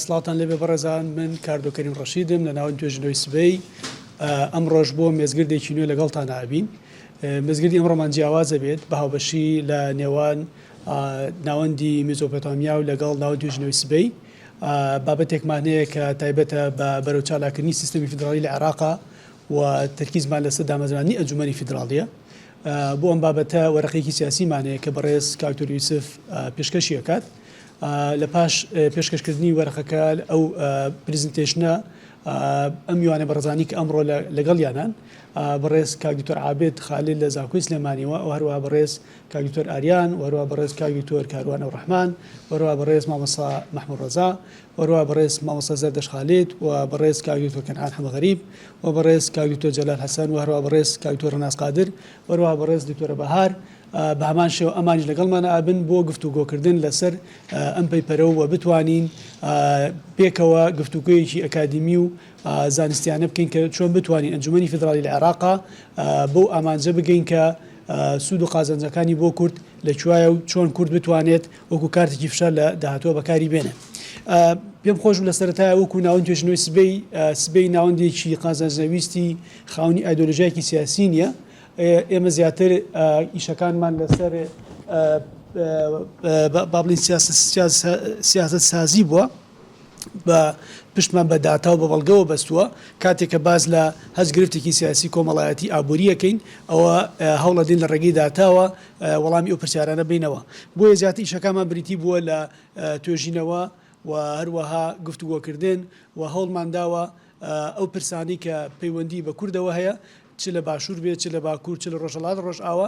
سڵاتان لێبێ بەڕێزان من کاردۆکەریم ڕەشیدم لە ناوەن توێژنەوەی سبەی ئەمڕۆژ بۆ مێزگردێکی نوێ لەگەڵتان نابین. مێزگردی ئەمڕۆمان جیاوازە بێت بە هاوبەشی لە نێوان ناوەندی میزۆپۆتامیا و لەگەڵ ناوەن توێژنەوەی سبەی. بابەتێکمان هەیە کە تایبەتە بە بەرەو چالاکردنی سیستەمی فیدراڵی لە عێراقا و تەرکیزمان لەسەر دامەزرانی ئەنجومەنی فیدراڵیە. بۆ ئەم بابەتە وەرەقەیەکی سیاسیمان هەیە کە بەڕێز کاکتۆر یوسف پێشکەشی دەکات. لە پاش پێشکەشکردنی وەرەقەکە ئەو پرزنتێشنە ئەم میوانە بەڕێزانی کە ئەمڕۆ لەگەڵیانان بەڕێز کاکتۆر عابێد خالید لە زاکۆی سلێمانیەوە، و هەروەها بەڕێز کاکتۆر ئاریان، و هەروەها بەڕێز کاکتۆر کاروان ئەوڕەحمان، و هەروەها بەڕێز مامۆستا محموود ڕەزا، و هەروەها بەڕێز مامۆستا زەردەش خالید، و بەڕێز کاکتۆر کەنعان حەمەدغەریب، و بەڕێز کاکتۆر جەلال حەسەن، و هەروەها بەڕێز کاکتۆر ڕەناس قادر، و هەروەها بەڕێز دکتۆرە بەهار. بە هەمان شێوە ئەمانیش لەگەڵمانە ئابن بۆ گفتوگۆکردن لەسەر ئەم پەیپەرە و بتوانین پێکەوە گفتوگۆیەکی ئەکادمی و زانستیانە بکەین کە چۆن بتوانین ئەنجومەنی فیدراڵی لە عێراقا بۆ ئامانجە بگەین کە سوود و قازانجەکانی بۆ کورد لەکوایە و چۆن کورد بتوانێت وەکو کارتێکی فشار لە داهاتوە بەکاری بێنێ. پێم خۆش لە سەرەتایە وەکو ناوەند توێژنەوەی سبەی ناوەندێکی قازانجەویستی خاوەنی ئایدۆلۆژیایەکی سیاسی نییە. ئێمە زیاتر ئیشەکانمان لەسەر با بڵین سیاست سازی بووە، بە پشتمان بە داتا و بە بەڵگەوە بەستووە. کاتێک کە باز لە هەستگرفتێکی سیاسی کۆمەڵایەتی ئابوووریەکەین ئەوە هەوڵە دێن لە ڕێگەی داتاوە وەڵامی ئەو پرسیارانە بینەوە. بۆیە زیاتر ئیشەکانمان بریتی بووە لە توێژینەوە و هەروەها گفتوگۆکردن و هەوڵمان داوە ئەو پرسانی کە پەیوەندی بە کوردەوە هەیە، چ لە باشوور بێت، چ لە باکوور، چ لە ڕۆژهەڵات ڕۆژئاوا،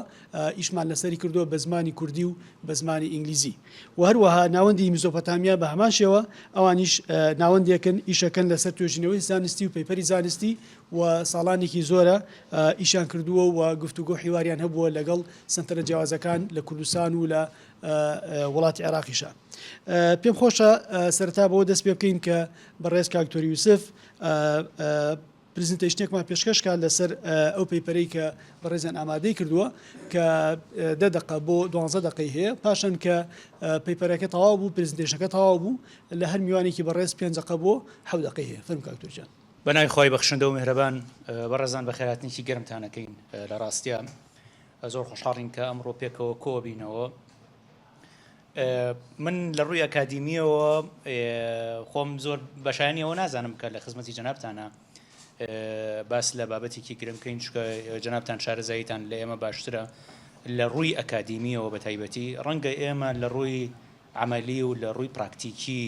ئیشمان لەسەری کردووە بە زمانی کوردی و بە زمانی ئینگلیزی. و هەروەها ناوەندی میزۆپۆتامیا بە هەمان شێوە ئەوانیش ناوەندێکن ئیشەکەن لەسەر توێژینەوەی زانستی و پەیپەری زانستی و ساڵانێکی زۆرە ئیشان کردووە و گفتوگۆ حیواریان هەبووە لەگەڵ سنتەرە جیاوازەکان لە کوردستان و لە وڵاتی عێراقیشە. پێم خۆشە سەرەتا بەوە دەست پێ بکەین کە بەڕێز کاکتۆر یوسف پرزنتێشنێکمان پێشکەشکە لەسەر ئەو پەیپەرەی کە بەڕێزیان ئامادەی کردووە کە 10 دقە بۆ 12 دقەی هەیە. پاشان کە پەیپەرەکە تەواو بوو، پرزنتێشنەکە تەواو بوو، لە هەر میوانێکی بەڕێز 5 دقە بۆ 7 دقەی هەیە. فەرموو کاکتۆر جان. بەناوی خۆی بەخشندە و میهرەبان، بەڕێزان بە خێراتنێکی گەرمتانەکەین. لە ڕاستیە زۆر خۆشحاڵین کە ئەمڕۆ پێکەوە کۆبینەوە. من لە ڕووی ئەکادیمیەوە خۆم زۆر بەشایانیەوە نازانم کە لە خزمەتی جەنابتانە باس لە بابەتێکی گرم بکەین، چکە جەنابتان شارەزاییتان لە ئێمە باشترە لە ڕووی ئەکادیمیەوە بە تایبەتی. ڕەنگە ئێمە لە ڕووی عملی و لە ڕووی پراکتیکی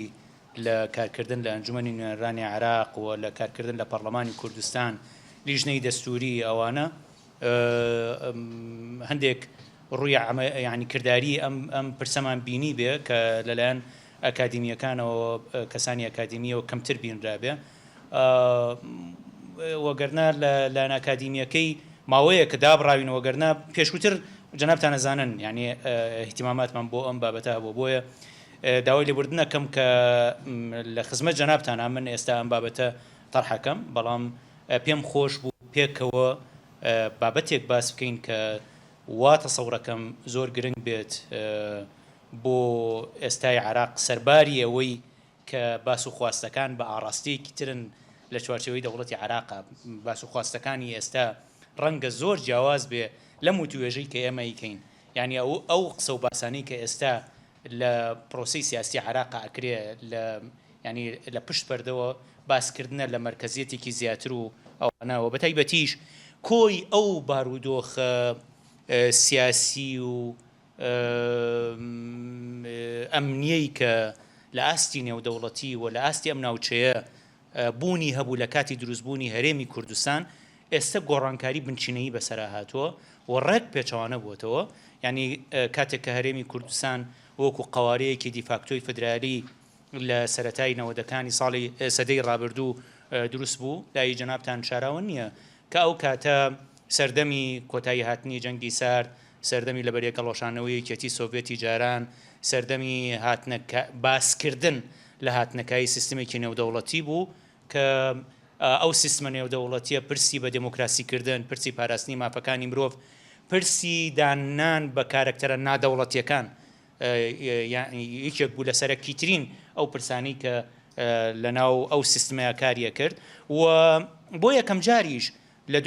لە کارکردن لە ئەنجومەنی نوێنەرانی عێراق و لە کارکردن لە پەرلەمانی کوردستان لیژنەی دەستوری ئەوانە هەندێک ڕووی یعنی کردداری ئەم پرسەمان بینی بێ کە لەلایەن ئەکادیمیەکانەوە کەسانی ئەکادیمیەوە کەمتر بینرابێ. وەگەرنا لە ئەکادیمیەکەی ماوەیە کە دابڕاوین، وەگەرنا پێشووتر جەنابتان ئەزانن یعنی احتیماماتمان بۆ ئەم بابەتە بۆ بۆیە داوای لێبوردن ئەەکەم کە لە خزمەت جەنابتانە من ئێستا ئەم بابەتە تەرحەکەم، بەڵام پێم خۆش بوو پێکەوە بابەتێک باس بکەین کە وا تەسەوڕەکەم زۆر گرنگ بێت بۆ ئێستای عێراق سەرباری ئەوەی کە باس و خواستەکان بە ئاڕاستەیەکی ترن لە چوارچێوەی دەوڵەتی عێراقا. باس و خواستەکانی ئێستا ڕەنگە زۆر جیاواز بێ لەم وتوێژەی کە ئێمە ئیکەین، یعنی ئەو قسە و باسانەی کە ئێستا لە پرۆسی سیاسی عێراقا ئەکرێ ینی لە پشت پەردەوە باسکردنە لە مەرکەزیەتێکی زیاتر و ئەوانەوە بە تایبەتیش کۆی ئەو بارودۆخە سیاسی و ئەمنیەی کە لە ئاستی نێودەوڵەتی و لە ئاستی ئەم ناوچەیە بوونی هەبوو لە کاتی دروستبوونی هەرێمی کوردستان، ئێستا گۆڕانکاری بنچینەیی بەسەرا هاتووە و ڕێک پێچەوانە بووەتەوە. یعنی کاتێک کە هەرێمی کوردستان وەکو قەوارەیەکی دیفاکتۆی فدرالی لە سەرەتای نەوەدەکانی ساڵی سەدەی ڕابردوو دروست بوو، لای جەنابتان شاراوە نییە کە ئەو کاتە سەردەمی کۆتایی هاتنی جەنگی سارد، سەردەمی لەبەرێکە ڕۆژانەوەی یەکێتی سۆڤێتی جاران، سەردەمی باسکردن لە هاتنەکانی سیستمێکی نێودەوڵەتی بوو کە ئەو سیستمە نێودەوڵەتیە پرسی بە دموکراسیکردن، پرسی پاراستنی مافەکانی مرۆڤ، پرسی دانان بە کارکتەرە نادەوڵەتیەکان یەکێک بوو لە سەرەکیترین ئەو پرسانی کە لەناو ئەو سیستمەیە کاریە کرد و بۆ یەکەم جاریش لە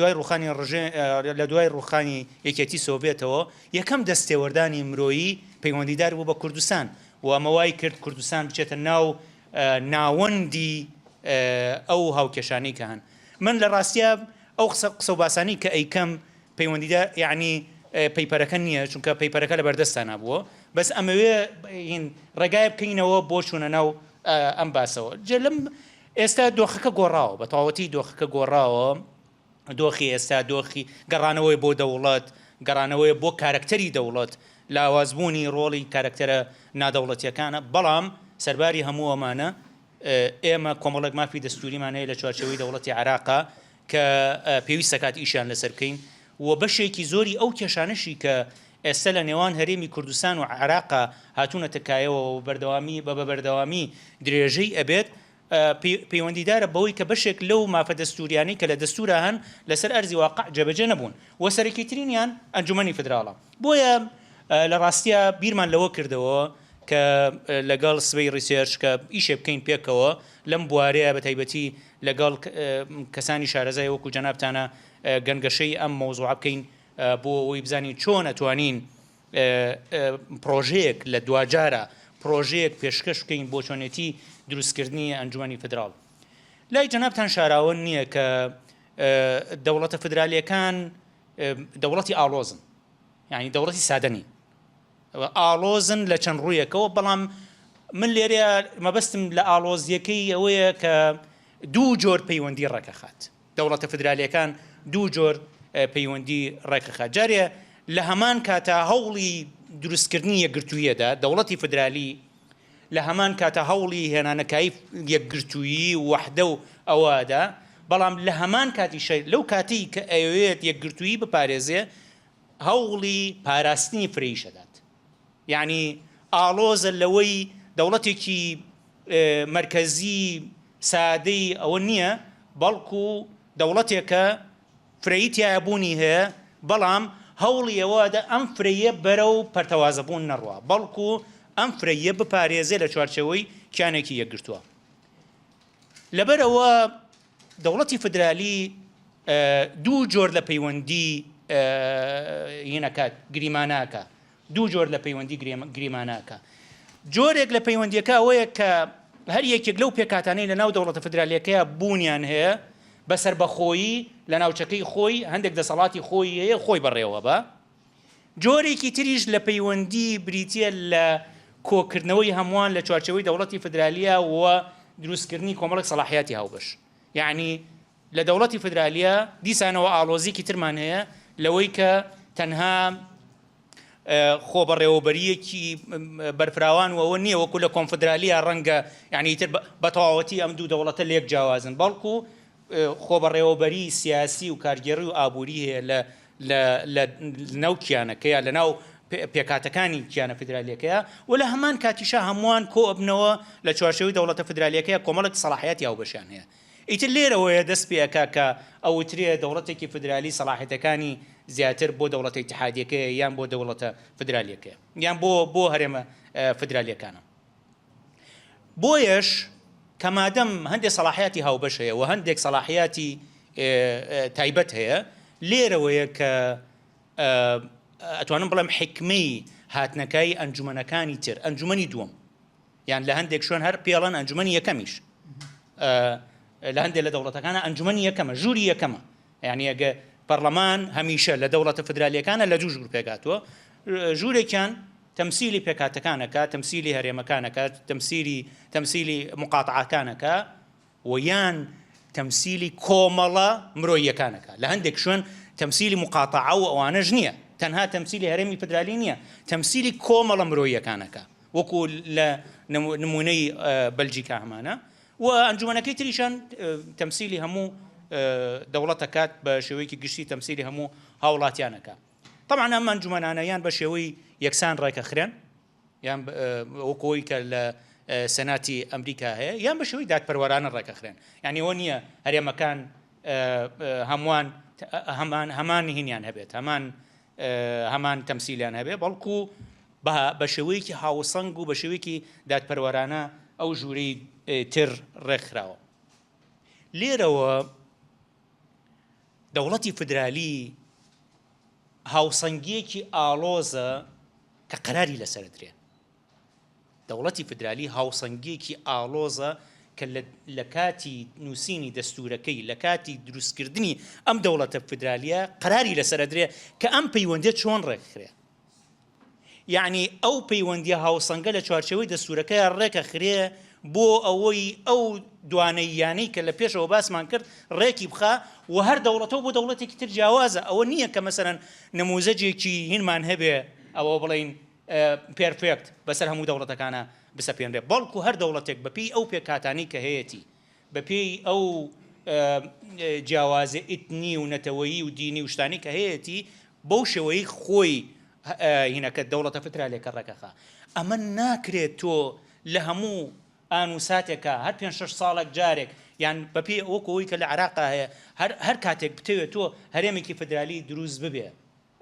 دوای ڕوخانی یەکێتی سۆڤێتەوە یەکەم دەستێوەردانی مرۆیی پەیوەندیدار بوو بە کوردستان و ئەمە وای کرد کوردستان بچێتە ناو ناوەندی ئەو هاوکێشانەی کە هەن. من لە ڕاستیە ئەو قسە و باسانی کە ئەیکەم پەیوەندیدار یعنی پەیپەرەکە نییە چونکە پەیپەرەکە لە بەردەستان نبووە بەس ئەمەوێ ڕێگای بکەینەوە بۆ چوونە ناو ئەم باسەوە. لەم ئێستا دۆخەکە گۆڕاوە بە تەواوەتی دۆخەکە گۆڕاوە دۆخی ئێستا دۆخی گەڕانەوەی بۆ دەوڵەت گەڕانەوەی بۆ کارکتەری دەوڵەت لاوازبوونی ڕۆڵی کارکتەرە نادەوڵەتیەکانە بەڵام سەرباری هەموو ئەمانە ئێمە کۆمەڵێک مافی دەستوریمانەیە لە چوارچەوەی دەوڵەتی عێراقا کە پێویستە کات ئیشیان لەسەر بکەین و بەشێکی زۆری ئەو کێشانشی کە ئێستا لە نێوان هەرێمی کوردستان و عێراقا هاتوونە تکایەوە و بەردەوامی درێژەی ئەبێت پەیوەندیدارە بەوەی کە بەشێک لەو مافە دەستوریانەی کە لە دەستورە هەن لەسەر ئەرزی واقع جەبەجێ نەبوون و سەرەکیترینیان ئەنجومەنی فدراڵە. بۆیە لە ڕاستیە بیرمان لەوە کردەوە کە لەگەڵ سبەی ڕیسێرچ کە ئیشێ بکەین پێکەوە لەم بوارەیە بە تایبەتی لەگەڵ کەسانی شارەزای وەکو جەنابتانە گەنگەشەی ئەم مەوزوع بکەین بۆ ئەوەی بزانین چۆن ئەتوانین پرۆژەیەک لە دوجارە پرۆژەیەک پێشکەش بکەین بۆ چۆنێتی دروستکردنی ئەنجومەنی فدراڵ. لای جەنابتان شاراوە نییە کە دەوڵەتە فدرالیەکان دەوڵەتی ئاڵۆزن یعنی دەوڵەتی سادەنی ئاڵۆزن لە چەند ڕوویەکەوە بەڵام من لێرەیە مەبەستم لە ئاڵۆزیەکەی ئەوەیە کە دوو جۆر پەیوەندی ڕێکەخات دەوڵەتە فدرالیەکان دوو جۆر پەیوەندی ڕێکەخات. جارێ لە هەمان کاتە هەوڵی دروستکردنی یەکگرتوویەدا دەوڵەتی فدرالی لە هەمان کاتە هەوڵی هێنانەکایی یەکگرتوویی وحدە و ئەوەدا بەڵام لە هەمان کاتیشە لەو کاتی کە ئەوێت یەکگرتوویی بپارێزێ هەوڵی پاراستنی فریشەدات یعنی ئاڵۆزە لەوەی دەوڵەتێکی مرکزی سادەی ئەوە نییە بەڵکو دەوڵەتێکە فرەیتیایە بوونی هەیە بەڵام هەوڵی ئەوەدا ئەم فرەیە بەرەو پەرتەوازەبوون نەڕوە بەڵکو ئەم فرەیە بپارێزێ لە چوارچەوەی کیانێکی یەکگرتووە. لەبەرەوە دەوڵەتی فدرالی دوو جۆر لە پەیوەندی هینەکات گریماناکە دوو جۆر لە پەیوەندی گریماناکە. جۆرێک لە پەیوەندیەکە ئەوەیە کە هەر یەکێک لەو پێکاتانەی لە ناو دەوڵەتە فدرالیەکەیە بوونیان هەیە بەسەر بەخۆیی لە ناوچەکەی خۆی هەندێک دەسەڵاتی خۆی هەیە خۆی بەڕێوە بە. جۆرێکی تریش لە پەیوەندی بریتە لە کۆکردنەوەی هەمووان لە چوارچەوەی دەوڵەتی فدرالیە و دروستکردنی کۆمەڵێک سەلاحیەتی هاوبەش یعنی لە دەوڵەتی فدرالیە دیسانەوە ئاڵۆزیکی ترمان هەیە لەوەی کە تەنها خۆبەڕێوەبەریەکی بەرفراوان وەوە نییە وەکو لە کۆنفدرالیە ڕەنگە یعنی تر بە تەواوەتی ئەم دوو دەوڵەتە لێک جیاوازن بەڵکو خۆبەڕێوەبەری سیاسی و کارگێڕی و ئابووری هەیە لە ناو کیانەکەیە لە ناو پێکاتەکانی کیانە فدرالیەکەیە و لە هەمان کاتیشە هەمووان کۆ ئەبنەوە لە چوارچەوەی دەوڵەتە فدرالیەکەیە کۆمەڵێک سەلاحیەتی هاوبەشیان هەیە. ئیتر لێرەوەیە دەست پێەکە کە ئەوترێ دەوڵەتێکی فدرالی سەلاحیەتەکانی زیاتر بۆ دەوڵەتە ئیتحادیەکەیە یان بۆ دەوڵەتە فدرالیەکەیە یان بۆ هەرێمە فدرالیەکانە. بۆیەش کەمادەم هەندێک سەلاحیەتی هاوبەش هەیە و هەندێک سەلاحیەتی تایبەت هەیە لێرەوەیە کە ئەتوانم بڵێم حکمەی هاتنەکەی ئەنجومەنەکانی تر ئەنجومەنی دووەم یان لە هەندێک شوێن هەر پێڵەن ئەنجومەنی یەکەمیش لە هەندێک لە دەوڵەتەکانە ئەنجومەنی یەکەمە ژووری یەکەمە یعنی ئەگە پەرلەمان هەمیشە لە دەوڵەتە فدرالیەکانە لە دوو ژوور پێکاتوە ژوورێکیان تەمسیلی پێکاتەکانەکە تەمسیلی هەرێمەکانەکە تەمسیلی مقاتعەکانەکە و یان تەمسیلی کۆمەڵە مرۆییەکانەکە. لە هەندێک شوێن تەمسیلی مقاتعە و ئەوانەش نییە تەنها تەمسیلی هەرێمی فدرالی نییە تەمسیلی کۆمەڵە مرۆییەکانەکە وەکو لە نمونەی بەلجیکا هەمانە و ئەنجومەنەکەی تریشان تەمسیلی هەموو دەوڵەتەکات بە شێوەیەکی گشتی تەمسیلی هەموو هاوڵاتیانەکە. طبعا ئەم ئەنجومەنانە یان بە شێوەی یەکسان ڕێکەخرێن یان وەکۆی کە لە سەناتی ئەمریکا هەیە یان بە شێوەی دادپەروەرانە ڕێکەخرێن یعنی ئەوە نییە هەرێمەکان هەمووان هەمان هینیان هەبێت هەمان تەمسیلیان هەبێت بەڵکو بە شێوەیەکی هاوسەنگ و بە شێوەیەکی دادپەروەرانە ئەو ژوورەی تر ڕێکخراوە. لێرەوە دەوڵەتی فدرالی هاوسەنگیەکی ئاڵۆزە کە قەراری لەسەر درێ. دەوڵەتی فدرالی هاوسەنگیەکی ئاڵۆزە کە لە کاتی نووسینی دەستورەکەی لە کاتی دروستکردنی ئەم دەوڵەتە فدرالیە قەراری لەسەر درێ کە ئەم پەیوەندیە چۆن ڕێکخرێ. یعنی ئەو پەیوەندیە هاوسەنگە لە چوارچەوەی دەستورەکەی ڕێکە خرێ بۆ ئەوەی ئەو دوانەیانەی کە لە پێشەوە باسمان کرد ڕێکی بخە و هەر دەوڵەتەوە بۆ دەوڵەتێکی تر جیاوازە. ئەوە نییە کە مەسەرەن نموزەجێکی هینمان هەبێ ئەوە بڵین پێرفێکت بەسەر هەموو دەوڵەتەکانە بسەپێنرێ، بەڵکو هەر دەوڵەتێک بەپێی ئەو پێکاتانی کە هەیەی بەپێی ئەو جیاوازە ئیتنی و نەتەوەیی و دینی و شتانی کە هەیەی بەو شێوەی خۆی هینەکە دەوڵەتە فترالێکە ڕێکەخە. ئەمە ناکرێت تۆ لە هەموو ئان و ساتێکە هەر 5-6 ساڵێک جارێک یان بەپێی ئەوەکەوەی کە لە عێراقا هەیە هەر کاتێک بتەوێت تۆ هەرێمێکی فدرالی دروست ببێ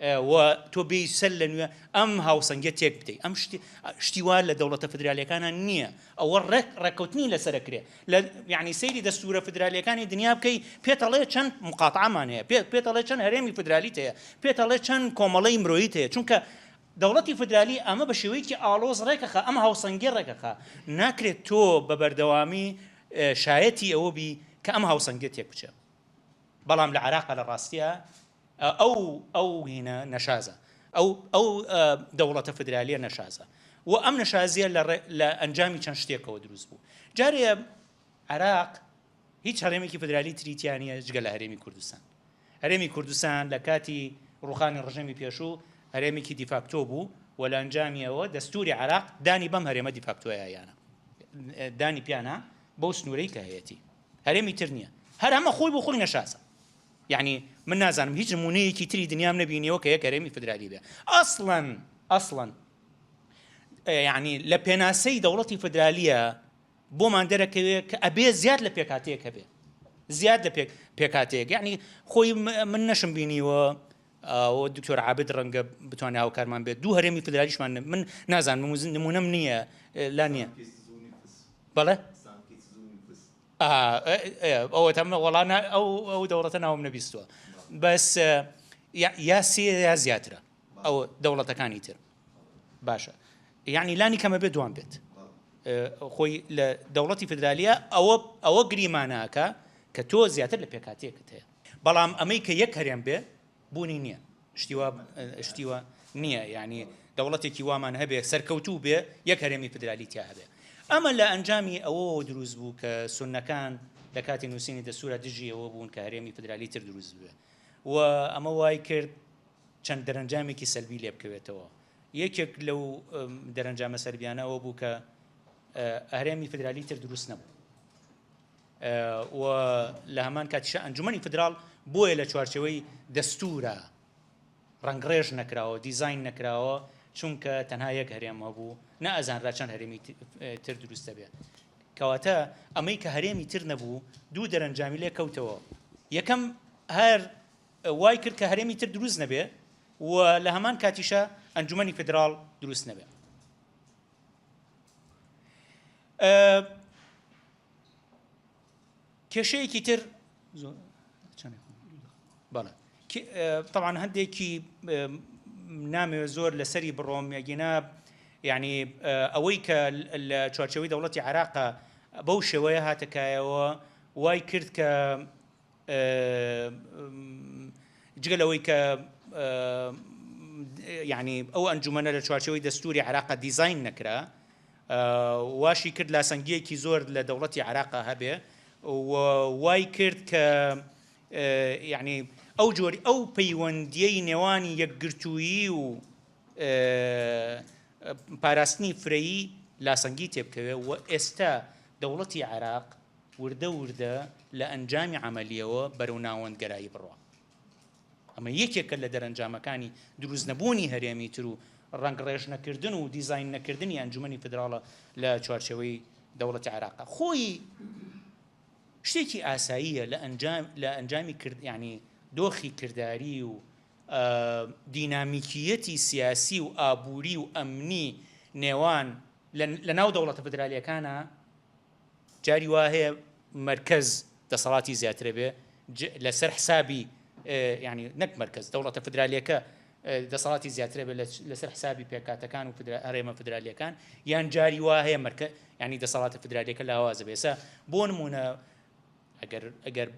و تۆ بێی سەر لە نوێ ئەم هاوسەنگە تێک بدەیت. ئەم شتی وا لە دەوڵەتە فدرالیەکانە نییە. ئەوە ڕێککەوتنی لەسەرەکرێ. یعنی سەیری دەستورە فدرالیەکانی دنیا بکەی پێتەڵێ چەند مقاتعەمان هەیە، پێتەڵێ چەند هەرێمی فدرالیت هەیە، پێتەڵێ چەند کۆمەڵەی مرۆییت هەیە. چونکە دەوڵەتی فدرالی ئەمە بە شێوەیەکی ئاڵۆز ڕێکەخە، ئەم هاوسەنگی ڕێکەخە. ناکرێت تۆ بە بەردەوامی شایەتی ئەوە بی کە ئەم هاوسەنگە تێک بچێ. بەڵام لە عێراقا لە ڕاستیە ئەو هینە نەشازە، ئەو دەوڵەتە فدرالیە نەشازە و ئەم نەشازیە لە ئەنجامی چەند شتێکەوە دروست بوو. جارێ عێراق هیچ هەرێمێکی فدرالی تریتیانە جگە لە هەرێمی کوردستان. هەرێمی کوردستان لە کاتی ڕوخانی ڕژێمی پێشوو هەرێمێکی دیفاکتۆ بوو و لە ئەنجامیەوە دەستوری عێراق دانی بەم هەرێمە دیفاکتۆیانە دانی پیانە بەو سنوورەی کە هەیەی هەرێمی تر نییە. هەر ئەمە خۆی بۆ خۆی نەشازە. یعنی من نازانم هیچ نمونەیەکی تری دنیام نەبینیەوە کە یەک هەرێمی فدرالی بێ. ئەسڵەن یعنی لە پێناسەی دەوڵەتی فدرالیە بۆمان دەرەکەوێت کە ئەبێ زیاد لە پێکاتەیەک هەبێ، زیاد لە پێکاتەیەک. یعنی خۆی من نەشم بینیوە و دکتۆر عابد ڕەنگە بتوانێت هاوکارمان بێت دوو هەرێمی فدرالیشمان من نازانم نمونەم نییە لا نییە. بەڵێ ئەوە تەمە وەڵانە ئەو دەوڵەتە ناوم نەبیستووە، بەس یا سێ یا زیاترە ئەو دەوڵەتەکانی تر. باشە، یعنی لانی کەمە بێت دوان بێت. خۆی لە دەوڵەتی فدرالیە ئەوە گریماناکە کە تۆ زیاتر لە پێکاتەیەکت هەیە. بەڵام ئەمەی کە یەک هەرێم بێ بوونی نییە، شتیوە نییە. یعنی دەوڵەتێکی وامان هەبێ سەرکەوتوو بێ یەک هەرێمی فدرالی تیا هەبێ. ئەمە لە ئەنجامی ئەوە دروست بوو کە سونەکان لە کاتی نووسینی دەستورە دژی ئەوە بوون کە هەرێمی فدرالی تر دروست بووە و ئەمە وای کرد چەند دەرەنجامێکی سەلبی لێ بکەوێتەوە. یەکێک لەو دەرەنجامە سەلبیانە ئەوە بوو کە هەرێمی فدرالی تر دروست نەبوو و لە هەمان کاتیشە ئەنجومەنی فدرال بۆیە لە چوارچەوەی دەستورە ڕەنگڕێژ نەکراوە، دیزاین نەکراوە، چونکە تەنها یەک هەرێم هەبوو، نەئەزانرا چەند هەرێمی تر دروستە بێت. کەواتە ئەمەی کە هەرێمی تر نەبوو دوو دەرەنجامی لێ کەوتەوە. یەکەم هەر وای کرد کە هەرێمی تر دروست نەبێ و لە هەمان کاتیشە ئەنجومەنی فدرال دروست نەبێ. کێشەیەکی تر بەڵێ طبعا هەندێکی نامەوێت زۆر لەسەری بڕۆم یەگینا یعنی ئەوەی کە لە چوارچەوەی دەوڵەتی عێراقا بەو شێوەیە هاتەکایەوە وای کرد کە جگە لەوەی کە یعنی ئەو ئەنجومەنە لە چوارچەوەی دەستوری عێراقا دیزاین نەکرا، واشی کرد لاسەنگیەکی زۆر لە دەوڵەتی عێراقا هەبێ و وای کرد کە یعنی ئەو جۆری ئەو پەیوەندیەی نێوانی یەکگرتوویی و پاراستنی فرەیی لاسەنگی تێبکەوێ و ئێستا دەوڵەتی عێراق وردە لە ئەنجامی عەمەلیەوە بەرەو ناوەندگەرایی بڕوە. ئەمە یەکێکە لە دەرەنجامەکانی دروست نەبوونی هەرێمی تر و ڕەنگڕێژ نەکردن و دیزاین نەکردنی ئەنجومەنی فدراڵە لە چوارچەوەی دەوڵەتی عێراقا. خۆی شتێکی ئاساییە لە ئەنجامی یعنی دۆخی کردداری و دینامیکیەتی سیاسی و ئابووری و ئەمنی نێوان لە ناو دەوڵەتە فدرالیەکانە جاری وا هەیە مرکز دەسەڵاتی زیاترە بێ لەسەر حسابی ینی نەک مرکز دەوڵەتە فدرالیەکە دەسەڵاتی زیاترە بێت لەسەر حسابی پێکاتەکان و هەرێمە فدرالیەکان یان جاری وا هەیە ینی دەسەڵاتە فدرالیەکە لاوازە بێسا بۆ نمونە ئەگەر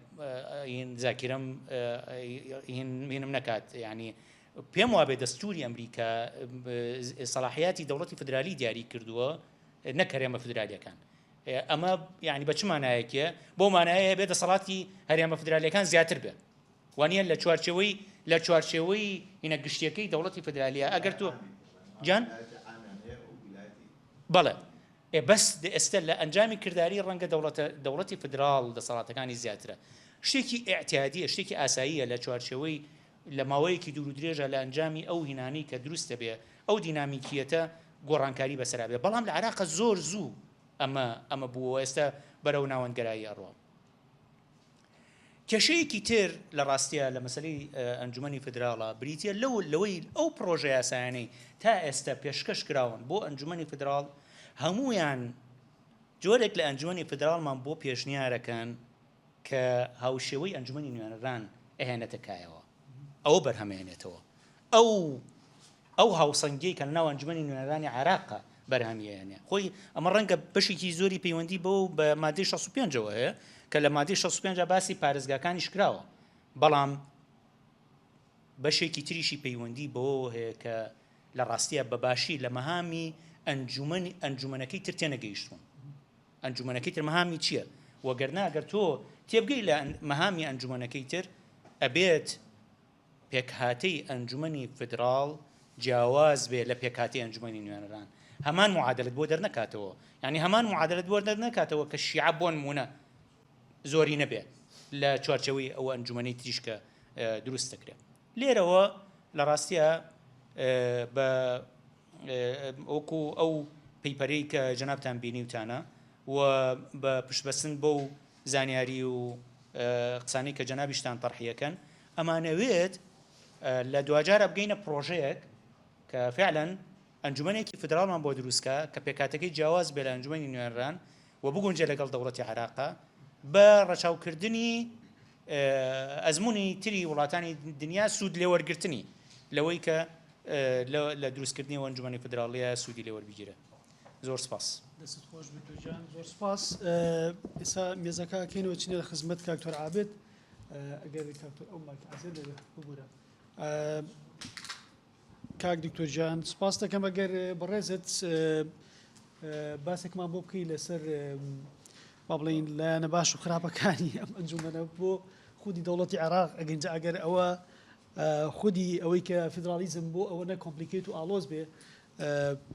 زاکیرم هینم نەکات ینی پێم وابێ دەستوری ئەمریکا سەلاحیاتی دەوڵەتی فدرالی دیاری کردووە نەک هەرێمە فدرالیەکان ئەمە ینی بە چ مانایەکە بۆ مانایە بێت دەسەڵاتی هەرێمە فدرالیەکان زیاتر بێت وانە لە چوارچێوەی هینە گشتیەکەی دەوڵەتی فدرالیە ئەگەر تۆ جان بەڵێ بەس ئێستا لە ئەنجامی کردداری ڕەنگە دەوڵەتی فدرال دەسەڵاتەکانی زیاترە شتێکی ئاعتیادیە شتێکی ئاساییە لە چوارچێوەی لە ماوەیەکی دوور و درێژە لە ئەنجامی ئەو هینانی کە دروستە بێ ئەو دینامیکیەتە گۆڕانکاری بەسەرا بێ بەڵام لە عێراقە زۆر زوو ئەمە بووە ئێستا بەرەو ناوەندگەرایی ئەڕۆ کێشەیەکی تر لە ڕاستیە لە مەسلەی ئەنجومەنی فدراڵە بریتە لەوەی ئەو پرۆژە یاسایانەی تا ئێستا پێشکەش کراون بۆ ئەنجومەنی فدراڵ هەمویان جۆرێک لە ئەنجومەنی فدراڵمان بۆ پێشنیارەکان کە هاوشێوەی ئەنجومەنی نوێنەران ئەهێنێتە کایەوە ئەوە بەرهەمێنێتەوە ئەو هاوسەنگی کە لەناو ئەنجومەنی نوێنەرانی عێراقە بەرهەمیێنێ خۆی ئەمە ڕەنگە بەشێکی زۆری پەیوەندی بە مادەی 65ەوە هەیە کە لە مادەی 65 باسی پارێزگاکانیش کراوە بەڵام بەشێکی تریشی پەیوەندی بەوە هەیە کە لە ڕاستیە بەباشی لە مەهامی ئەنجومەنەکەی تر تێنەگەیشتون ئەنجومەنەکەی تر مەهامی چییە وەگەرنا ئەگەر تۆ تێبگەی لە مەهامی ئەنجومەنەکەی تر ئەبێت پێکهاتەی ئەنجومەنی فدراڵ جیاواز بێ لە پێکهاتەی ئەنجومەنی نوێنەران هەمان معادلت بۆ دەرنەکاتەوە ینی هەمان معادلت بۆ دەرنەکاتەوە کە شیعە بۆ نمونە زۆری نەبێت لە چوارچەوەی ئەو ئەنجومەنی تریشکە دروست دەکرێت لێرەوە لە ڕاستیە بە وەکو ئەو پەیپەرەی کە جەنابتان بینیوتانە و بە پشتبەستن بۆ زانیاری و قسانەی کە جەنابیشتان تەرحیەکەن ئەمانەوێت لە دوجارە بگەینە پرۆژەیەک کە فعلا ئەنجومەنێکی فدراڵمان بۆ دروستکە کە پێکاتەکەی جیاواز بێ لە ئەنجومەنی نوێنەران و بگونجێ لەگەڵ دەوڵەتی عێراقا بە ڕەچاوکردنی ئەزمموی تری وڵاتانی دنیا سوود لێوەرگرتنی لەوەی کە لە دروستکردنی ئەنجومەنی فدراڵیە سوودی لێوەربگیرە زۆر سپاس خۆش زۆر سپاس ئێستا مێزەکە کەینەوە چینە لە خزمەت کاکتۆر عابد ئەگەر کاکتۆر ئەو ماکعزە ببوورە کاک دکتۆر جان سپاس دەکەم ئەگەر بەڕێزت باسێکمان بۆ بکەی لەسەر با بڵین لایەنە باش و خراپەکانی ئەم ئەنجومەنە بۆ خودی دەوڵەتی عێراق ئەگەنجە ئەگەر ئەوە خودی ئەوەی کە فدرالیزم بۆ ئەوە نە کۆمپلیکیت و ئالۆز بێ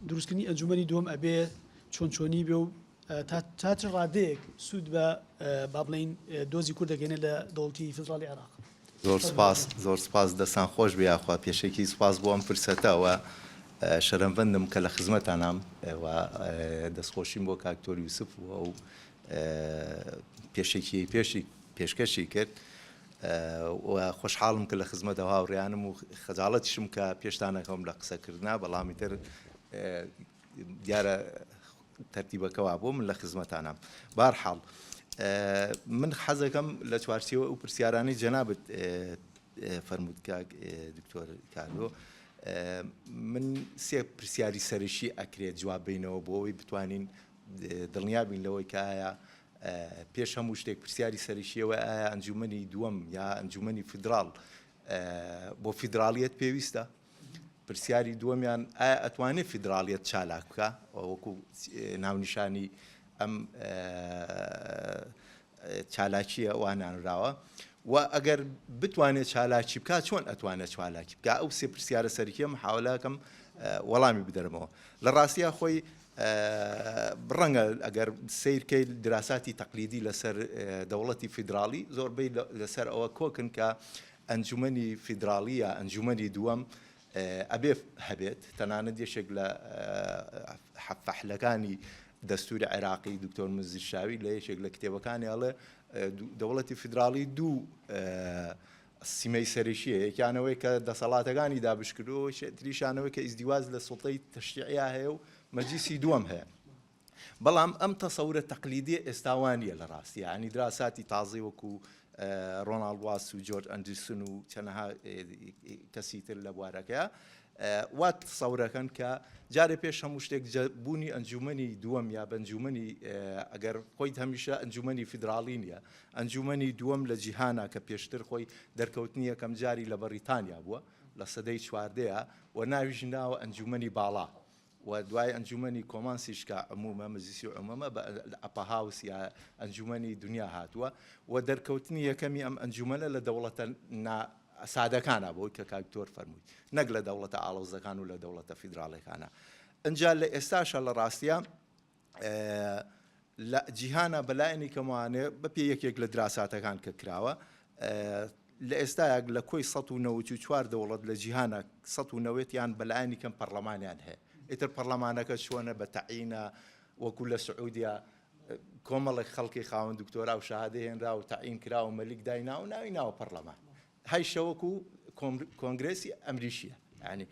دروستکردنی ئەنجومەنی دووەم ئەبێ چۆنی بێ و تا چ ڕادەیەک سوود بە با بڵین دۆزی کورد دەگەێنێ لە دەوڵەتی فدرالی عێراق زۆر سپاس دەستان خۆش بێ یاخوا پێشێکی سپاس بۆ ئەم فرسەتەوە شەرەمڤەندم کە لە خزمەتانام دەستخۆشیم بۆ کاکتۆر یوسف و پێشکەشی کرد و خۆشحاڵم کە لە خزمەتەوە هاوڕێیانم و خەجاڵەتیشم کە پێشتانەکەم لە قسەکردنا بەڵامی تر دیارە تەرتیبەکەوا بۆ من لە خزمەتانم بارحاڵ من حەزەکەم لە چوارچێوە و پرسیارانی جەنابەت فەرموود کاک دکتۆر کاردۆ من سێ پرسیاری سەرشی ئەکرێت جواب بینەوە بۆ ئەوەی بتوانین دڵنیابین لەوەی کە ئایا پێش هەموو شتێک پرسیاری سەرشیەوە ئایا ئەنجومەنی دووەم یا ئەنجومەنی فدراڵ بۆ فیدراڵیەت پێویستە پرسیاری دووەمیان ئایا ئەتوانێت فیدراڵیەت چالاک بکە وەکو ناونیشانی ئەم چالاکیە وانانراوە و ئەگەر بتوانێت چالاکی بکات چۆن ئەتوانێت چالاکی بکە ئەو سێ پرسیارە سەرکیە محاولەکەم وەڵامی بدەرمەوە لە ڕاستیە خۆی ڕەنگە ئەگەر سیرکەی دراساتی تەقلیدی لەسەر دەوڵەتی فیدراڵی زۆربەی لەسەر ئەوە کۆکن کە ئەنجومەنی فیدراڵیە ئەنجومەنی دووەم ئەبێ هەبێت تەنانەت یەشێک لە فەحلەکانی دەستوری عێراقی دکتۆر مزیشاوی لە یەکێک لە کتێبەکانی ئەڵێ دەوڵەتی فیدراڵی دوو سیمەی سەرشیە یەکیانەوەی کە دەسەڵاتەکانی دابشکردو تریشانەوەی کە ئیزدیواز لە سوڵتەی تەشریعیا هەیە و مەجلیسی دووەم هەیە بەڵام ئەم تەسەورە تەقلیدی ئێستاوانیە لە ڕاستی ینی دراساتی تازی وەکو ڕۆناڵد واس و جۆرج ئەندرسن و چەنەها کەسی تر لە بوارەکەیە وات سەورەکەن کە جارێ پێش هەموو شتێک بوونی ئەنجومەنی دووەم یا بەنجومەنی ئەگەر خۆیت هەمیشە ئەنجومەنی فیدراڵی نیە ئەنجومەنی دووەم لە جیهانە کە پێشتر خۆی دەرکەوتنی یەکەم جاری لە بەریتانیا بووە لە سەدەی چواردەیە و ناویش ناوە ئەنجومەنی باڵا و دوای ئەنجومەنی کۆمانسیشکە عمومە مەجلیسی عمومە بە ئەپە هاوس یا ئەنجومەنی دنیا هاتووە و دەرکەوتنی یەکەمی ئەم ئەنجومەنە لە دەوڵەتە سادەکانە بۆی کە کاکتۆر فەرمووی نەک لە دەوڵەتە ئاڵۆزەکان و لە دەوڵەتە فیدراڵەکانە ئەجا لە ئێستاشە لە ڕاستیە لە جیهانە بەلایەنی کەموانێ بەپێ یەکێک لە دراساتەکان کە کراوە لە ئێستایەک لە کۆی 1994 دەوڵەت لە جیهانە 1990یان بەلایەنی کەم پەرلەمانیان هەیە ئیتر پەرلەمانەکە چۆنە بە تەعینە وەکو لە سعودیا کۆمەڵێک خەڵکی خاوەن دکتۆرا و شەهادە هێنرا و تەعین کرا و مەلیک داینا و ناوی ناوە پەرلەمان هەی شەوەکو کۆنگرێسی ئەمریشیە ینی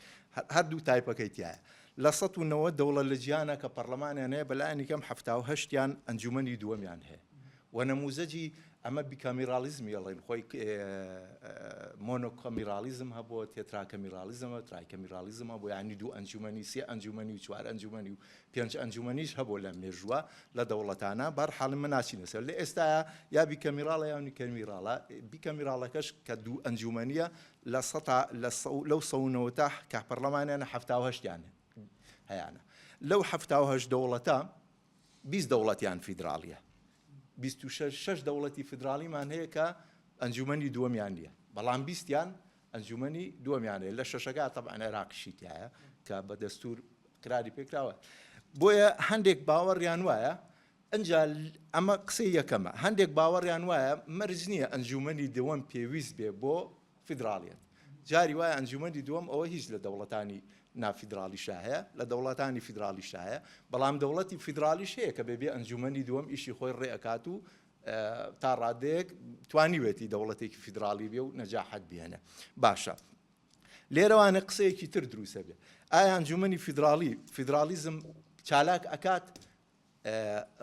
هەردوو تایپەکەی تایە لە 1990 دەوڵەت لە جیهانە کە پەرلەمانیان هەیە بەلایەنی کەم 78یان ئەنجومەنی دووەمیان هەیە و نەموزەجی ئەمە بیکامیرالیزمی ئەڵێن خۆی مۆنۆکۆمیرالیزم هەبووە تێتراکەمیرالیزمە ترایکەمیرالیزم هەبوو ینی دوو ئەنجومەنی سێ ئەنجومەنی و چوار ئەنجومەنی و پێنج ئەنجومەنیش هەبوو لە مێژووە لە دەوڵەتانە بەرحاڵ من ناچینە سەر لە ئێستاە یا بیکەمیراڵە یا نیکەمیراڵە بیکەمیراڵەکەش کە دوو ئەنجومەنیە لەو 1990 کە پەرلەمانیانە 78یان هەیەە لەو 78 دەوڵەتە 20 دەوڵەتیان فیدراڵیە 26 دەوڵەتی فیدراڵیمان هەیە کە ئەنجومەنی دووەمیان نییە بەڵام 20یان ئەنجومەنی دووەمیان هەیە لە شەشەکە تەبعەن عێراقیشیتایە کە بە دەستور قراری پێکراوە بۆیە هەندێک باوەڕیان وایە ئەنجا ئەمە قسەی یەکەمە هەندێک باوەڕیان وایە مەرج نییە ئەنجومەنی دووەم پێویست بێ بۆ فیدراڵیەت جاری وایە ئەنجومەنی دووەم ئەوە هیچ لە دەوڵەتانی نافیدراڵیش هەیە لە دەوڵەتانی فیدراڵیش هەیە بەڵام دەوڵەتی فیدرالیش هەیە کە بێبێ ئەنجومەنی دووەم ئیشی خۆی ڕێئەکات و تا ڕادەیەک توانیوێتی دەوڵەتێکی فیدراڵی بێ و نەجاحەت بێنە باشە لێرەوانە قسەیەکی تر دروسە بێ ئایا ئەنجومەنی فیدرالیزم چالاک ئەکات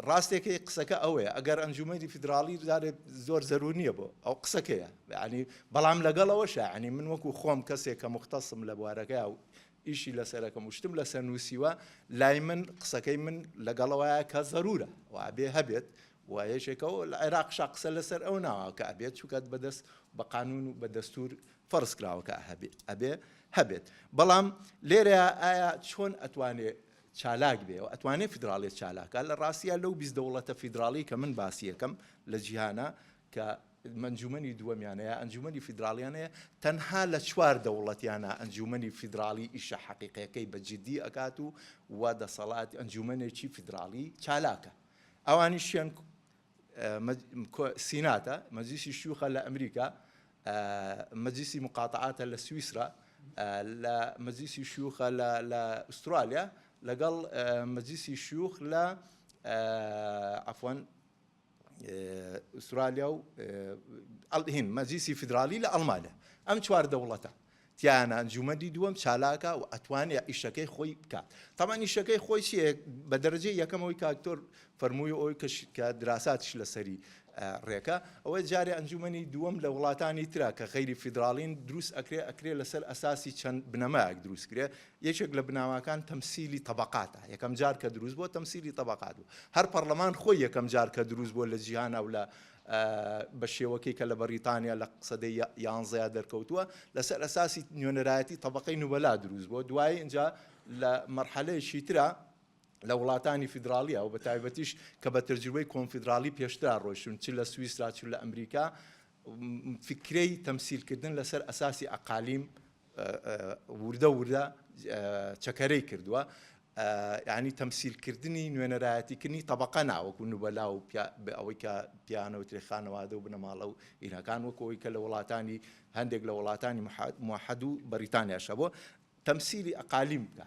ڕاستێکی قسەکە ئەوەیە ئەگەر ئەنجومەنی فیدراڵی زۆر زەرور نییە بۆ ئەو قسەکەیە ینی بەڵام لەگەڵەوەشە ینی من وەکو خۆم کەسێک کە مختصم لە بوارەکەی و ئیشی لەسەرەکەم وشتم لەسەر نووسیوە لای من قسەکەی من لەگەڵەوەیە کە زەرورە وابێ هەبێت و یەشێکەوە لە عێراقشا قسە لەسەر ئەو ناوە کە ئەبێت چووکات بەدەست بە قانون و بە دەستور فەرز کراوەکە ئەبێ هەبێت بەڵام لێرە ئایا چۆن ئەتوانێت چالاک بێ و ئەتوانێت فیدراڵێت چالاکە لە ڕاستیە لەو 20 دەوڵەتە فیدراڵی کە من باسی یەکەم لە جیهانە کە ئەنجومەنی دووەمیانەیە ئەنجومەنی فیدراڵیانەیە تەنها لە 4 دەوڵەتیانە ئەنجومەنی فیدراڵی ئیشە حەقیقەکەی بە جددی ئەکات و وا دەسەڵات ئەنجومەنێکی فیدراڵی چالاکە ئەوانی شوێن سیناتە مەجلیسی شوخە لە ئەمریکا مەجلیسی مقاتعاتە لە سویسرا لە مەجلیسی شوخە لە ئوسترالیا لەگەڵ مەجلیسی شوخ لە عەفوەن ئوسترالیا و هین مەجلیسی فیدراڵی لە ئەڵمانیا ئەم 4 دەوڵەتە تیانە ئەنجومەنی دووەم چالاکە و ئەتوانێت ئیشەکەی خۆی بکات تەمان ئیشەکەی خۆی چیە بە دەرەجەی یەکەمەوەی کاکتۆر فەرمووی ئەوی کە دراساتش لەسەری ڕێکە ئەوەی جارێ ئەنجومەنی دووەم لە وڵاتانی ترا کە غەیری فیدراڵین دروست ئەکرێ لەسەر ئەساسی چەند بنەمایەک دروست کرێ یەکێک لە بناوەکان تەمسیلی تەبەقاتە یەکەم جار کە دروست بۆ تەمسیلی تەبەقات بوو هەر پەرلەمان خۆی یەکەم جار کە دروست بۆ لە جیهانە و لە بە شێوەکەی کە لە بەریتانیا لە سەدەی 11 دەرکەوتووە لەسەر ئەساسی نوێنەرایەتی تەبەقەی نوبەلا دروست بۆ دوای اینجا لە مەرحەلەیەکی ترا لە وڵاتانی فیدراڵیە و بە تایبەتیش کە بە تەجروبەی کۆنفیدراڵی پێشترا ڕۆیشتون چ لە سویسرا چ لە ئەمریکا فکرەی تەمسیلکردن لەسەر ئەساسی ئەقالیم وردە چەکەرەی کردووە ینی تەمسیلکردنی نوێنەرایەتیکردنی تەبەقە ناوەکو نوبەلا و ئەوەی کە پیانەوە ترێخانەوادە و بنەماڵە و ئینەکان وەکەوەی کە لە وڵاتانی هەندێک لە وڵاتانی موحەد و بەریتانیاشە بۆ تەمسیلی ئەقالیم بکە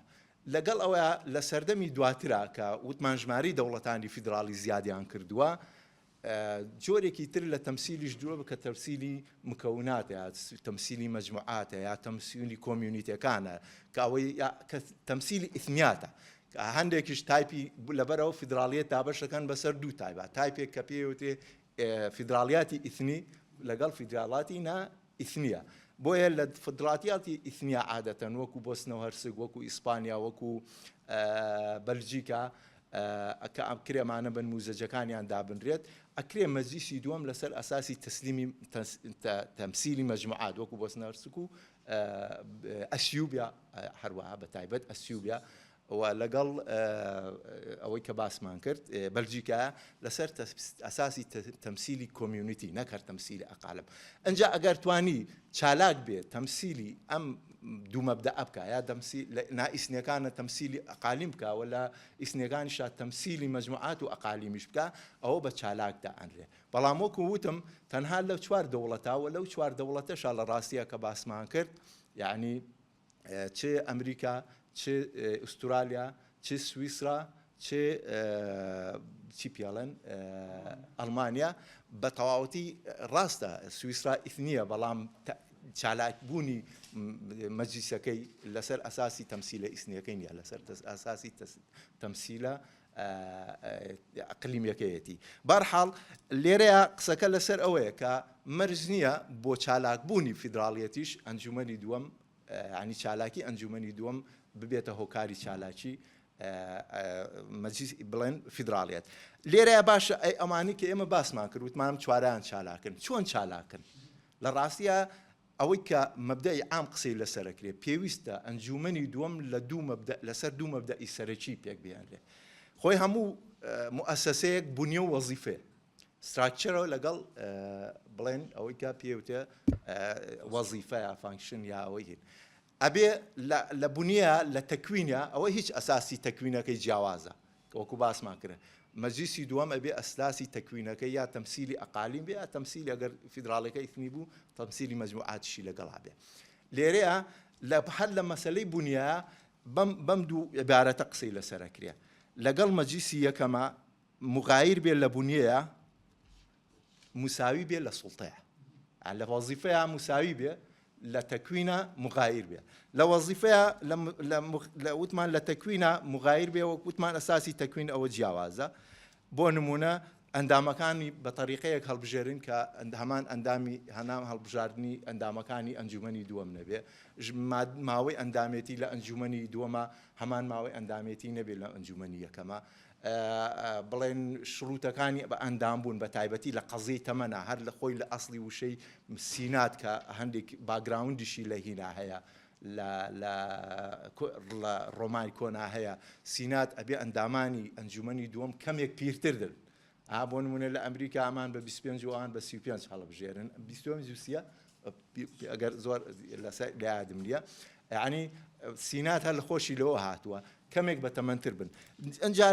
لەگەڵ ئەوە لە سەردەمی دواترا کە وتمان ژماری دەوڵەتانی فیدراڵی زیادیان کردووە جۆرێکی تر لە تەمسیلیش درۆ بکە تەمسیلی مکەوناتە یا تەمسیلی مەجموعاتە یا تەمسیلی کۆمیونیتەکانە کە ئەوەی تەمسیلی ئیثمیاتە هەندێکیش تایپی لەبەرەوە فیدراالیەت دابەشەکەن بەسەر دوو تایبە تایپێک کە پێوتێ فیدراالیاتی ئیثنی لەگەڵ فیدراالاتی نا ئیثنیە بۆیە لە فدرااتیاتی ئیثنیا عادەتەن وەکو بۆسنەوە هەرسک وەکو ئیسپانیا وەکو بەلجیکا کە ئەم کرێمانە بن موزەجەکانیان دابنرێت ئەکرێ مەجلیسی دووەم لەسەر ئەساسی تەسلیمی تەمسیلی مەجموعات وەکو بۆسنە هەرسک و ئەسیوبیا هەروەها بە تایبەت ئەسیوبیا و لەگەڵ ئەوەی کە باسمان کرد بەلجیکا لەسەر ئەساسی تەمسیلی کۆمیونیتی نەکرد تەمسیلی ئەقالم ئەنجا ئەگەر توانی چالاک بێت تەمسیلی ئەم دوو مەبدە بکە یا نائیسنیەکانە تەمسیلی ئەقالیم بکە ولا ئیسنیەکانیشا تەمسیلی مەجموعات و ئەقالیمیش بکە ئەوە بە چالاکدا ئەنرێ بەڵام وەکو وتم تەنها لەو چوار دەوڵەتاوە لەو چوار دەوڵەتەشا لە ڕاستیە کە باسمان کرد یعنی چ ئەمریکا چ ئوسترالیا چ سویسرا چی پیاڵێن ئەڵمانیا بە تەواوەتی ڕاستە سویسرا ئیثنیە بەڵام چالاکبوونی مەجلیسەکەی لەسەر ئەساسی تەمسیلە ئیسنیەکەی نیە لەسەر ئەساسی تەمسیلە ئەقلیمیەکەیەتی بەرحاڵ لێرەیە قسەکە لەسەر ئەوەیە کە مەرج نییە بۆ چالاکبوونی فیدراالیەتیش ئەنجومەنی دووەم ینی چالاکی ئەنجومەنی دووەم ببێتە هۆکاری چالاکی مەجلیس بڵێن فیدراالیەت لێرەیە باشە ئەی ئەمانی کە ئێمە باسمان کرد وتمانم چوارەیان چالاکن چۆن چالاکن لە ڕاستیە ئەوەی کە مەبدەی عام قسەی لەسەرەکرێ پێویستە ئەنجومەنی دووەم لەسەر دوو مەبدەئی سەرەکی پێک بێنرێ خۆی هەموو مؤسسەیەک بنیە و وەزیفێ ستراکچەرەوە لەگەڵ بڵێن ئەوەی کە پێوتە وەزیفە یا فانکشن یا ئەوەی هین ئەبێ لە بنیە لە تەکوینە ئەوە هیچ ئەساسی تەکوینەکەی جیاوازە وەکو باسمان کرد مەجلیسی دووەم ئەبێ ئەساسی تەکوینەکەی یا تەمسیلی ئەقالیم بێ یا تەمسیلی ئەگەر فیدراالەکە ئیثنی بوو تەمسیلی مەجموعاتیشی لەگەڵا بێ لێرەیە هەر لە مەسەلەی بنیە بەم دوو عیبارەتە قسەی لەسەرەکرێ لەگەڵ مەجلیسی یەکەمە مغایر بێ لە بنیەیە مساوی بێ لە سوڵتەیە لە وەزیفەیە مساوی بێ لە تەکوینە مغایر بێ لە وەزیفەیە لە وتمان لە تەکوینە مغایر بێ وەک وتمان ئەساسی تەکوین ئەوە جیاوازە بۆ نمونە ئەندامەکانی بە طریقەیەک هەڵبژێرن کە هەمان ئەندامی هەنام هەڵبژاردننی ئەندامەکانی ئەنجومەنی دووەم نەبێ ماوەی ئەندامێتی لە ئەنجومەنی دووەمە هەمان ماوەی ئەندامێتی نەبێت لە ئەنجومەنی یەکەمە بڵێن شروتەکانی بە ئەندام بوون بە تایبەتی لە قەزەی تەمەنە هەر لە خۆی لە ئەسڵی وشەی سینات کە هەندێک باگراوندیشی لە هینا هەیە لە ڕۆمای کۆنا هەیە سینات ئەبێ ئەندامانی ئەنجومەنی دووەم کەمێک پیرتر بۆ نمونە لە ئەمریکا ئەمان بە 25 وان بە 35 هەڵبژێرن 25 ئەگەر زۆر لە یادم نیە یعنی سینات هەر لە خۆشی لەوە هاتووە کەمێک بە تەمەنتر بن ئەنجا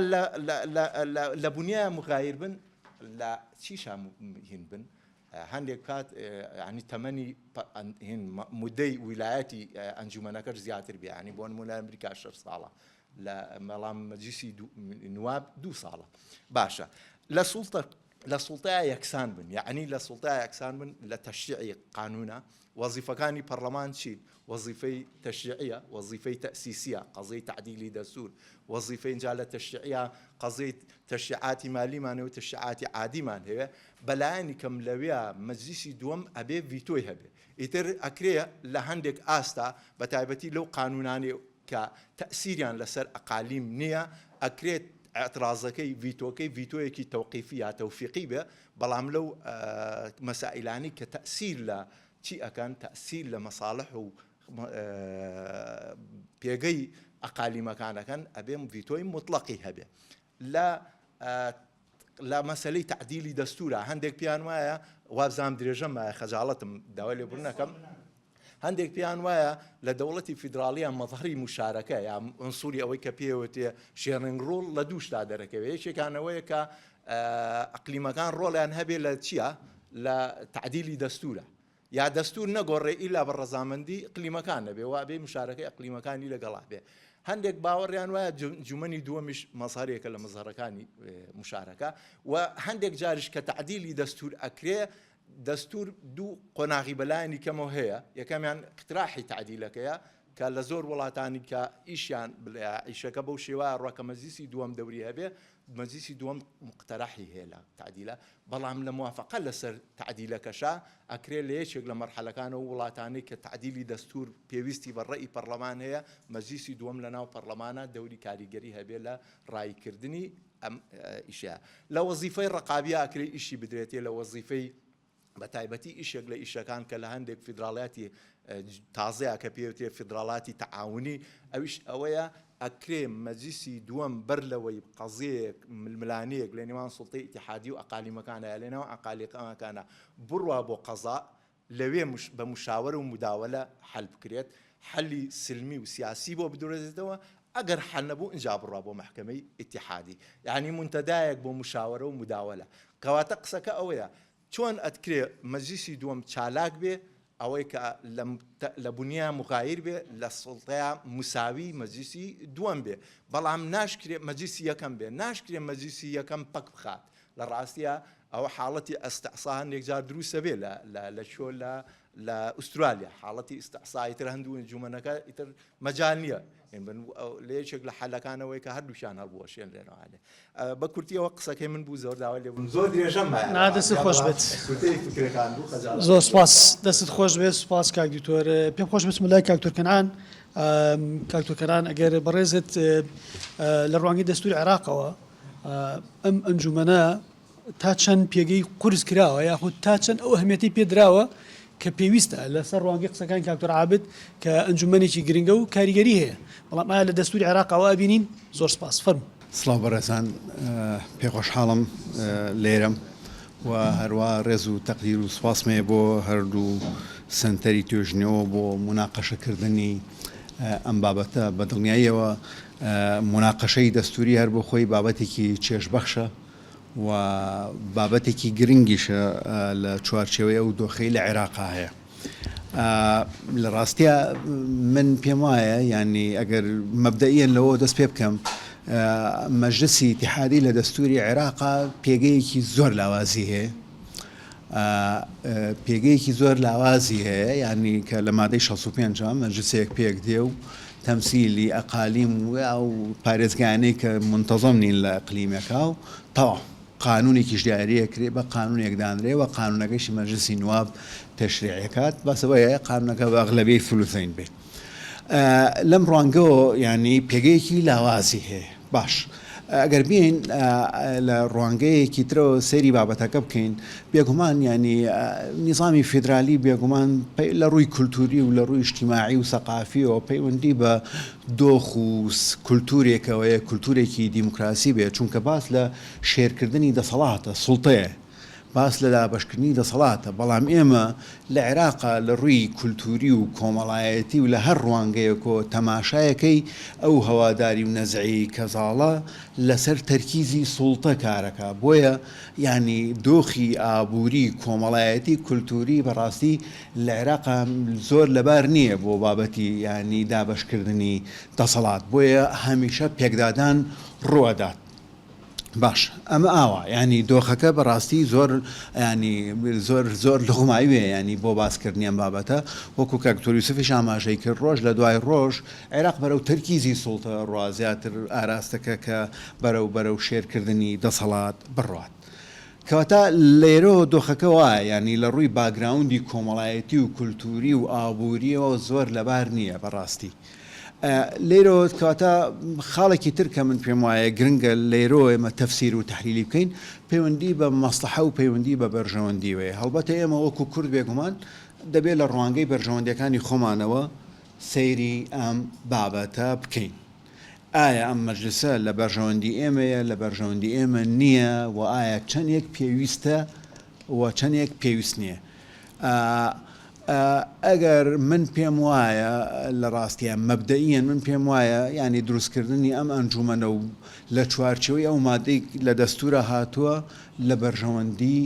لە بنیایە مغایر بن لە چیشا هین بن هەندێک کات ینی تەمەنی مودەی ویلایەتی ئەنجومەنەکەش زیاتر بێ ینی بۆ نمونە ئەمریکا 6 ساڵە لە مەڵام مەجلیسی نواب 2 ساڵە باشە لە سوڵتەیە یەکسان بن یعنی لە سوڵتەیە یەکسان بن لە تەشریعی قانونە وەزیفەکانی پەرلەمان چین وەزیفەی تەشریعیە وەزیفەی تەسیسیە قەزەی تعدیلی دەستور وەزیفەی اینجا لە تەشریعیە قەزەی تەشریعاتی مالیمانە و تەشریعاتی عادیمان هەیە بەلایەنی کەم لەوەیە مەجلیسی دووەم ئەبێ ڤیتۆی هەبێ ئیتر ئەکرێ لە هەندێک ئاستا بە تایبەتی لەو قانونانێ کە تەسیریان لەسەر ئەقالیم نییە ئەکرێت اعتراضەکەی ڤیتۆیەکی تەوقیفی یا تەوفیقی بێ بەڵام لەو مەسائلانی کە تەسیر لە چی ئەکەن تەسیر لە مەساڵح و پێگەی ئەقالیمەکانەکەن ئەبێ ڤیتۆی مطلقی هەبێ لە مەسەلەی تعدیلی دەستورە هەندێک پیان وایە وابزانام درێژەم خەجاڵەتم داوای لێبوورنەکەم هەندێک پیان وایە لە دەوڵەتی فیدراالیە مەظهری مشارەکە یا ئەنسوری ئەوەی کە پێوتێ شێرنگ ڕۆڵ لە دووشتا دەرەکەوێت یەکێکانەوەیە کە ئەقلیمەکان ڕۆڵیان هەبێ لە چییە لە تعدیلی دەستورە یا دەستور نەگۆڕێ ئیلا بە ڕەزامەندی ئەقلیمەکان نەبێ وابێ مشارەکەی ئەقلیمەکانی لەگەڵا بێ هەندێک باوەڕیان وایە جومەنی دووەمیش مەزهرێکە لە مەزهرەکانی مشارەکە و هەندێک جاریش کە تعدیلی دەستور ئەکرێ دەستور دوو قۆناغی بەلایەنی کەمەوە هەیە یەکەمیان اقتراحی تعدیلەکەیە کە لە زۆر وڵاتانی کە ئیشیان ئیشەکە بەو شێوە ڕۆکە مەجلیسی دووەم دەوری هەبێ مەجلیسی دووەم مقتەرەحی هەیە لە تعدیلە بەڵام لە موافقە لەسەر تعدیلەکەشا ئەکرێ لە یەکێک لە مەرحەلەکانەوە وڵاتانەی کە تعدیلی دەستور پێویستی بەڕێی پەرلەمان هەیە مەجلیسی دووەم لە ناو پەرلەمانە دەوری کاریگەری هەبێ لە ڕایکردنی ئەم ئیشە لە وەزیفەی ڕقابی ئەکرێ ئیشی بدرێتێ لە وەزیفەی بە تایبەتی ئیشێک لە ئیشەکان کە لە هەندێک فیدراڵاتی تازەیە کە پێوتێ فیدراڵاتی تەعاونی ئەویش ئەوەیە ئەکرێ مەجلیسی دووەم بەر لەوەی قەزەیەک ململانەیەک لە نێوان سوڵتەی ئیتیحادی و ئەقالیمەکانە لە نێوان ئەقالیمەکانە بڕوا بۆ قەزا لەوێ بە مشاورە و مداوەلە حەل بکرێت حەلی سلمی و سیاسی بۆ بدورێتەوە ئەگەر حەل نەبوو ئینجا بڕوا بۆ محکەمەی ئیتیحادی یعنی منتەدایەک بۆ مشاورە و مداوەلە کەواتە قسەکە ئەوەیە چۆن ئەتکرێ مەجلیسی دووەم چالاک بێ ئەوەی کە لە بنیا مغایر بێ لە سڵتەیە مساوی مەجلیسی دووەم بێ بەڵام ناشکرێ مەجلیسی یەکەم بێ ناشکرێ مەجلیسی یەکەم پەک بخات لە ڕاستیە ئەوە حاڵەتی ئەستەعسا هەندێک جار دروستە بێ لە چۆ لە ئوسترالیا حاڵەتی ئستەعسایی تر هەندوو انجومەنەکە ئیتر مەجال نییە لە یەکێک لە حەلەکانەوەی کە هەردووشیان هەبووە شوێن لێنەوەێ بە کورتیەوە قسەکەی من بوو زۆر داوا لێ بوون زۆر درێژەم دەست خۆش بێت زۆر سپاس دەست خۆش بێت سپاس کاک دکتۆر پێم خۆش بچم لای کاک کەنعان کاک کەنعان ئەگەر بەڕێزت لە ڕوانگەی دەستوری عێراقەوە ئەم ئەنجومەنە تا چەند پێگەی قورس کراوە یاخود تا چەند ئەو ئەهمیەتی پێدراوە کە پێویستە لەسەر ڕوانگەی قسەکان کاکتۆر عابد کە ئەنجومەنێکی گرنگە و کاریگەری هەیە بەڵام ئایا لە دەستوری عێراقەوە ئەبینین زۆر سپاس فەرموو سڵاو بەڕێزان پێ خۆشحاڵم لێرەم و هەروە ڕێز و تەقدیر و سوپاسمێ بۆ هەردوو سنتەری توێژنەوە بۆ مناقەشەکردنی ئەم بابەتە بە دڵنیاییەوە مناقەشەی دەستوری هەر بۆ خۆی بابەتێکی چێژبەخشە و بابەتێکی گرنگیشە لە چوارچێوەیە و دۆخەی لە عێراقا هەیە لە ڕاستیە من پێم وایە ینی ئەگەر مەبدەئیەن لەوە دەست پێ بکەم مەجلسی ئیتیحادی لە دەستوری عێراقا پێگەیەکی زۆر لاوازی هەیە پێگەیەکی زۆر لاوازی هەیە ینی کە لە مادەی 65 مەجلسێک پێک دێ و تەمسیلی ئەقالیم و پارێزگانەی کە منتەزەم نین لە ئەقلیمەکە و تەواو قانونێکیش دیاریە کرێ بە قانونێک دانرێ و قانونەکەشی مەجلسی نواب تەشریعەکات بەسەوەیە قانونەکە بە ئەغلەبیەی فلوتین بێت لەم ڕوانگەوە ینی پێگەیەکی لاوازی هەیە باش ئەگەر بین لە ڕوانگەیەکی ترەوە سەیری بابەتەکە بکەین بێگومان ینی نیزامی فیدرالی بێگومان لە ڕووی کولتوری و لە ڕووی اجتیماعی و سەقافیەوە پەیوەندی بە دۆخ و کولتورێکەوەیە کولتورێکی دیموکراسی بێت چونکە باس لە شێرکردنی دەسەڵاتە سوڵتەیە باس لە دابەشکردنی دەسەڵاتە بەڵام ئێمە لە عێراقا لە ڕووی کولتوری و کۆمەڵایەتی و لە هەر ڕوانگەیەکۆ تەماشایەکەی ئەو هەواداری و نەزعی کەزاڵە لەسەر تەرکیزی سوڵتە کارەکە بۆیە ینی دۆخی ئابووری کۆمەڵایەتی کولتوری بەڕاستی لە عێراقا زۆر لەبار نییە بۆ بابەتی ینی دابەشکردنی دەسەڵات بۆیە هەمیشە پێکدادان ڕوەدات باش ئەمە ئاوە ینی دۆخەکە بەڕاستی زۆر ینی زۆر لەغمایوێ ینی بۆ باسکردنیان بابەتە وەکو کاکتۆر یوسفیش ئاماژەی کرد ڕۆژ لە دوای ڕۆژ عێراق بەرەو تەرکیزی سوڵتە ڕازیاتر ئاراستەکە کە بەرەو شێرکردنی دەسەڵات بڕات کەواتە لێرە دۆخەکە وایە ینی لە ڕووی باگراوندی کۆمەڵایەتی و کولتوری و ئابووریەوە زۆر لەبار نییە بەڕاستی لێرۆ کەواتە خاڵێکی تر کە من پێم وایە گرنگە لێرۆ ئێمە تەفسیر و تحلیلی بکەین پەیوەندی بە مەسلحە و پەیوەندی بە بەرژەوەندی وەیە هەڵبەتە ئێمە وەکو کورد بێگومان دەبێت لە ڕوانگەی بەرژەوەندیەکانی خۆمانەوە سەیری ئەم بابەتە بکەین ئایا ئەم مەجلسە لە بەرژەوەندی ئێمەیە لە بەرژەوەندی ئێمە نییە و ئایا چەندێک پێویستە و چەندێک پێویست نییە ئەگەر من پێم وایە لە ڕاستیە مەبدەئیەن من پێم وایە ینی دروستکردنی ئەم ئەنجومەنە و لە چوارچەوەی ئەو مادەی لە دەستورە هاتووە لە بەرژەوەندی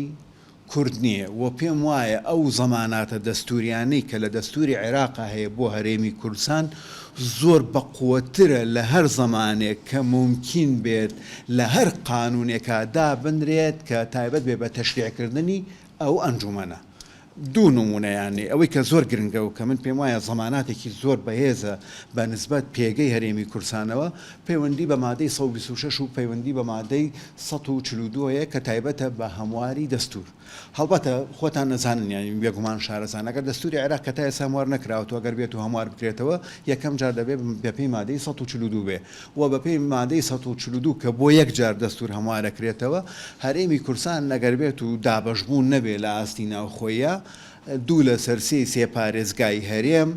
کورد نییە و پێم وایە ئەو زەماناتە دەستوریانەی کە لە دەستوری عێراقا هەیە بۆ هەرێمی کوردستان زۆر بەقووەترە لە هەر زەمانێک کە ممکن بێت لە هەر قانونێکە دابنرێت کە تایبەت بێ بە تەشریعکردنی ئەو ئەنجومەنە دوو نمونە یانی ئەوەی کە زۆر گرنگە و کە من پێم وایە زەماناتێکی زۆر بەهێزە بە نسبەت پێگەی هەرێمی کورسانەوە پەیوەندی بە مادەی 126 و پەیوەندی بە مادەی 142 کە تایبەتە بە هەمواری دەستور. هەڵبەتە خۆتان نەزانن یانی بێگومان شارەزان ئەگەر دەستوری عێراق کە تا ئێستا هەموار نەکراوەوە ئەگەر بێت و هەموار بکرێتەوە یەکەم جار دەبێت بەپێی مادەی 142 بێ و بەپێی مادەی 142 کە بۆ یەک جار دەستور هەموارەکرێتەوە هەرێمی کورسان نەگەر بێت و دابەشبوون نەبێ لە ئاستی ناوخۆیە دوو لە سەرسی سێ پارێزگای هەرێم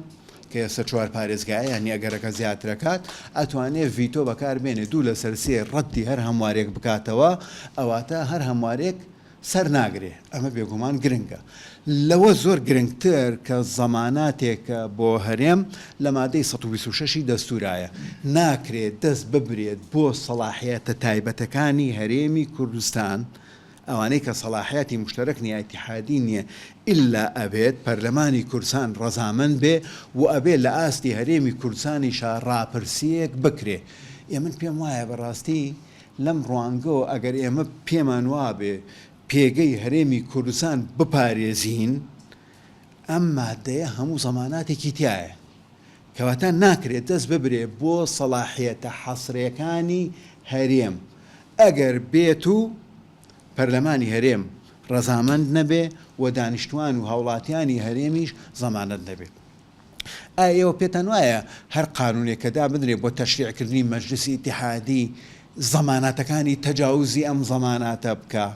کە ئێستا 4 پارێزگای ینی ئەگەرەکە زیاترەکات ئەتوانێت ڤیتۆ بەکاربێنێ دوو لە سەرسێ ڕەتی هەر هەموارێک بکاتەوە ئەواتە هەر هەموارێک سەر ناگرێ ئەمە بێگومان گرنگە. لەوە زۆر گرنگتر کە زەماناتێکە بۆ هەرێم لە مادەی 126 دەستورایە ناکرێت دەست ببرێت بۆ سەلاحیەتە تایبەتەکانی هەرێمی کوردستان ئەوانەی کە سەلاحیەتی مشتەرەک نیە ئیتیحادی نییە ئللا ئەبێت پەرلەمانی کورسان ڕەزامەند بێ و ئەبێت لە ئاستی هەرێمی کوردستانیشا ڕاپرسیەک بکرێ. من پێم وایە بەڕاستی لەم ڕوانگەوە ئەگەر ئێمە پێمان وابێ پێگەی هەرێمی کوردستان بپارێزین ئەم مادەیە هەموو زەماناتێکی تایە کەواتە ناکرێت دەست ببرێ بۆ سەلاحیەتە حەسرەکانی هەرێم ئەگەر بێت و پەرلەمانی هەرێم ڕەزامەند نەبێ و دانیشتوان و هاوڵاتیانی هەرێمیش زەمانەت نەبێت. ئێوە پێتان وایە هەر قانونێکەدا بدرێت بۆ تەشریعکردنی مەجلیسی ئیتیحادی زەماناتەکانی تەجاوزی ئەم زەماناتە بکە؟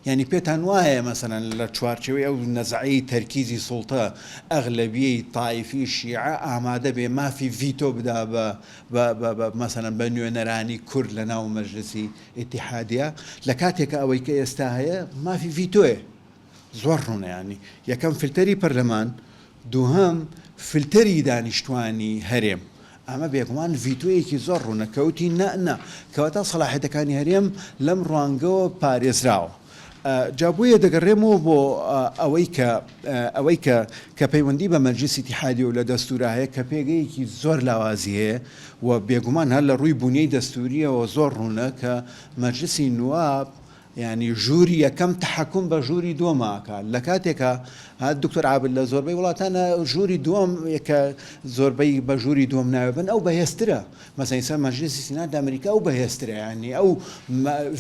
یعنی پێتان وایە مەسەلەن لە چوارچێوەی ئەو نەزعی تەرکیزی سوڵتە ئەغلەبیەی تایفی شیعە ئامادە بێ مافی ڤیتۆ بدا بە مەسەلەن بە نوێنەرانی کورد لە ناو مەجلیسی ئیتیحادیە لە کاتێکە ئەوەی کە ئێستا هەیە مافی ڤیتۆیە. زۆر ڕوونە ینی یەکەم فیلتەری پەرلەمان دووهەم فیلتەری دانیشتوانی هەرێم ئەمە بێگومان ڤیتۆیەکی زۆر ڕوونە کەوتی نە کەواتە سەلاحیەتەکانی هەرێم لەم ڕوانگەوە پارێزراوە. جابوویە دەگەڕێمەوە بۆ ئەوەی کە پەیوەندی بە مەجلیسی ئیتیحادی و لە دەستورە هەیە کە پێگەیەکی زۆر لاوازی هەیە و بێگومان هەر لە ڕووی بوونەی دەستوریەوە زۆر ڕوونە کە مەجلیسی نواب ینی ژووری یەکەم تەحەکوم بە ژووری دووەماکە لە کاتێکە دکتۆر عابد لە زۆربەی وڵاتانە ژووری دووەم کە زۆربەی بە ژووری دووەم ناوێبن ئەو بەهێزترە مەسەلەن مەجلیسی سینات ئەمریکا ئەو بەهێزترە ینی ئەو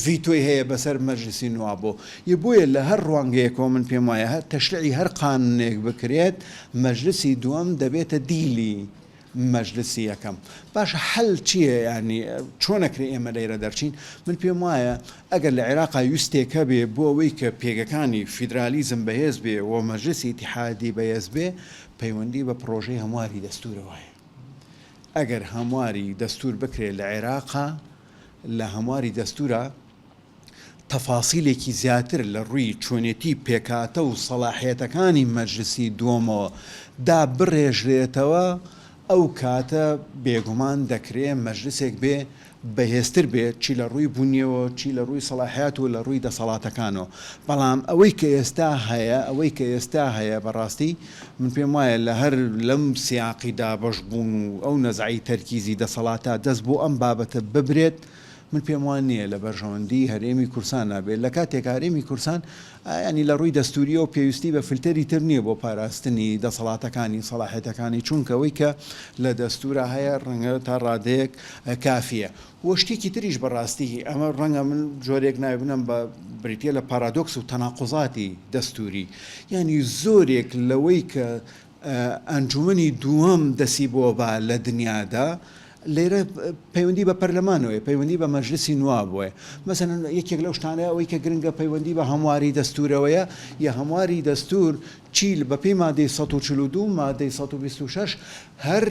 ڤیتۆی هەیە بەسەر مەجلیسی نواب یە بۆیە لە هەر ڕوانگەیەکەوە من پێم وایە هەر تەشریعی هەر قانونێک بکرێت مەجلیسی دووەم دەبێتە دیلی مەجلیسی یەکەم. باشە حەل چییە ینی چۆنەکرێ ئێمە لەیرە دەرچین؟ من پێم وایە ئەگەر لە عێراقا ویستێکە بێ بۆ ئەوەی کە پێگەکانی فیدرالیزم بەهێز بێ و مەجلیسی ئیتیحادی بەهێز بێ پەیوەندی بە پرۆژەی هەمواری دەستورەوەیە. ئەگەر هەمواری دەستور بکرێت لە عێراقا لە هەمواری دەستورە تەفاسیلێکی زیاتر لە ڕووی چۆنێتی پێکاتە و سەلاحیەتەکانی مەجلیسی دووەمەوە دا بڕێژرێتەوە ئەو کاتە بێگومان دەکرێت مەجلیسێک بێ بەهێزتر بێت چی لە ڕووی بوونیەوە چی لە ڕووی سەلاحیات و لە ڕووی دەسەڵاتەکانەوە. بەڵام ئەوەی کە ئێستا هەیە بەڕاستی من پێم وایە لە هەر لەم سیاقیدا بەشبوون و ئەو نەزعی تەرکیزی دەسەڵاتە دەست بۆ ئەم بابەتە ببرێت من پێم وان نییە لە بەرژەوەندی هەرێمی کورسان نابێت لە کاتێک هەرێمی کورسان ینی لە ڕووی دەستوریە و پێویستی بە فیلتەری تر نییە بۆ پاراستنی دەسەڵاتەکانی سەلاحیەتەکانی چونکەوەی کە لە دەستورە هەیە ڕەنگە تا ڕادەیەک کافیە. وە شتێکی تریش بەڕاستی ئەمە ڕەنگە من جۆرێک نابنم بە بریتە لە پارادۆکس و تەناقوزاتی دەستوری ینی زۆرێک لەوەی کە ئەنجومەنی دووەم دەسی بۆ با لە دنیادا لێرە پەیوەندی بە پەرلەمانەوەی پەیوەندی بە مەجلیسی نوابووە. مەسەلەن یەکێک لەو شتانەیە ئەوەی کە گرنگە پەیوەندی بە هەمواری دەستورەوەیە یا هەمواری دەستور چیل بەپێی مادەی 142 مادەی 126 هەر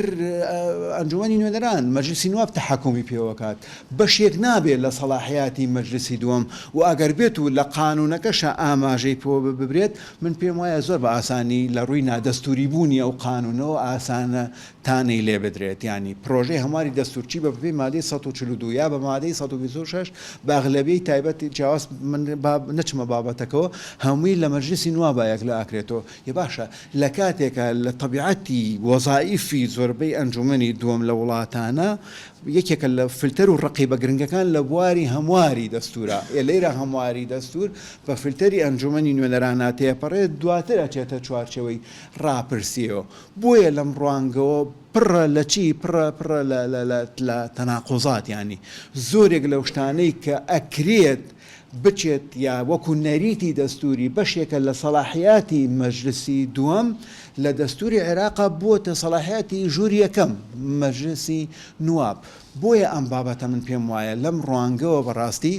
ئەنجومەنی نوێنەران مەجلیسی نواب تەحەکومی پێوەکات بەشێک نابێت لە سەلاحیاتی مەجلیسی دووەم و ئەگەر بێت و لە قانونەکەشە ئاماژەی پۆ ببرێت من پێم وایە زۆر بە ئاسانی لە ڕووی نادەستوری بوونی ئەو قانونەوە ئاسانە تانەی لێ بدرێت ینی پرۆژەی هەمواری هەمواری دەستورچی بە پێی مادەی 142 یا بە مادەی 126 بە ئەغلبیەی تایبەتی جیاواز نەچمە بابەتەکەەوە هەمووی لە مەجلیسی نواب بایەک لە ئاکرێتەوە یە باشە لە کاتێکە لە طبیعەتی وەزائیفی زۆربەی ئەنجومەنی دووەم لە وڵاتانە یەکێکە لە فلتەر و ڕقیبە گرنگەکان لە بواری هەمواری دەستورە لێرە هەمواری دەستور بە فلتەری ئەنجومەنی نوێنەرانە تێپەڕێت دواتر ئەچێتە چوارچەوەی ڕاپرسیەوە بۆیە لەم ڕوانگەوە پڕە لە چی پڕە لە تەناقۆزات ینی زۆرێک لەو شتانەی کە ئەکرێت بچێت یا وەکو نەریتی دەستوری بەشێکە لە سەلاحیاتی مەجلسی دووەم لە دەستوری عێراقا بووە سەلاحیاتی ژووری یەکەم مەجلسی نواب بۆیە ئەم بابەتە من پێم وایە لەم ڕوانگەوە بەڕاستی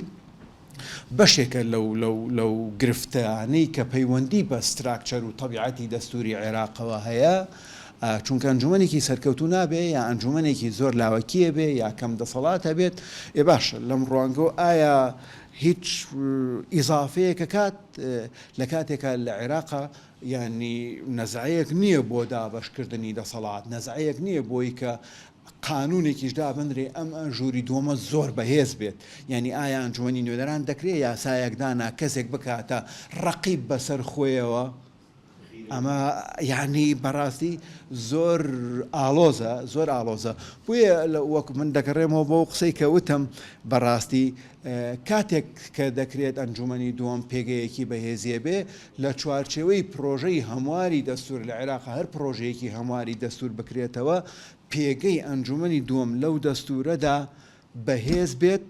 بەشێکە لەو گرفتانەی کە پەیوەندی بە ستراکچەر و طبیعەتی دەستوری عێراقەوە هەیە چونکە ئەنجومەنێکی سەرکەوتو نابێ یا ئەنجومەنێکی زۆر لاوەکیە بێ یا کەم دەسەڵاتە بێت باشە لەم ڕوانگەوە ئایا هیچ ئیزافەیەکە کات لە کاتێکە لە عێراقا ینی نەزعەیەک نییە بۆ دابەشکردنی دەسەڵات نەزعەیەک نییە بۆی کە قانونێکیش دابنرێ ئەم ژووری دووەمە زۆر بەهێز بێت یعنی ئایا ئەنجومەنی نوێنەران دەکرێت یاسایەکدانا کەسێک بکاتە ڕەقیب بەسەر خۆیەوە ئەمە یعنی بەڕاستی زۆر ئالۆزە بۆیە وەک من دەکەڕێمەوە بۆ قسەی کە وتم بەڕاستی کاتێک کە دەکرێت ئەنجومەنی دووەم پێگەیەکی بەهێزیە بێ لە چوارچێوەی پرۆژەی هەمواری دەستور لە عێراق هەر پرۆژەیەکی هەمواری دەستور بکرێتەوە پێگەی ئەنجومەنی دووەم لەو دەستورەدا بەهێز بێت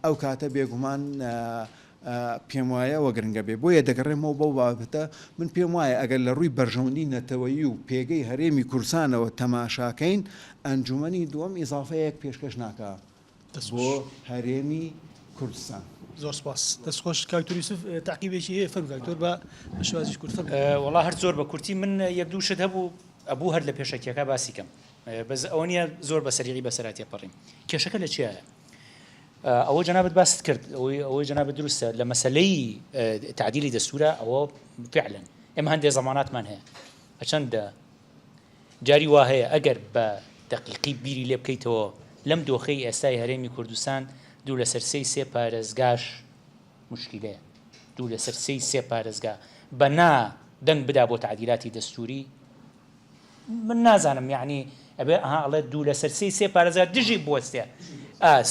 ئەو کاتە بێگومان پێم وایە وە گرنگە بێ بۆیە دەگەڕێمەوە بەو بابەتە من پێم وایە ئەگەر لە ڕووی بەرژەوەندی نەتەوەیی و پێگەی هەرێمی کورسانەوە تەماشاکەین ئەنجومەنی دووەم ئیزافەیەک پێشکەش ناکە بۆ هەرێمی کوردستان زۆر سپاس دەستخۆش کاکتۆر یوسف تاقیبێکی هەیە فەرمو کاکتۆر بە شێوازی کورد وەڵا هەر زۆر بە کورتی من یەک دوو شت هەبوو ئەبوو هەر لە پێشەکیەکە باسی کەم بەس ئەوە نیە زۆر بە سەریعی بەسەراتی پەڕیم کێشەکە لە چیایە ئەوە جەنابەت باست کرد ئەوەی جەنابەت دروستە لە مەسەلەی تعدیلی دەستورە ئەوە فعلا ئێمە هەندێک زەماناتمان هەیە هەچەندە جاری وا هەیە ئەگەر بە دەقیقی بیری لێ بکەیتەوە لەم دۆخەی ئێستای هەرێمی کوردستان دوو لەسەر سێ پارێزگاش مشکلەیە دوو لەسەر سێ پارێزگا بەنا دەنگ بدا بۆ تعدیلاتی دەستوری من نازانم یعنی ئەبێ ئەڵێ دوو لەسەر سێ پارێزگا دژی بوەستێ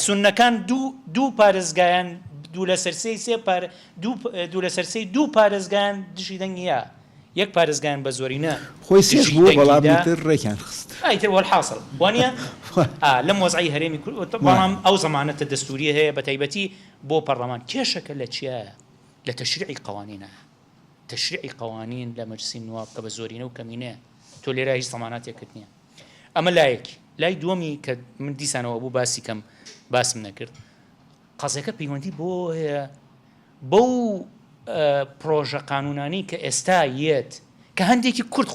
سونەکان دوو پارێزگایان دوو لەسەر سێ دوو پارێزگایان دژی دەنگە یەک پارێزگایان بە زۆرینە خۆی سێش بووە بەڵامتر ڕێکیان خست ئایتر وەڵحاصل وانە لەم وەزعی هەرێمی کورد بەڵام ئەو زەمانەتە دەستوریە هەیە بە تایبەتی بۆ پەرلەمان کێشەکە لە چیە لە تەشریعی قوانینە تەشریعی قوانین لە مەجلیسی نواب کە بە زۆرینە و کەمینەیە تۆ لێرە هیچ زەماناتێکت نییە ئەمە لایەکی لای دووەمی کە من دیسانەوە بوو باسی کەم باسم نەکرد قەزەکە پەیوەندی بۆ هەیە بەو پرۆژە قانونانی کە ئێستا یەت کە هەندێکی کورد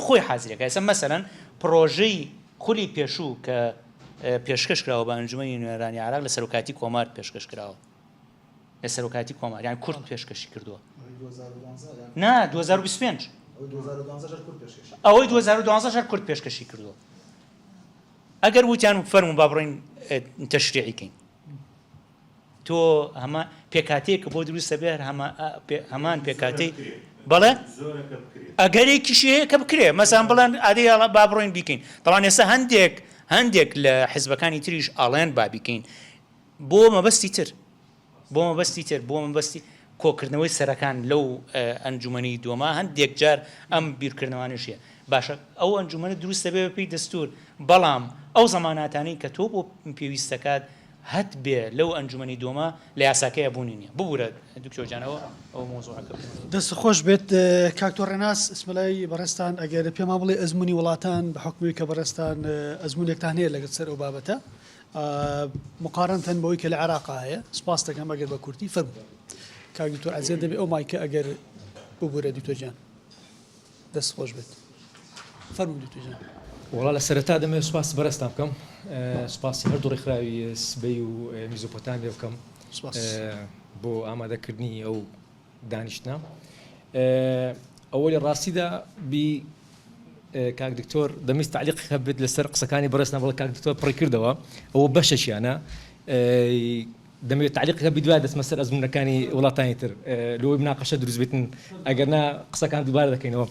خۆی حازریەکە ئێستا مەسەلەن پرۆژەی خولی پێشوو کە پێشکەش کراوە بە ئەنجومەنی نوێنەرانی عێراق لە سەرۆکاتی کۆمار پێشکەش کراوە لە سەرۆکاتی کۆمار یان کورد پێشکەشی کردووە نا 2025 ئەوەی 2012 کورد پێشکەشی کردووە ئەگەر وتیان فەرمون با بڕۆین تەشریعیکەین تۆ هەمە پێکاتەیەکە بۆ دروستە بێ هەمان پێکاتەی بەڵێ ئەگەرێکیشی هەیە کە بکرێ مەسان بڵێن ئادەی با بڕۆین بیکەین دەڵان ئێستا هەندێک لە حیزبەکانی تریش ئاڵێن با بیکەین بۆ مەبەستی کۆکردنەوەی سەرەکان لەو ئەنجومەنی دووەما هەندێک جار ئەم بیرکردنەوانشیە باشە ئەو ئەنجومەنە دروستە بێ بەپێی دەستور بەڵام ئەو زەماناتانی کە تۆ بۆ پێویستەکات هەت بێ لەو ئەنجومەنی دووەما لە یاساکەیە بوونی نییە ببوورە دکتۆرجانەوە ئەو مۆزوعەکە دەست خۆش بێت کاکتۆر ڕێناس اسمەلای بەڕێستان ئەگەر پێما بڵێ ئەزمموی وڵاتان بە حکومی کە بەڕێستان ئەزممونێکتان هەیە لەگەڵ سەر ئەو بابەتە مقارنتەن بەوەی کە لە عێراقا هەیە سپاس دەکەم ئەگەر بە کورتی فەرموو کاک دکتۆر عەزیز دەبێت ئەو مایکە ئەگەر ببوورە دکتۆرجان دەست خۆش بێت فەرموو دکتۆرجان وڵا لە سەرەتا دەمێت سوپاس بەڕێستان بکەم سوپاسی هەردوو ڕێکخراوی سبەی و میزۆپۆتامیا بکەم بۆ ئامادەکردنی ئەو دانیشتنە ئەوە لە ڕاستیدا کاک دکتۆر دەمەویست تعلیقی هەبێت لەسەر قسەکانی بەڕێزنا بەڵێ کاک دکتۆر پڕی کردەوە ئەوە بەشەشیانە دەمەوێت تعلیقی هەبی دوای دەستمە سەر ئەزمونەکانی وڵاتانی تر لەوەی مناقەشە دروست بێتن ئەگەرنا قسەکان دووبارە دەکەینەوە.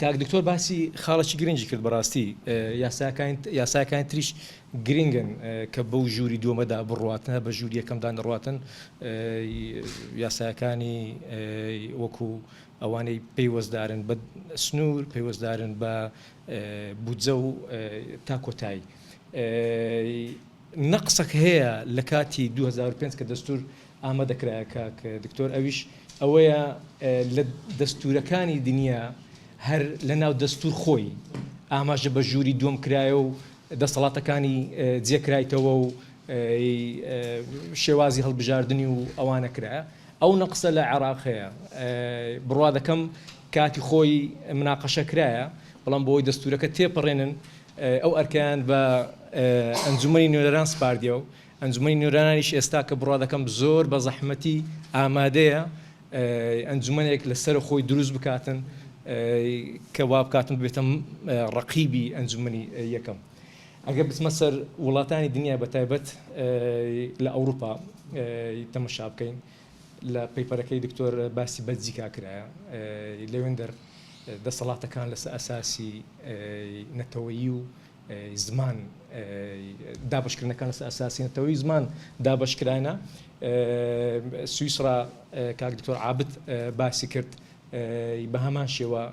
کاک دکتۆر باسی خاڵێکی گرنگی کرد بەڕاستی یاساکانی تریش گرنگن کە بەو ژووری دووەمەدا بڕواتنە بە ژووری یەکەمدا نڕواتن یاساکانی وەکو ئەوانەی پەیوەستدارن بە سنوور پەیوەستدارن بە بودجە و تا کۆتایی نەقسەک هەیە لە کاتی 2005 کە دەستور ئامادەکرایە کاک دکتۆر ئەویش ئەوەیە لە دەستورەکانی دنیا هەر لە ناو دەستور خۆی ئاماژە بە ژووری دووەم کرایە و دەسەڵاتەکانی جێکرایتەوە و شێوازی هەڵبژاردننی و ئەوانە کرایە ئەو نەقسە لە عێراق هەیە بڕوا دەکەم کاتی خۆی مناقەشە کرایە بەڵام بۆی دەستورەکە تێپەڕێنن ئەو ئەرکیان بە ئەنجومەنی نوێنەران سپاردیە و ئەنجومەنی نوێنەرانیش ئێستا کە بڕوا دەکەم زۆر بە زەحمەتی ئامادەیە ئەنجومەنێک لەسەر خۆی دروست بکاتن کە وا بکاتن بێتە ڕەقیبی ئەنجومەنی یەکەم. ئەگەر بچمە سەر وڵاتانی دنیا بەتایبەت لە ئەوروپا تەمەشا بکەین لە پەیپەرەکەی دکتۆر باسی بەلجیکا کرایە لەوێندەر دەسەڵاتەکان لەسەر ئەساسی نەتەوەیی و زمان دابشکردنەکان لەسەر ئەساسی نەتەوەیی زمان دابشکرانە سویسرا کاک دکتۆر عابد باسی کرد بە هەمان شێوە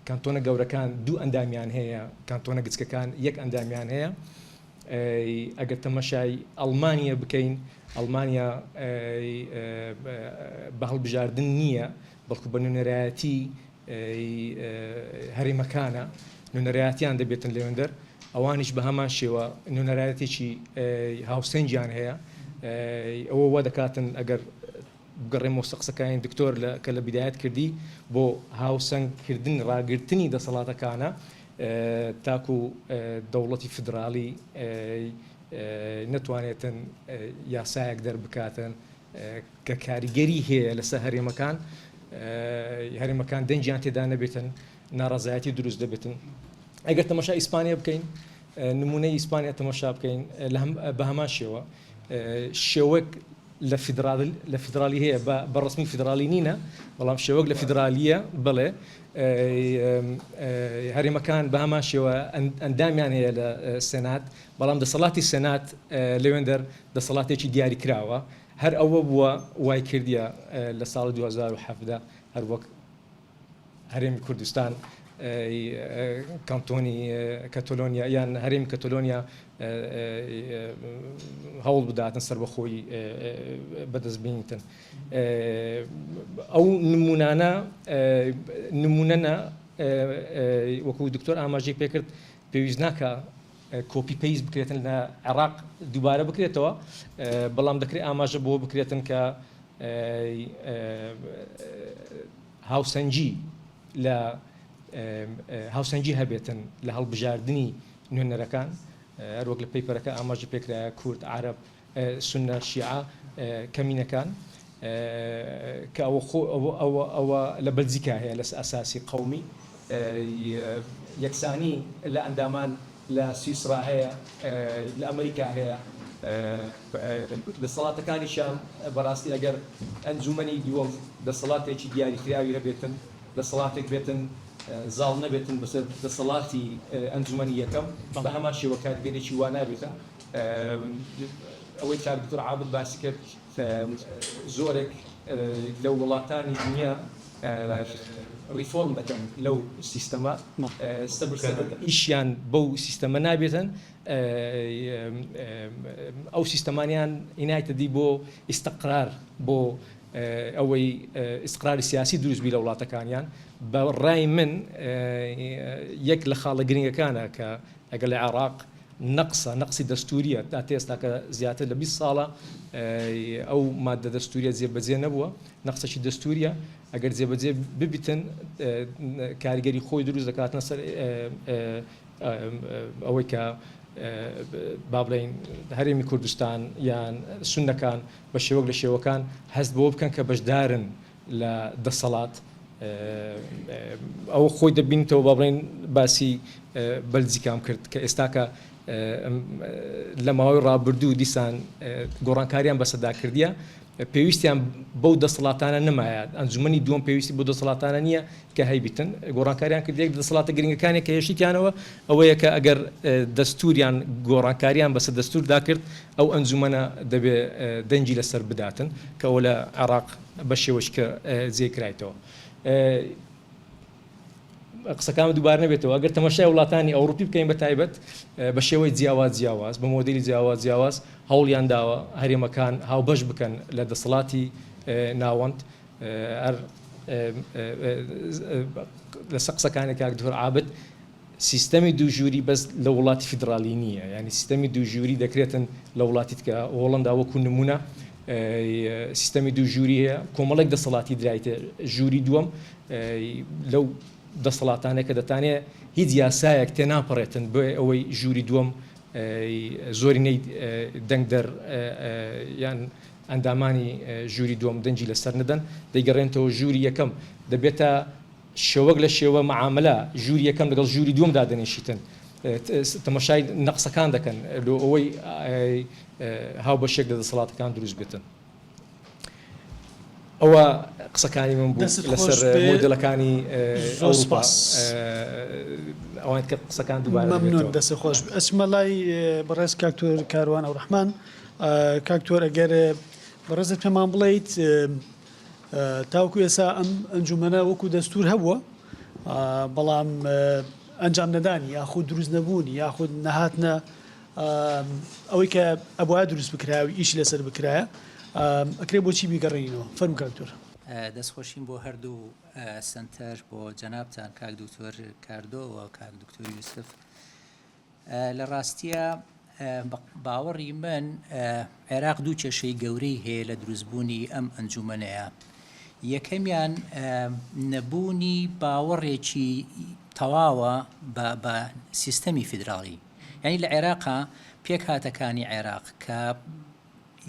کانتۆنە گەورەکان دوو ئەندامیان هەیە کانتۆنە گچکەکان یەک ئەندامیان هەیە ئەگەر تەمەشای ئەڵمانیا بکەین ئەڵمانیا بە هەڵبژاردن نییە بەڵکو بە نوێنەرایەتی هەرێمەکانە نوێنەرایەتیان دەبێتن لەوێندەر ئەوانیش بە هەمان شێوە نوێنەرایەتێکی هاوسەنگیان هەیە ئەوە وا دەکاتن ئەگەر بگەڕێمەوە قسەکانی دکتۆر کە لە بیدایەت کردی بۆ هاوسەنگکردن ڕاگررتنی دەسەڵاتەکانە تاکو دەوڵەتی فدرالی نەتوانێتن یاسایەک دەربکاتن کە کاریگەری هەیە لەسەر هەرێمەکان دەنجیان تێدا نەبێتن ناڕازایەتی دروست دەبێتن. ئەگەر تەماشا ئیسپانیا بکەین نمونەی ئیسپانیا تەماشا بکەین بە هەمان شێوە شێوەک لە فیدرالی هەیە بە ڕسمی فیدرالی نینە بەڵام شێوەک لە فیدرالیە بڵێ هەرێمەکان بە هەمان شێوە ئەندامیان هەیە لە سێنات بەڵام دەسەڵاتی سێنات لەوێندەر دەسەڵاتێکی دیاری کراوە هەر ئەوە بووە وای کردیە لە ساڵ 2007دا هەر وەک هەرێمی کوردستان کانتۆنی کەتۆلۆنیا یان هەرێمی کەتۆلۆنیا هەوڵ بداتن سەر بەخۆی بەدەستبینیتن ئەو نمونەنە وەکو دکتۆر ئاماژەی پێکرد پێویست ناکە کۆپی پەیز بکرێتن لە عێراق دووبارە بکرێتەوە بەڵام دەکرێت ئاماژە بۆ بکرێتن کە هاوسەنگی هەبێتن لە هەڵبژاردننی نوێنەرەکان هەروەک لە پەیپەرەکە ئاماژە پێکرایە کورد عەرەب سونە شیعە کەمینەکان کە ئەوە لە بەلجیکا هەیە لە ئەساسی قەومی یەکسانی لە ئەندامان لە سویسرا هەیە لە ئەمریکا هەیە دەسەڵاتەکانیشان بەڕاستی ئەگەر ئەنجومەنی دیوەم دەسەڵاتێکی دیاریکراوی هەبێتن دەسەڵاتێک بێتن زاڵ نەبێتن بەسەر دەسەڵاتی ئەنجومەنی یەکەم بە هەمان شێوە کاتگەرێکی وا نابێتە ئەوەی کاک دکتۆر عابد باسی کرد زۆرێک لەو وڵاتانی دنیا ریفۆرم دەکەن لەو سیستەمە ئیشیان بەو سیستەمە نابێتن ئەو سیستەمانیان ئینایتەدی بۆ ئیستقرار بۆ ئەوەی ئیستقراری سیاسی دروستبی لە وڵاتەکانیان بە ڕای من یەک لە خاڵە گرنگەکانە کە ئەگەر لە عێراق نەقسی دەستوریە تا ئێستا کە زیاتر لە 20 ساڵە ئەو مادە دەستوریە جێبەجێ نەبووە نەقسەی دەستوریە ئەگەر جێبەجێ ببیتن کاریگەری خۆی دروست دەکاتنە سەر ئەوەی کە با بڵێین هەرێمی کوردستان یان سونەکان بە شێوەک لە شێوەکان هەست بۆ بکەن کە بەشدارن لە دەسەڵات ئەو خۆی دەبینیتەوە با بڵێن باسی بەلجیکام کرد کە ئێستاکە لە ماوەی ڕابردوو دیسان گۆڕانکاریان بەسەداکردیە پێویستیان بەو دەسەڵاتانە نمایە ئەنجومەنی دووەم پێویستی بۆ دەسەڵاتانە نییە کە هەیبیتن گۆڕانکاریان کرد یەک دەسەڵاتە گرنگەکانی کە هێشتیانەوە ئەوەیە کە ئەگەر دەستوریان گۆڕانکاریان بەسەر دەستوردا کرد ئەو ئەنجومەنە دەبێ دەنجی لەسەر بداتن کە ئەوە لە عێراق بە شێوەشکە جێکرایتەوە قسەکان دووبارە نبێتەوە ئەگەر تەماشای وڵاتانی ئەوروپی بکەین بە تایبەت بە شێوەی جیاواز بە مۆدلی جیاواز هەوڵیان داوە هەرێمەکان هاوبەش بکەن لە دەسەڵاتی ناوەند لەسەر قسەکانی کاک دکتۆر عابد سیستەمی دووژووری بەس لە وڵاتی فیدرالی نییە ینی سیستەمی دووژووری دەکرێتن لە وڵاتیت کە هۆڵندا وەکو نمونە سیستەمی دووژووری هەیە کۆمەڵێک دەسەڵاتی درایتە ژووری دووەم لەو دەسەڵاتانێک کە دەتانێت هیچ یاسایەک تێناپەڕێتن بۆ ئەوەی ژووری دووەم زۆرینەی دەنگدەر یان ئەندامانی ژووری دووەم دەنجی لەسەر نەدەن دەیگەڕێنەوە ژووری یەکەم دەبێتە شێوەک لە شێوە معاملە ژووری یەکەم لەگەڵ ژووری دووەمدا دەنیشیتن تەماشای نەقسەکان دەکەن لە ئەوەی هاوبەشێک لە دەسەڵاتەکان دروست بێتن ئەوە قسەکانی من بوو لەسەر مۆدلەکانی ئەوروپا ئەوان کە قسەکان دووبارە مەمنون دەست خۆش ئەچمە لای بەڕێز کاکتۆر کاروان ئەوڕەحمان کاکتۆر ئەگەر بەڕێزت پێمان بڵێیت تاوکو ئێسا ئەم ئەنجومەنە وەکو دەستور هەبووە بەڵام ئەنجام نەدانی یاخود دروست نەبوونی یاخود نەهاتنە ئەوەی کە ئەبووە دروست بکراوی ئیشی لەسەر بکرایە ئەکرێ بۆچی بیگەڕێنەوە فەرمو کاکتۆر دەستخۆشین بۆ هەردوو سنتەر بۆ جەنابتان کاک دکتۆر کاردۆ و کاک دکتۆر یوسف لە ڕاستیە باوەڕی من عێراق دوو کێشەی گەورەی هەیە لە دروستبوونی ئەم ئەنجومەنەیە یەکەمیان نەبوونی باوەڕێکی تەواوە بە سیستەمی فیدراڵی یعنی لە عێراقا پێک هاتەکانی عێراق کە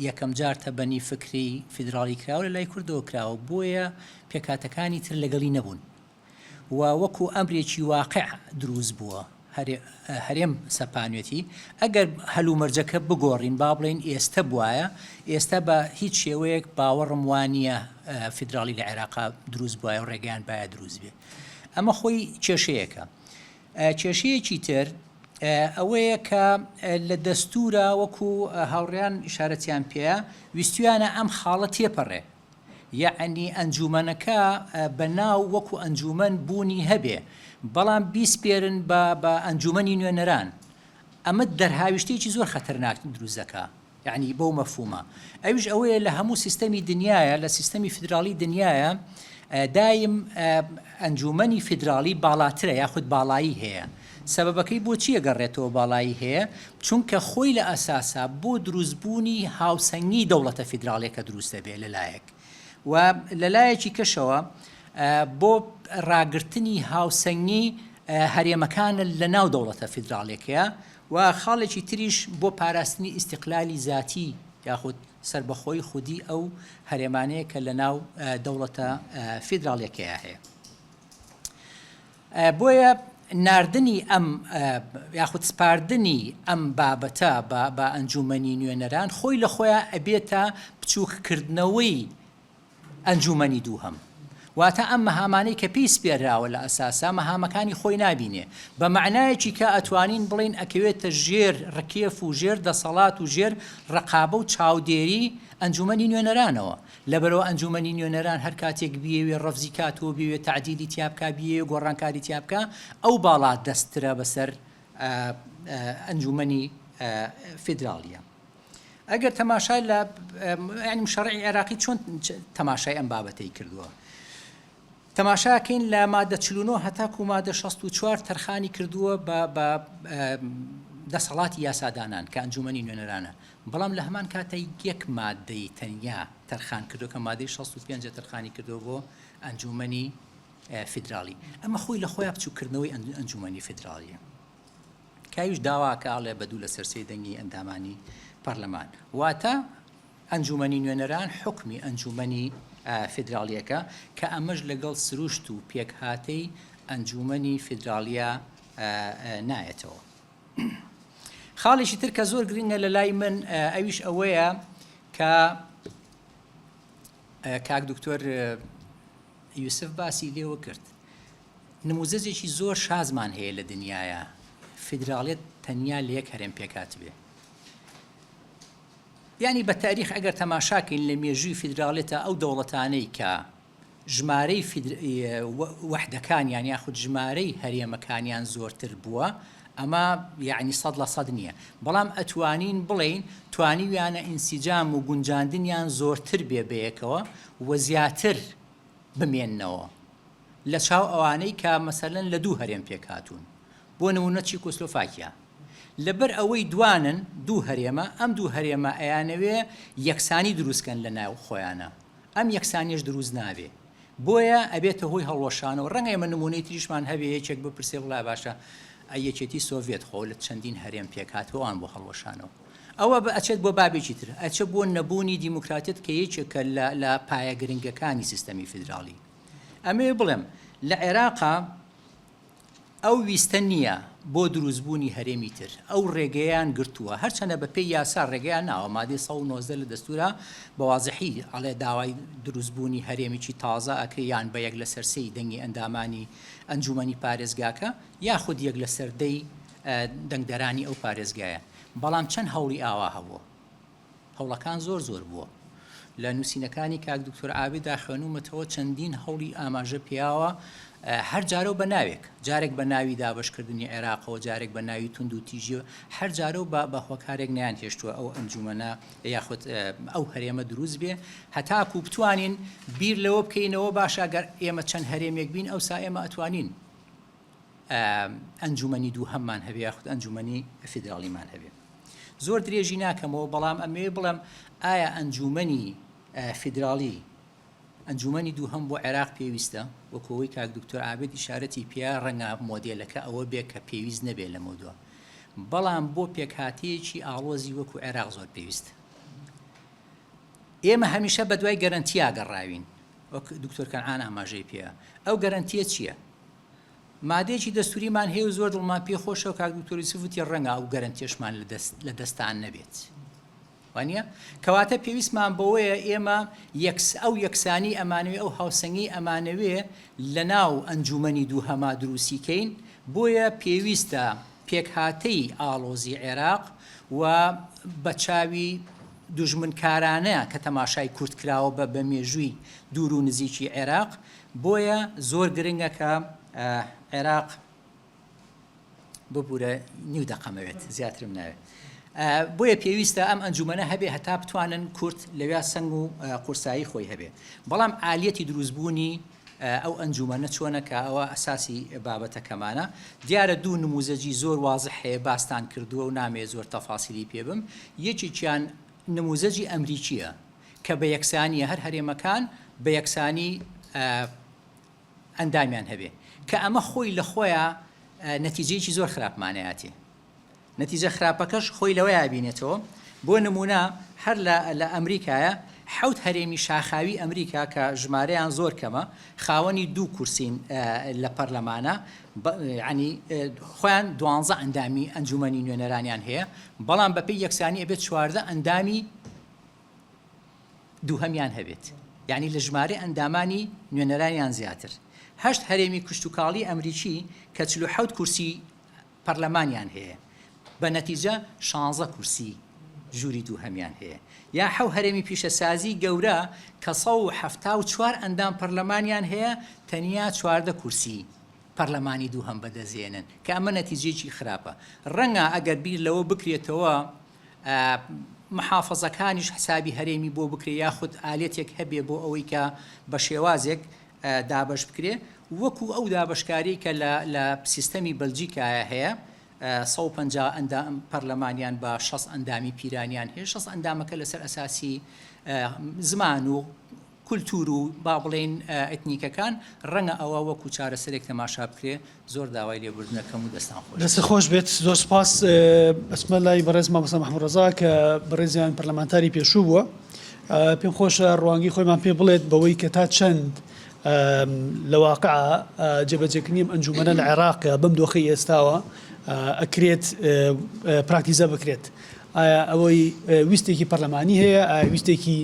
یەکەم جار تەبەنی فکری فیدراڵی کراوە لە لای کوردەوە کراوە بۆیە پێکاتەکانی تر لەگەڵی نەبوون و وەکو ئەمرێکی واقع دروست بووە هەرێم سەپانوێتی ئەگەر هەلومەرجەکە بگۆڕین با بڵێن ئێستا بواە ئێستا بە هیچ شێوەیەک باوەڕم وانە فیدراڵی لە عێراقا دروست بواە و ڕێگەیان باە دروست بێ ئەمە خۆی کێشەیەکە کێشەیەکی تر ئەوەیە کە لە دەستورە وەکو هاوڕێیان ئیشارەتیان پێەیە ویستویانە ئەم خاڵە تێپەڕێ یعنی ئەنجومەنەکە بە ناو وەکو ئەنجومەن بوونی هەبێ بەڵام بیسپێرن بە ئەنجومەنی نوێنەران ئەمە دەرهاویشتێکی زۆر خەتەرناک دروست دەکا یعنی بەو مەفهومە ئەویش ئەوەیە لە هەموو سیستەمی دنیاە لە سیستەمی فیدراڵی دنیاە دایم ئەنجومەنی فیدراڵی باڵاترە یاخود باڵایی هەیە سەبەبەکەی بۆچی ئەگەڕێتەوە باڵایی هەیە چونکە خۆی لە ئەساسا بۆ دروستبوونی هاوسەنگی دەوڵەتە فیدراڵێکە دروست دەبێت لەلایەک و لەلایەکی کەشەوە بۆ ڕاگررتنی هاوسەنگی هەرێمەکانە لە ناو دەوڵەتە فیدراڵێکەیە و خاڵێکی تریش بۆ پاراستنی ئیستیقلالی ذاتی یاخود سربەخۆی خودی ئەو هەرێمانەیە کە لە ناو دەوڵەتە فیدراڵێکەیە هەیە بۆیە ناردنی ئەم یاخود سپاردنی ئەم بابەتە بە ئەنجومەنی نوێنەران خۆی لە خۆیان ئەبێتە بچووککردنەوەی ئەنجومەنی دووهەم واتە ئەم مەهامانەی کە پێی سپێراوە لە ئەساسا مەهامەکانی خۆی نابینێ بە معنایەکی کە ئەتوانین بڵین ئەکەوێتە ژێر ڕکێف و ژێر دەسەڵات و ژێر ڕقابە و چاودێری ئەنجومەنی نوێنەرانەوە لەبەرەوە ئەنجومەنی نوێنەران هەر کاتێک بیەوێ ڕەفزی کاتەوە بێوێ تعدیلی تیابکە بیەوێ گۆڕانکاری تیابکە ئەو باڵا دەسترە بەسەر ئەنجومەنی فیدراڵیە ئەگەر تەماشای لە ینی شەڕعی عێراقی چۆن تەماشای ئەم بابەتەی کردووە تەماشاکەین لە مادە 49 هەتاکو مادە 64 تەرخانی کردووە بە دەسەڵاتی یاسادانان کە ئەنجومەنی نوێنەرانە بەڵام لە هەمان کاتە یەک مادەی تەنیا تەرخان کردو کە مادەی 65 تەرخانی کردو بۆ ئەنجومەنی فیدراڵی ئەمە خۆی لە خۆیان بچووکردنەوەی ئەنجومەنی فیدراڵیە کاویش داواکە ئاڵێ بەدوو لە سەرسەی دەنگی ئەندامانی پەرلەمان واتە ئەنجومەنی نوێنەران حکمی ئەنجومەنی فیدراالیەکە کە ئەمەش لەگەڵ سروشت و پێکهاتەی ئەنجومەنی فیدراالیا نایەتەوە. خاڵێکی تر کە زۆر گرنگە لە لای من ئەویش ئەوەیە کە کاک دکتۆر یوسف باسی لێوە کرد. نموزەجێکی زۆر شازمان هەیە لە دنیاە، فیدراالیت تەنیا لە یەک هەرێم پێکات بێ. یعنی بە تاریخ ئەگەر تەماشاکەین لە مێژووی فیدراالیتە ئەو دەوڵەتانەی کە ژمارەی وەحدەکانیان یاخود ژمارەی هەرێمەکانیان زۆرتر بووە، ئەمە یعنی 100% نییە، بەڵام ئەتوانین بڵین توانیویانە ئینسیجام و گونجاندنیان زۆرتر بێ بەیەکەوە و زیاتر بمێننەوە لە چاو ئەوانەی کە مەسەلەن لە دوو هەرێم پێکهاتوون. بۆ نمونە چێکۆسلۆڤاکیا لەبەر ئەوەی دوانن دوو هەرێمە، ئەم دوو هەرێمە ئەیانەوێ یەکسانی دروستکەن لە ناو خۆیانە، ئەم یەکسانیش دروست نابێ، بۆیە ئەبێتە هۆی هەڵوەشانەوە. ڕەنگە ئێمە نمونەی تریشمان هەبێ یەکێک بپرسێ بڵا باشە یەکێتی سۆڤێت خۆ لە چەندین هەرێم پێکاتەوەوان بۆ هەڵوەشانەوە. ئەوە ئەچێت بۆ بابێکی تر، ئەچێت بۆ نەبوونی دیموکراتیت کە یەکێکە لە پایە گرنگەکانی سیستەمی فیدراالی. ئەمێ بڵێم لە عێراقا ئەو ویستە نییە بۆ دروستبوونی هەرێمی تر، ئەو ڕێگەیان گرتووە، هەرچەنە بە پێی یاسا ڕێگەیان ناوە، مادەی 119 لە دەستورە بە وازحی ئەڵێ داوای دروستبوونی هەرێمێکی تازە ئەکەیان بە یەک لە سەرسەی دەنگی ئەندامانی ئەنجومەنی پارێزگاکە یاخود یەک لە سەردەی دەنگدەرانی ئەو پارێزگایە. بەڵام چەند هەوڵی ئاوا هەبووە، هەوڵەکان زۆر بووە. لە نووسینەکانی کاک دکتۆر عابیدا خوێنومەتەوە چەندین هەوڵی ئاماژە پیاوە، هەر جارە بە ناوێک، جارێک بە ناوی دابشکردنی عێراقەوە، جارێک بە ناوی تونند و تیژیەوە، هەر جارە بە هۆکارێک نیان هێشتووە ئەو ئەنجومەنە یاخود ئەو هەرێمە دروست بێ، هەتاکو بتوانین بیر لەوە بکەینەوە باشە گەر ئێمە چەند هەرێمێک بین ئەوسا ئێمە ئەتوانین ئەنجومەنی دوو هەممان هەبێ یاخود ئەنجومەنی فیدراالیمان هەبێ. زۆر درێژی ناکەمەوە، بەڵام ئەمێ بڵێم ئایا ئەنجومەنی فیدراالی ئەنجومەنی دوو هەم بۆ عێراق پێویستە؟ وەکەوەی کاک دکتۆر عابید ئیشارەتی پێیا ڕەنگە مۆدێلەکە ئەوە بێ کە پێویست نەبێت لە مۆدووە، بەڵام بۆ پێکهاتەیەکی ئاڵۆزی وەکو عێراق زۆر پێویستە. ئێمە هەمیشە بە دوای گەرەنتیا گەڕاوین، وەک دکتۆر کەنعان ئاماژەی پێیە. ئەو گەرەنتیە چییە؟ مادەیەکی دەستوریمان هەیە و زۆر دڵمان پێ خۆشە و کاک دکتۆر یوسف وتی ڕەنگە ئەو گەرەنتیەشمان لە دەستان نەبێت، وانە کەواتە پێویستمان بەوەیە ئێمە ئەو یەکسانی ئەمانوێ ئەو هاوسەنگی ئەمانەوێ لە ناو ئەنجومەنی دوو هەما دروستیکەین، بۆیە پێویستە پێکهاتەی ئاڵۆزی عێراق و بە چاوی دوژمنکارانە کە تەماشای کورتکراوە بە مێژووی دوور و نزیکی عێراق، بۆیە زۆر گرنگە کە عێراق ببوورە نیو دەقەمەوێت، زیاترم ناوێت. بۆیە پێویستە ئەم ئەنجومەنە هەبێ هەتا بتوانن کورت لەوێ سنگ و قورسایی خۆی هەبێ. بەڵام ئالیەتی دروستبوونی ئەو ئەنجومەنە چۆنەکە ئەوە ئەساسی بابەتەکەمانە. دیارە دوو نموزەجی زۆر واضح هەیە باستان کردووە و نامێ زۆر تەفاسیلی پێبم. یەکێکیان نموزەجی ئەمریکیە کە بە یەکسانیە هەر هەرێمەکان بە یەکسانی ئەندامیان هەبێ، کە ئەمە خۆی لە خۆیان نەتیجەیەکی زۆر خراپمانەیەتی. نەتیجە خراپەکەش خۆی لەوەیە بینێتەوە. بۆ نمونە هەر لە ئەمریکایە 7 هەرێمی شاخاوی ئەمریکا کە ژمارەیان زۆر کەمە، خاوەنی 2 کورسین لە پەرلەمانە، ینی خۆیان 12 ئەندامی ئەنجومەنی نوێنەرانیان هەیە، بەڵام بەپێی یەکسانی ئەبێت 14 ئەندامی دووهەمیان هەبێت، یعنی لە ژمارە ئەندامانی نوێنەرانیان زیاتر. 8 هەرێمی کشتتوکاڵی ئەمریکی کە 47 کورسی پەرلەمانیان هەیە، بە نەتیجە 16 کورسی ژووری دووهەمیان هەیە. یا حەو هەرێمی پیشەسازی گەورە کە 174 ئەندام پەرلەمانیان هەیە، تەنیا 14 کورسی پەرلەمانی دووهەم بەدەزێنن، کە ئەمە نەتیجەیەکی خراپە. ڕەنگە ئەگەر بیر لەوە بکرێتەوە محافەزەکانیش حسابی هەرێمی بۆ بکرێ، یاخود ئالێتێک هەبێ بۆ ئەوەی کە بە شێوازێک دابش بکرێ، وەکو ئەو دابشکاری کە لە سیستەمی بەلجیکایە هەیە، 150 ئەندام پەرلەمانیان بە 6 ئەندامی پیرانیان هەیە. 6 ئەندامەکە لەسەر ئەساسی زمان و کولتور و با بڵێن ئەتنیکەکان، ڕەنگە ئەوە وەکو چارەسەرێک تەماشا بکرێ. زۆر داوای لێبوردنەکەم و دەستان خۆش. دەست خۆش بێت. زۆر سپاس. ئەسمە لای بەڕێز مامۆستا محموود ڕەزا کە بەڕێزیان پەرلەمانتاری پێشوو بووە. پێم خۆشە ڕوانگی خۆیمان پێ بڵێت بەوەی کە تا چەند لە واقع جێبەجێکردنی ئەنجومەنە لە عێراقە بەم دۆخەی ئێستاوە ئەکرێت پراکتیزە بکرێت. ئایا ئەوەی ویستێکی پەرلەمانی هەیە، ئایا ویستێکی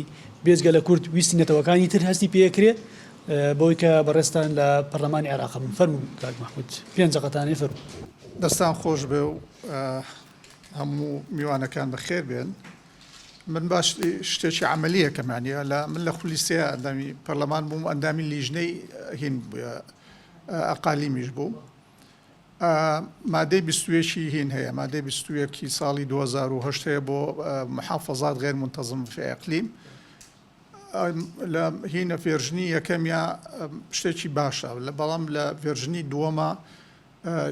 بێزگە لە کورد ویستی نەتەوەکانی تر هەستی پێکرێت بۆی کە بەڕێستان لە پەرلەمانی عێراق بن. فەرموو کاک مەحموود، 5 دقەتانەی فەرموو. دەستان خۆش بێ و هەموو میوانەکان بەخێر بێن. من باش شتێکی عملیەکەمانە من لە خولیسێ ئەندامی پەرلەمان بووم، ئەندامی لیژنەی هین ئەقالیمیش بوو. مادەی 21 هین هەیە، مادەی 21 ساڵی 2008 هەیە بۆ محافظات غێر منتەظم في ئەقلیم. لە هینە ڤێرژنی یەکەمیا شتێکی باشە، بەڵام لە ڤێرژنی دووەمە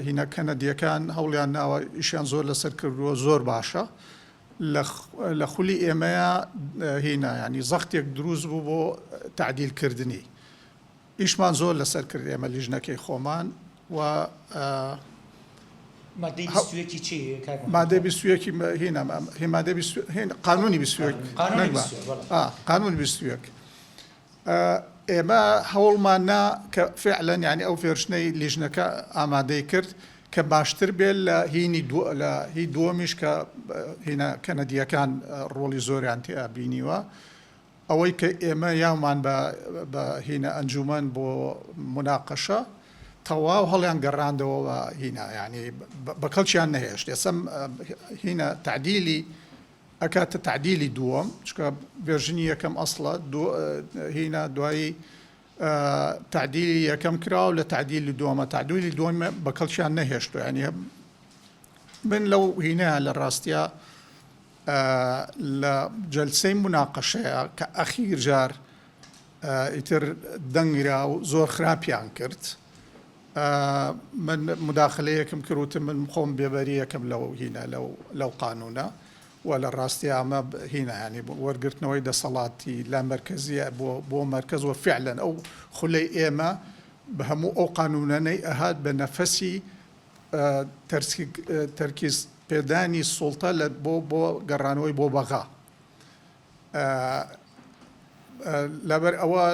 هینە کەنەدیەکان هەوڵیان ناوە ئیشیان زۆر لەسەر کردووە، زۆر باشە. لە خولی ئێمەیە هینە ینی زەختێک دروست بوو بۆ تعدیلکردنی ئیشمان زۆر لەسەر کرد ئێمە لیژنەکەی خۆمان و مادەی 21 قانونی 21 قانونی 21 ئێمە هەوڵماننا کە فعلەن ینی ئەو فێرشنەی لیژنەکە ئامادەی کرد کە باشتر بێت لە هی دووەمیش کە هینە کەنەدیەکان ڕۆڵی زۆریان تێ بینیوە، ئەوەی کە ئێمە یامان بە هینە ئەنجومەن بۆ مناقەشە تەواو هەڵیان گەڕاندەوە هینە ینی بەکەڵچیان نەهێشت. ئێسم هینە تعدیلی ئەکاتە تعدیلی دووەم، چکە ڤێرژنی یەکەم ئەسڵە هینە دوایی تعدیلی یەکەم کراوە لە تعدیلی دووەمە، تعدیلی دووەمە بەکەڵچیان نەهێشتوە. ینی من لەو هینەیە لە ڕاستیە لە جەلسەی مناقەشەیە کە ئەخیر جار ئیتر دەنگرا و زۆر خراپیان کرد، من مداخلەیەکم کردوتم من خۆم بێبەری یەکەم لەو هینە لەو قانونە و لە ڕاستی ئەمە هینە ینی وەرگرتنەوەی دەسەڵاتی لا مرکزیە بۆ مرکز و فعلەن ئەو خولەی ئێمە بە هەموو ئەو قانونانەی ئەهات بە نەفەسی تەرکیز پێدانی سوڵتە بۆ گەڕانەوەی بۆ بەغا. لەبەر ئەوە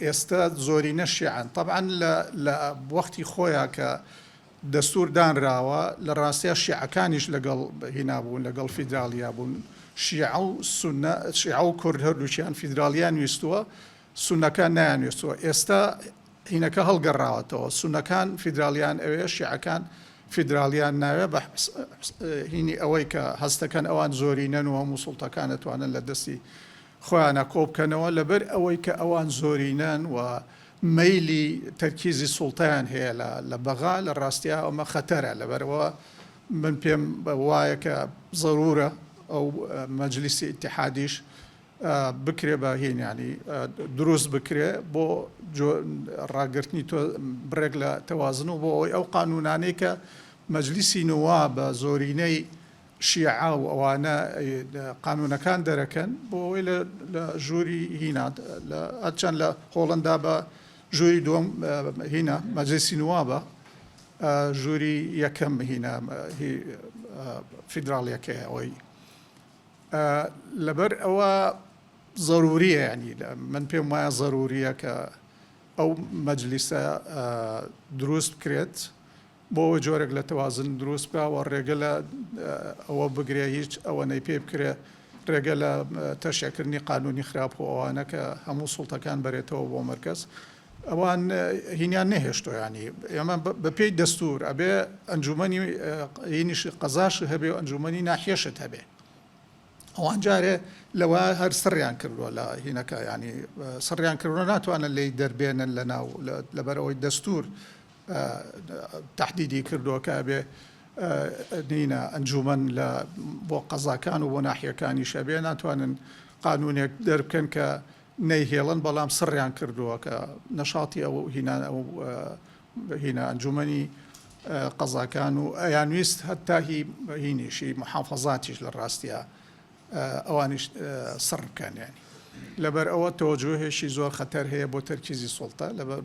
ئێستا زۆری نەشیعان طبعاً لە وەختی خۆیان کە دەستور دانراوە لە ڕاستیە شیعەکانیش لەگەڵ هینا بوون، لەگەڵ فیدرالیا بوون. شیعە و سونە، شیعە و کورد هەردووچیان فیدرالیان ویستووە، سونەکان نایانویستووە. ئێستا هینەکە هەڵگەڕاوەتەوە، سونەکان فیدرالیان ئەوێ، شیعەکان فیدرالیان ناوێ بە هینی ئەوەی کە هەستەکەن ئەوان زۆرینەن و هەموو سوڵتەکان دەتوانن لە دەستی خۆیانە کۆبکەنەوە لەبەر ئەوەی کە ئەوان زۆرینەن و مەیلی تەرکیزی سوڵتەیان هەیە لە بەغا. لە ڕاستیە ئەمە خەتەرە، لەبەرەوە من پێم وایە کە ضرورە ئەو مەجلیسی ئیتیحادیش بکرێ بە هینیانی دروست بکرێ بۆ ڕاگررتنی تۆ بڕێک لە تەوازن و بۆ ئەوەی ئەو قانونانەی کە مەجلیسی نووا بە زۆرینەی شیعە و ئەوانە قانونەکان دەرەکەن بۆ ئەوەی لە ژووری هینا ئەچەند لە هۆڵندا بە ژووری دووەم هینە مەجلیسی نووا بە ژووری یەکەم هینە فیدراڵیەکەی ئەوەی لەبەر ئەوە ضروریە، ینی من پێم وایە ضروریە کە ئەو مەجلیسە دروست بکرێت بۆ جۆرێک لە تەوازن دروست بکەوە، ڕێگە لە ئەوە بگرێ هیچ ئەوەنەی پێ بکرێ ڕێگە لە تەشێکردنی قانونی خراپ و ئەوانە کە هەموو سوڵتەکان بەرێتەوە بۆ مرکز. ئەوان هینیان نەهێشتۆ، ینی ئێمە بە پێی دەستور ئەبێ ئەنجومەنی هینیش قەزاش هەبێ و ئەنجومەنی ناحێشت هەبێ. ئەوان جارێ لەوە هەر سڕیان کردووە لە هینەکە، ینی سڕیان کردوە ناتوانن لی دەربێنن لە ناو لەبەرەوەی دەستور تحدیدی کردووە کە بێ نینە ئەنجومەن بۆ قەزاکان و بۆ ناحیەکانی شەبێ ناتوانن قانونێک دەربکەن کە نەیهێڵن، بەڵام سڕیان کردووە کە نەشاتی ئەو هینە ئەنجومەنی قەزاکان و ئەیانویست هەتا هینیشی محافەزاتیش لە ڕاستیە ئەوانیش سڕ بکەن. ینی لەبەر ئەوە تەوەجوهێشی زۆر خەتەر هەیە بۆ تەرکیزی سوڵتە، لەبەر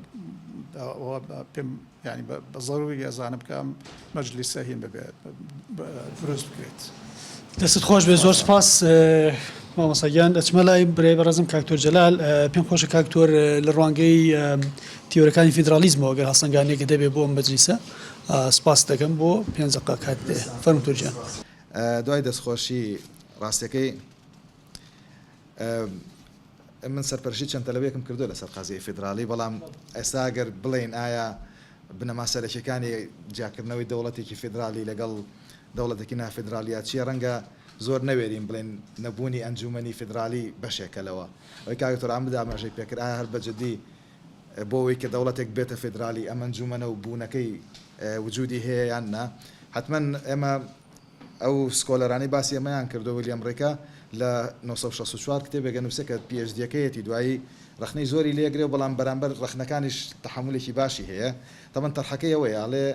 پێم ینی بە ضروری ئەزانم بکەم مەجلیسە هین ببێت دروست بکرێت. دەست خۆش بێ، زۆر سپاس مامۆساگیان دەچمە لای برێ بەڕێزم کاکتۆر جەلال پێم خۆشە کاکتۆر لە ڕوانگەی تیۆرەکانی فیدرالیزمەوە گەر هەستنگانێکە دەبێت بۆ ئەم مەجلیسە سپاس دەکەم بۆ 5 دقە کات فەرموو تۆرجیان. دوای دەستخۆشی ڕاستیەکەی من سەرپەرشی چەند تەلەبێکم کردو لەسەر قازی فیدرالی بەڵام ئێستا گەر بڵێن ئایا بنەما سەرەکیەکانی جیاکردنەوەی دەوڵەتێکی فیدرالی لەگەڵ دەوڵەتێکی نافیدرالیات چیە ڕەنگە زۆر نەوێرین بڵێن نەبوونی ئەنجومەنی فیدرالی بەشێکەلەوە ئەوەی کاکتۆر ئامادە ئاماژەی پێکرد ئایا هەر بەجددی بۆ ئەوەی کە دەوڵەتێک بێتە فیدرالی ئەم ئەنجومەنە و بوونەکەی وجودی هەیە یان نا حتمما ئێمە ئەو سکۆلەرانی باسی ئەمەیان کردو ویلیام ڕێکا لە 1964 کتێبێکە نووسەکە PhD-یەکەیەتی دوایی ڕخنەی زۆری لێگرێ و بەڵام بەرامبەر ڕخنەکانیش تەحملێکی باشی هەیە تەمەن تەرحەکەی ئەوەیە ئاڵێ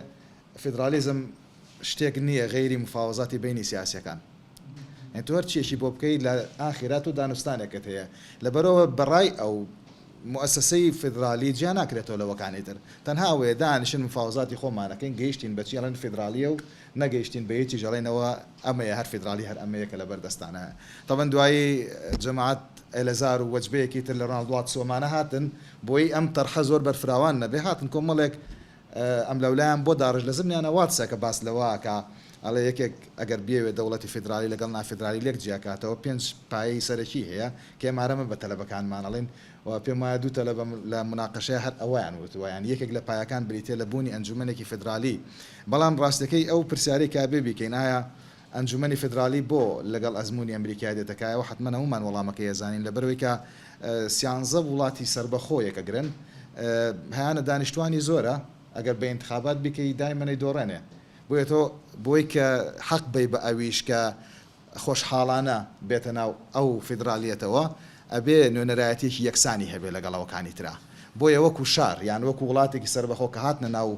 فیدرالیزم شتێک نییە غەیری مفاوەزاتی بینی سیاسیەکان تۆ هەر چیەکی بۆ بکەیت لە ئاخرات و دانوستانێکت هەیە لەبەرەوە بەڕای ئەو مؤسسەی فیدرالی جیا ناکرێتەوە لەوەکانی تر تەنها ئەوەیە دانیشن مفاوەزاتی خۆمانەکەین گەیشتین بەچی ئەڵێن فیدرالیە و نەگەیشتین بەیەکی ژەڵێنەوە ئەمەیە هەر فیدرالی هەر ئەمەیەکە لە بەردەستانە تەبەن دوایی جەماعەت ئێلەزار و وەجبەیەکی تر لە ڕۆناڵدۆ سۆمانە هاتن بۆی ئەم تەرحە زۆر بەرفراوان نەبێ هاتن کۆمەڵێک ئەم لەولایان بۆ داڕژ لە زمانیانە واتسەکە باس لەوەکە ئەڵێ یەکێک ئەگەر بێوێت دەوڵەتی فیدرالی لەگەڵ نافیدرالی لێک جیاکاتەوە 5 پایی سەرەکی هەیە کێمارەمە بە تەلەبەکانمان ئەڵێن و پێم وایە دوو تەلەبە لە مناقەشەیە هەر ئەویان وتوایان یەکێک لە پایەکان بریتێ لە بوونی ئەنجومەنێکی فیدرالی بەڵام ڕاستەکەی ئەو پرسیارەی کابێ بیکەین ئایا ئەنجومەنی فیدرالی بۆ لەگەڵ ئەزمموی ئەمریکای دێتەکایەوە حتمما هەمومان وەڵامەکەی ێزانین لەبەرەوەی کە 13 وڵاتی سربەخۆیەکە گرن هەیانە دانیشتوانی زۆرە ئەگەر بە انتخابات بکەی دایمەنەی دۆڕێنێ بۆیە تۆ بۆی کە حەق بی بە ئەویش کە خۆشحاڵانە بێتە ناو ئەو فیدرالیەتەوە ئەبێ نوێنەرایەتێکی یەکسانی هەبێ لەگەڵەوەکانی ترا بۆیە وەکو شار یان وەکو وڵاتێکی سربەخۆ کە هاتنە ناو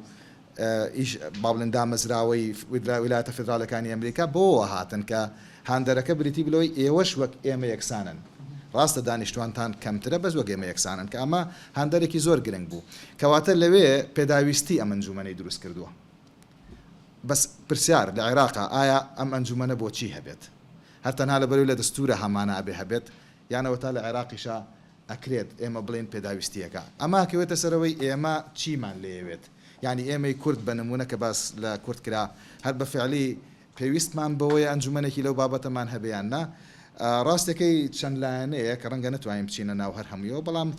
باڵێن دامەزراوەی ویلایەتە فیدراڵەکانی ئەمریکا بۆەوە هاتن کە هاندەرەکە بریتی بلەوەی ئێوەش وەک ئێمە یەکسانن ڕاستە دانیشتوانتان کەمترە بەس وەک ئێمە یەکسانن کە ئەمە هاندەرێکی زۆر گرنگ بوو کەواتە لەوێ پێداویستی ئەم ئەنجومەنەی دروست کردووە بەس پرسیار لە عێراقا ئایا ئەم ئەنجومەنە بۆچی هەبێت هەر تەنها لەبەرەوەی لە دەستورە هەمانە ئەبێ هەبێت یانەوە تا لە عێراقیشا ئەکرێت ئێمە بڵێن پێداویستیەکە ئەما کەوێتە سەرەوەی ئێمە چیمان لێوێت ینی ئێمەی کورد بە نمونە کە باس لە کورد کرا هەر بە فعلی پێویستمان بەوەی ئەنجومەنێکی لەو بابەتەمان هەبیان نا ڕاستەکەی چەند لایەنەیە کە ڕەنگە نتوانین بچینە ناو هەر هەموویەوە بەڵام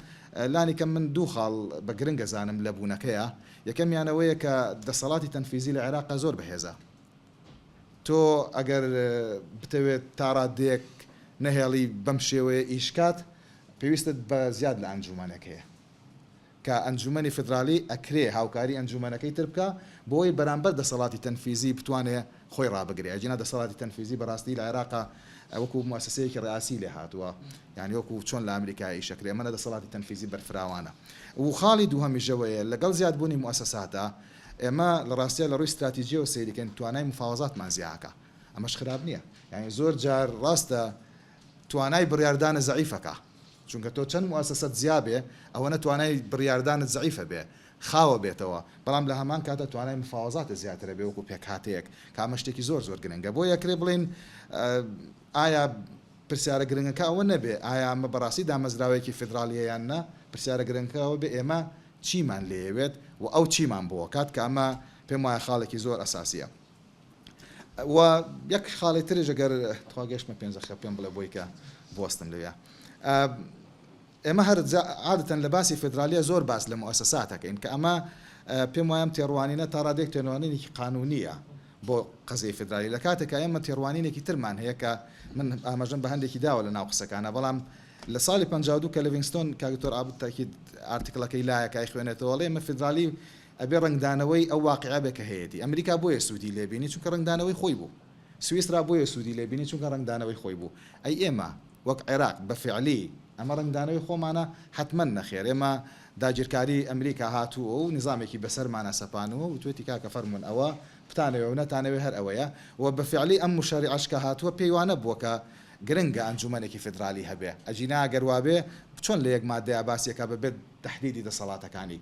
لانی کە من دوو خاڵ بە گرنگە زانم لە بوونەکەیە یەکەمیانەوەیە کە دەسەڵاتی تەنفیزی لە عێراقا زۆر بەهێزە تۆ ئەگەر بتەوێت تاڕادێک نەهێڵی بەم شێوەیە ئیشکات پێویستت بە زیاد لە ئەنجومەنەکەیە کە ئەنجومەنی فیدرالی ئەکرێ هاوکاری ئەنجومەنەکەی تر بکە بۆی بەرامبەر دەسەڵاتی تەنفیزی بتوانێت خۆی ڕابگرێ ئەجینا دەسەڵاتی تەنفیزی بەڕاستی لە عێراقا وەکو مؤسسەیەکی ڕئاسی لێ هاتووە یعنی وەکو چۆن لە ئەمریکایی شەکرێ ئەمە دەسەڵاتی تەنفیزی بەرفراوانە و خاڵی دووهەمیشەوەیە لەگەڵ زیادبوونی مؤسساتە ئێمە لە ڕاستیە لە ڕووی استراتیژیە و سەیریکەین توانای مفاوەزاتمان زیاکە ئەمەش خراپ نییە یعنی زۆر جار ڕاستە توانای بڕیاردانە زەعیفەکە چونکە تۆ چەند مؤسسەت زیابێ ئەوە نەتوانای بڕیاردانت زەعیفە بێ خاوە بێتەوە بەڵام لە هەمان کاتە توانای مفاوەزاتە زیاترە بێ وەکو پێکهاتەیەک کە ئەمە شتێکی زۆر زۆر گرنگە بۆ یەکرێ بڵێن ئایا پرسیارە گرنگەکە ئەوە نەبێ ئایا ئەمە بەڕاستی دامەزراوەیەکی فیدرالیە یان نە پرسیارە گرنگەکەەوە بێ ئێمە چیمان لێوێت و ئەو چیمان بۆ کات کە ئەمە پێم وایە خاڵێکی زۆر ئەساسیە و یەک خاڵی ترێژ ئەگەر تواگەشتمە پێنجەخە پێم بڵێ بۆی کە بوەستم لەوێ ئێمە هەر عادەتەن لە باسی فیدرالیە زۆر باس لە مؤسساتەکەین کە ئەمە پێم وایە تێڕوانینە تا ڕادێک تێنوانینێکی قانونیە بۆ قەزەی فیدرالی لە کاتێکە ئێمە تێڕوانینێکی ترمان هەیە کە من ئاماژەم بە هەندێکی داوە لە ناو قسەکانە بەڵام لە ساڵی 52 کە لڤینگستۆن کاکتۆر ئابد تاکید ئارتیکڵەکەی لایەکای خوێنێتەوە وڵێ ئێمە فیدرالی ئەبێ ڕنگدانەوەی ئەو واقعە بێ کە هەیەی ئەمریکا بۆیە سوودی لێبینی چونکە ڕنگدانەوەی خۆی بوو سویسرا بۆیە سوودی لێبینی چونکە ڕنگدانەوەی خۆی بوو ئەی ئێمە وەک عێراق بە فعلی ئەمە ڕنگدانەوەی خۆمانە حتمما نەخێر ئێمە داگیرکاری ئەمریکا هاتووە و نظامێکی بەسەرمانە سەپانەوە و توێتی کاکە فەرمونون ئەوە بتانەوە و نەتانەوێ هەر ئەوەیە و بە فعلی ئەم مشەریعەشکە هاتووە پێیوانە بووە کە گرنگە ئەنجومەنێکی فیدرالی هەبێ ئەجینا گەروابێ چۆن لە یەک مادەیە باسیەکە بەبێت تەحدیدی دەسەڵاتەکانی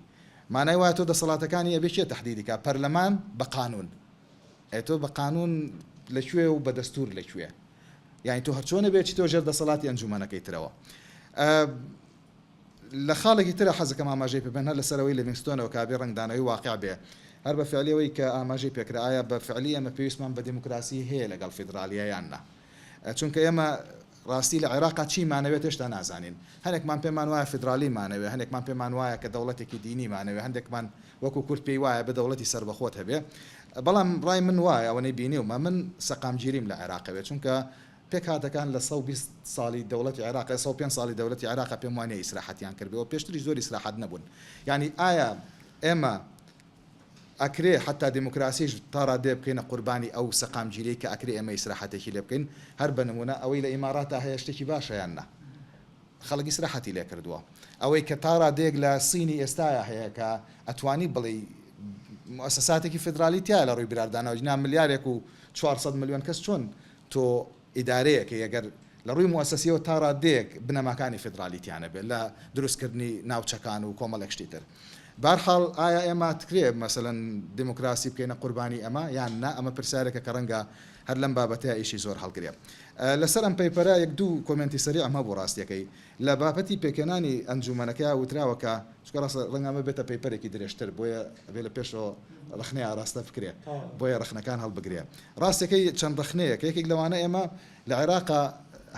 مانای وایە تۆ دەسەڵاتەکانی ئەبێ چیە تەحدیدیکە پەرلەمان بە قانون ئێتۆ بە قانون لەکوێ و بە دەستور لەکوێ یعنی تۆ هەرچۆنە بێتی تۆ ژێر دەسەڵاتی ئەنجومەنەکەیترەوە لە خاڵێکی ترە حەزەکەم ئاماژەی پێبێن هەر لەسەرەوەی لڤینگستۆنەوە کابێ ڕنگدانەوەی واقع بێ هەر بە فعلیەوەی کە ئاماژەی پێکرا ئایا بە فعلی ئەمە پێویستمان بە دیموکراسی هەیە لەگەڵ فیدراالیە یاننا چونکە ئێمە ڕاستی لە عێراقا چیمانەوێت هێشتا نازانین هەندێکمان پێمان وایە فیدراالیمانەوێ هەندێکمان پێمان وایە کە دەوڵەتێکی دینیمانەوێ هەندێکمان وەکو کورد پێی وایە بە دەوڵەتی سربەخۆت هەبێ بەڵام ڕای من وایە ئەوەی بینیومە من سەقامگیریم لە عێراقەوێت چونکە پێک هاتەکان لە 120 ساڵی دەوڵەتی عێراق 105 ساڵی دەوڵەتی عێراق پێم وانەیە ئیسراحەتیان کردەوە پێشتری زۆر ئیسراحەت نەبوون یعنی ئایا ئێمە ئەکرێ حتا دیموکراسیش تا ڕادێ بکەینە قوربانی ئەو سەقامگیری کە ئەکرێ ئێمە ئیسراحەتێکی لێ بکەین هەر بە نمونە ئەوەی لە ئیماراتە هەیە شتێکی باشە یاننا خەڵکی ئیسراحەتی لێ کردووە ئەوەی کە تا ڕادێک لە سینی ئێستاە هەیە کە ئەتوانی بڵێ مؤسساتێکی فدرالی تایە لە ڕووی براردانەوە جنا ملیارێک و 400 ملیۆن کەس چۆن تۆ ئیدارەیەکە ئەگەر لە ڕووی مؤسسیەوە تا ڕادێک بنەماکانی فدرالیتیانە بێت لە دروستکردنی ناوچەکان و کۆمەڵێک شتی تر بارحاڵ ئایا ئێمە تکرێ مەسەلەن دیموکراسی بکەینە قوربانی ئەمە یان نا ئەمە پرسیارێکە کە ڕەنگە هەر لەم بابەتەیە ئیشی زۆر هەڵگرێ لەسەر ئەم پەیپەرە یەک دوو کۆمنتی سەری ئەمە بۆ ڕاستیەکەی لە بابەتی پێکێنانی ئەنجومەنەکە وتراوەکە چکە ڕاستە ڕەنگەمە بێتە پەیپەرێکی درێژتر بۆیە بێ لە پێشەوە ڕخنەی ئاراستە بکرێ بۆیە ڕخنەکان هەڵبگرێ ڕاستەکەی چەند ڕخنەیەک یەکێک لەوانە ئێمە لە عێراقا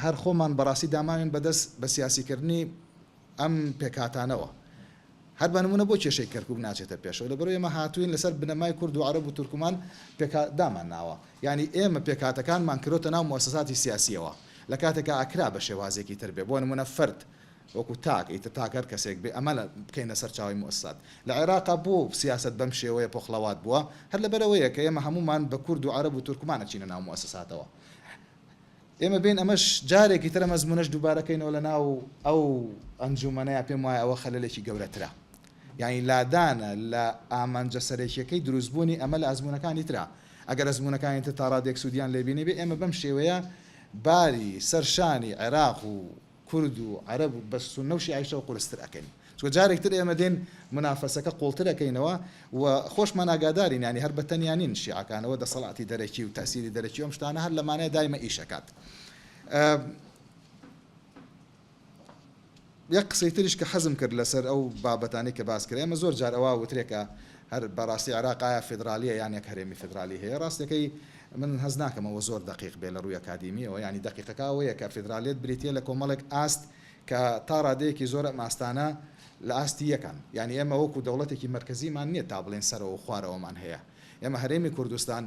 هەر خۆمان بەڕاستی داماوین بەدەست بە سیاسیکردنی ئەم پێکهاتانەوە هەر بە نمونە بۆ کێشەی کەرکوب ناچێتە پێشەوە لەبەرەوەی ئێمە هاتوین لەسەر بنەمای کورد و عەرەب و تورکمان دامان ناوە یعنی ئێمە پێکهاتەکانمان کردۆتە ناو مؤسساتی سیاسیەوە لە کاتێکە ئاکرا بە شێوازێکی تر بێ بۆ نمونە فرد وەکو تاک ئیتر تاک هەر کەسێک بێ ئەمە بکەینە سەر چاوی مؤسسات لە عێراقا بۆ سیاست بەم شێوەیە پۆخڵەوات بووە هەر لەبەرەوەیە کە ئێمە هەمومان بە کورد و عەرەب و تورکمانە چینە ناو مؤسساتەوە ئێمە بین ئەمەش جارێکی ترە مەزمونەش دووبارەکەینەوە لە ناو ئەو ئەنجومەنەیە پێم وایە ئەوە خەلەلێکی گەورەترە یعنی لادانە لە ئامانجە سەرێکیەکەی دروستبوونی ئەمە لە ئەزمونونەکانی ترا ئەگەر ئەزمونونەکانی تر تا ڕادێک سوودیان لێبینی بێ ئێمە بەم شێوەیە باری سەرشانی عێراق و کورد و عەرەب و بە سونەوشی عیشە و قورستر ئەکەین چکە جارێکتر ئێمە دێن منافەسەکە قوڵتر ئەەکەینەوە و خۆشمان ئاگادارین ینی هەر بە تەنیانین شیعەکانەوە دەسەڵاتی دەرەکی و تاسیری دەرەکی ئەم شتانە هەر لەمانەیە دایمە ئیشەکات یەک قسەی تریش کە حەزم کرد لەسەر ئەو بابەتانی کە باس کرد ئێمە زۆر جار ئەوە وترێکە هەر بەڕاستی عێراق ئایا فیدرالیە یان یەک هەرێمی فیدرالی هەیە ڕاستەکەی من هەز ناکەمەوە زۆر دقیق بێ لە ڕووی ئەکادیمیەوە ینی دقیقەکە ئەوەیە کە فیدرالیت بریتە لە کۆمەڵێک ئاست کە تا ڕادەیەکی زۆر ئەماستانە لە ئاستی یەکەن یعنی ئێمە وەکو دەوڵەتێکی مرکزیمان نییە تا بڵێن سەرەوە و خوارەوەمان هەیە ئێمە هەرێمی کوردستان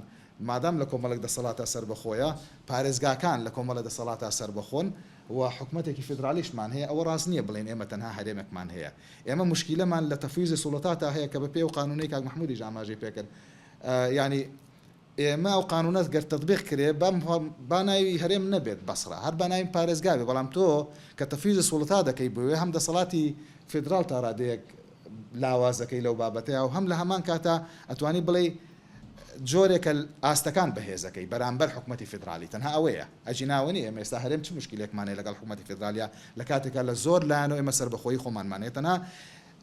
مادام لە کۆمەڵک دەسەڵاتە سربەخۆیە پارێزگاکان لە کۆمەڵە دەسەڵاتە سربەخۆن و حکومەتێکی فدرالیشمان هەیە ئەوە ڕاست نییە بڵێن ئێمە تەنها هەرێمێکمان هەیە ئێمە مشکلەمان لە تەفویزی سوڵەتاتە هەیە کە بە پێ و قانونی کاک محمودی ئاماژەی پێکرد ینی ئێمە ئەو قانونەت گەر تطبیق کرێ باناوی هەرێم نەبێت بەسرە هەر باناوی پارێزگا بێ بەڵام تۆ کە تەفویزی سوڵەتا دەکەی بوێ هەم دەسەڵاتی فدرال تا ڕادەیەک لاوازەکەی لەو بابەتەیە و هەم لە هەمان کاتە ئەتوانی بڵێ جۆرێکە ئاستەکان بەهێزەکەی بەرامبەر حکومەتی فدرالی تەنها ئەوەیە ئەجیناوەنی ئێمە ئێستا هەرێم چ مشکلێکمانەیە لەگەڵ حکومەتی فدرالیا لە کاتێکە لە زۆر لایەنەوە ئێمە سربەخۆیی خۆمانمانێت تەنها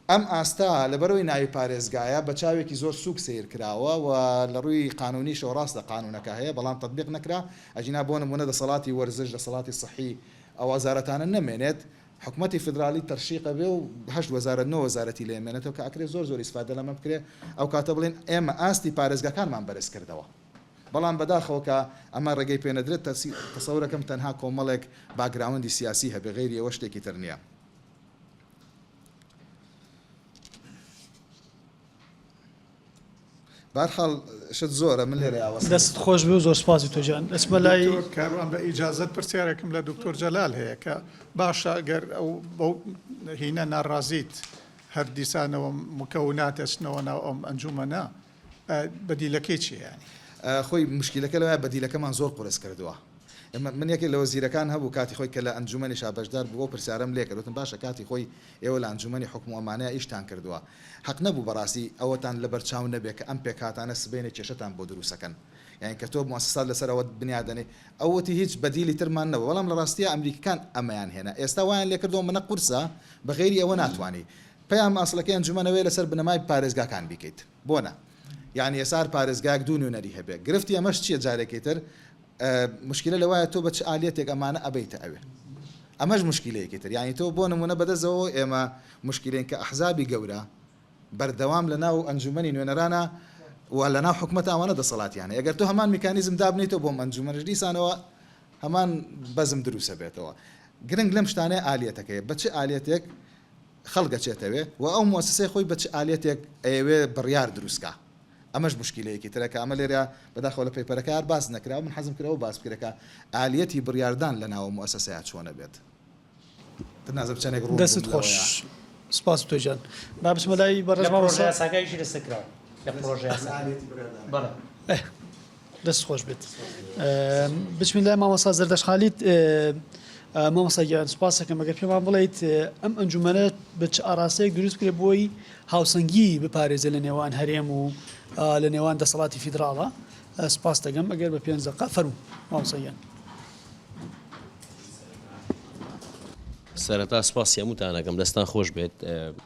ئەم ئاستا لەبەرەوەی ناوی پارێزگایە بە چاوێکی زۆر سوک سیر کراوە و لە ڕووی قانونی شەو ڕاستە قانونەکە هەیە بەڵام تطبیق نەکرا ئەجینا بۆ نمونە دەسەڵاتی وەرزش دەسەڵاتی صحی ئەو وەزارەتانە نەمێنێت حکومەتی فدرالی تەرشیقە بێ و 8 وەزارەت 9 وەزارەتی لێمێنێتەوە کە ئەکرێ زۆر ئیسفادە لەمە بکرێ ئەو کاتە بڵێن ئێمە ئاستی پارێزگاکانمان بەرز کردەوە بەڵام بەداخەوە کە ئەمە ڕێگەی پێنەدرێت تەسەورەکەم تەنها کۆمەڵێک باگراوندی سیاسی هەبێ غێری ئەوە شتێکی تر نییە بارحاڵ شت زۆرە من لێرە دەست خۆش بێ و زۆر سپاسی تۆجان ئەسمە لای کاروان بە ئیجازەت پرسیارێکم لە دکتۆر جەلال هەیە کە باشە گەر ئەو بەو هینە ناڕازیت هەر دیسانەوە مکەوناتەچنەوە ناو ئەم ئەنجومەنە بەدیلەکەی چی ینی خۆی مشکلەکە لەوە بەدیلەکەمان زۆر قورس کردووە من یەکێک لە وەزیرەکان هەبوو کاتی خۆی کە لە ئەنجومەنی شابەشدار بووە پرسیارم لێ کردوتم باشە کاتی خۆی ئێوە لە ئەنجومەنی حکم و ئەمانەیە ئیشتان کردووە حەق نەبوو بەڕاستی ئەوەتان لە بەرچاو نەبێت کە ئەم پێکهاتانە سبێنێ کێشەتان بۆ دروستەکەن یعنی کە تۆ مؤسسات لەسەرەوە بنیادەنێ ئەوەتی هیچ بەدیلی ترمان نەبوو بەڵام لە ڕاستیە ئەمریکان ئەمەیان هێنا ئێستا وایان لێ کردەوە منە قورسە بەغێری ئەوە ناتوانانی پێیان ئاسڵەکەی ئەنجومەنەوەی لەسەر بنەمای پارێزگاکان بیکەیت بۆنە یعنی ئێسار پارێزگاک دوو نوێنەری هەبێ گرفتی ئەمەش چییە جارێکی تر مشكلة لوايا تو بتش آليتك أمانة أبيت أوي أماش مشكلة كتير يعني تو بون من بدزو إما مشكلين كأحزابي جورا بردوام لنا وأنجمني ونرانا ولا ناو حكمتها وانا ده صلاة يعني اگر تو همان ميكانيزم دابني تو بوم انجمن جديس انا همان بزم دروسه بيتوا جرنج لمش تاني آليتك بتش آليتك خلقة شتوي وأو مؤسسة خوي بتش آليتك أيوة بريار دروسكا أماش مشكلة كي ترى كعمل ريا بداخل بيبر كار باس نكرا ومن حزم كرا وباس كرا آليتي برياردان لنا ومؤسسات شوانا بيت تنازل بتشان يقرون دست خوش سپاس تو جان با بسم الله لە پرۆژه برز یاساکایشی دەستکراوە لە پرۆژه یاسا بەڵێ دەست خۆش بێت بسم الله مامۆستا زەردەش خالید مامۆستا گیان سپاسەکەم ئەگەر پێمان بڵێیت ئەم ئەنجومەنە بە چ ئاراسەیەک دروست کرێ بۆی هاوسەنگی بپارێزە لە نێوان هەرێم و لە نێوان دەسەڵاتی فیدراڵە سپاس دەگەم ئەگەر بە 5 دقیقە فەرموو مامۆستا گیان سەرەتا سپاسی هەمووتانەکەم دەستان خۆش بێت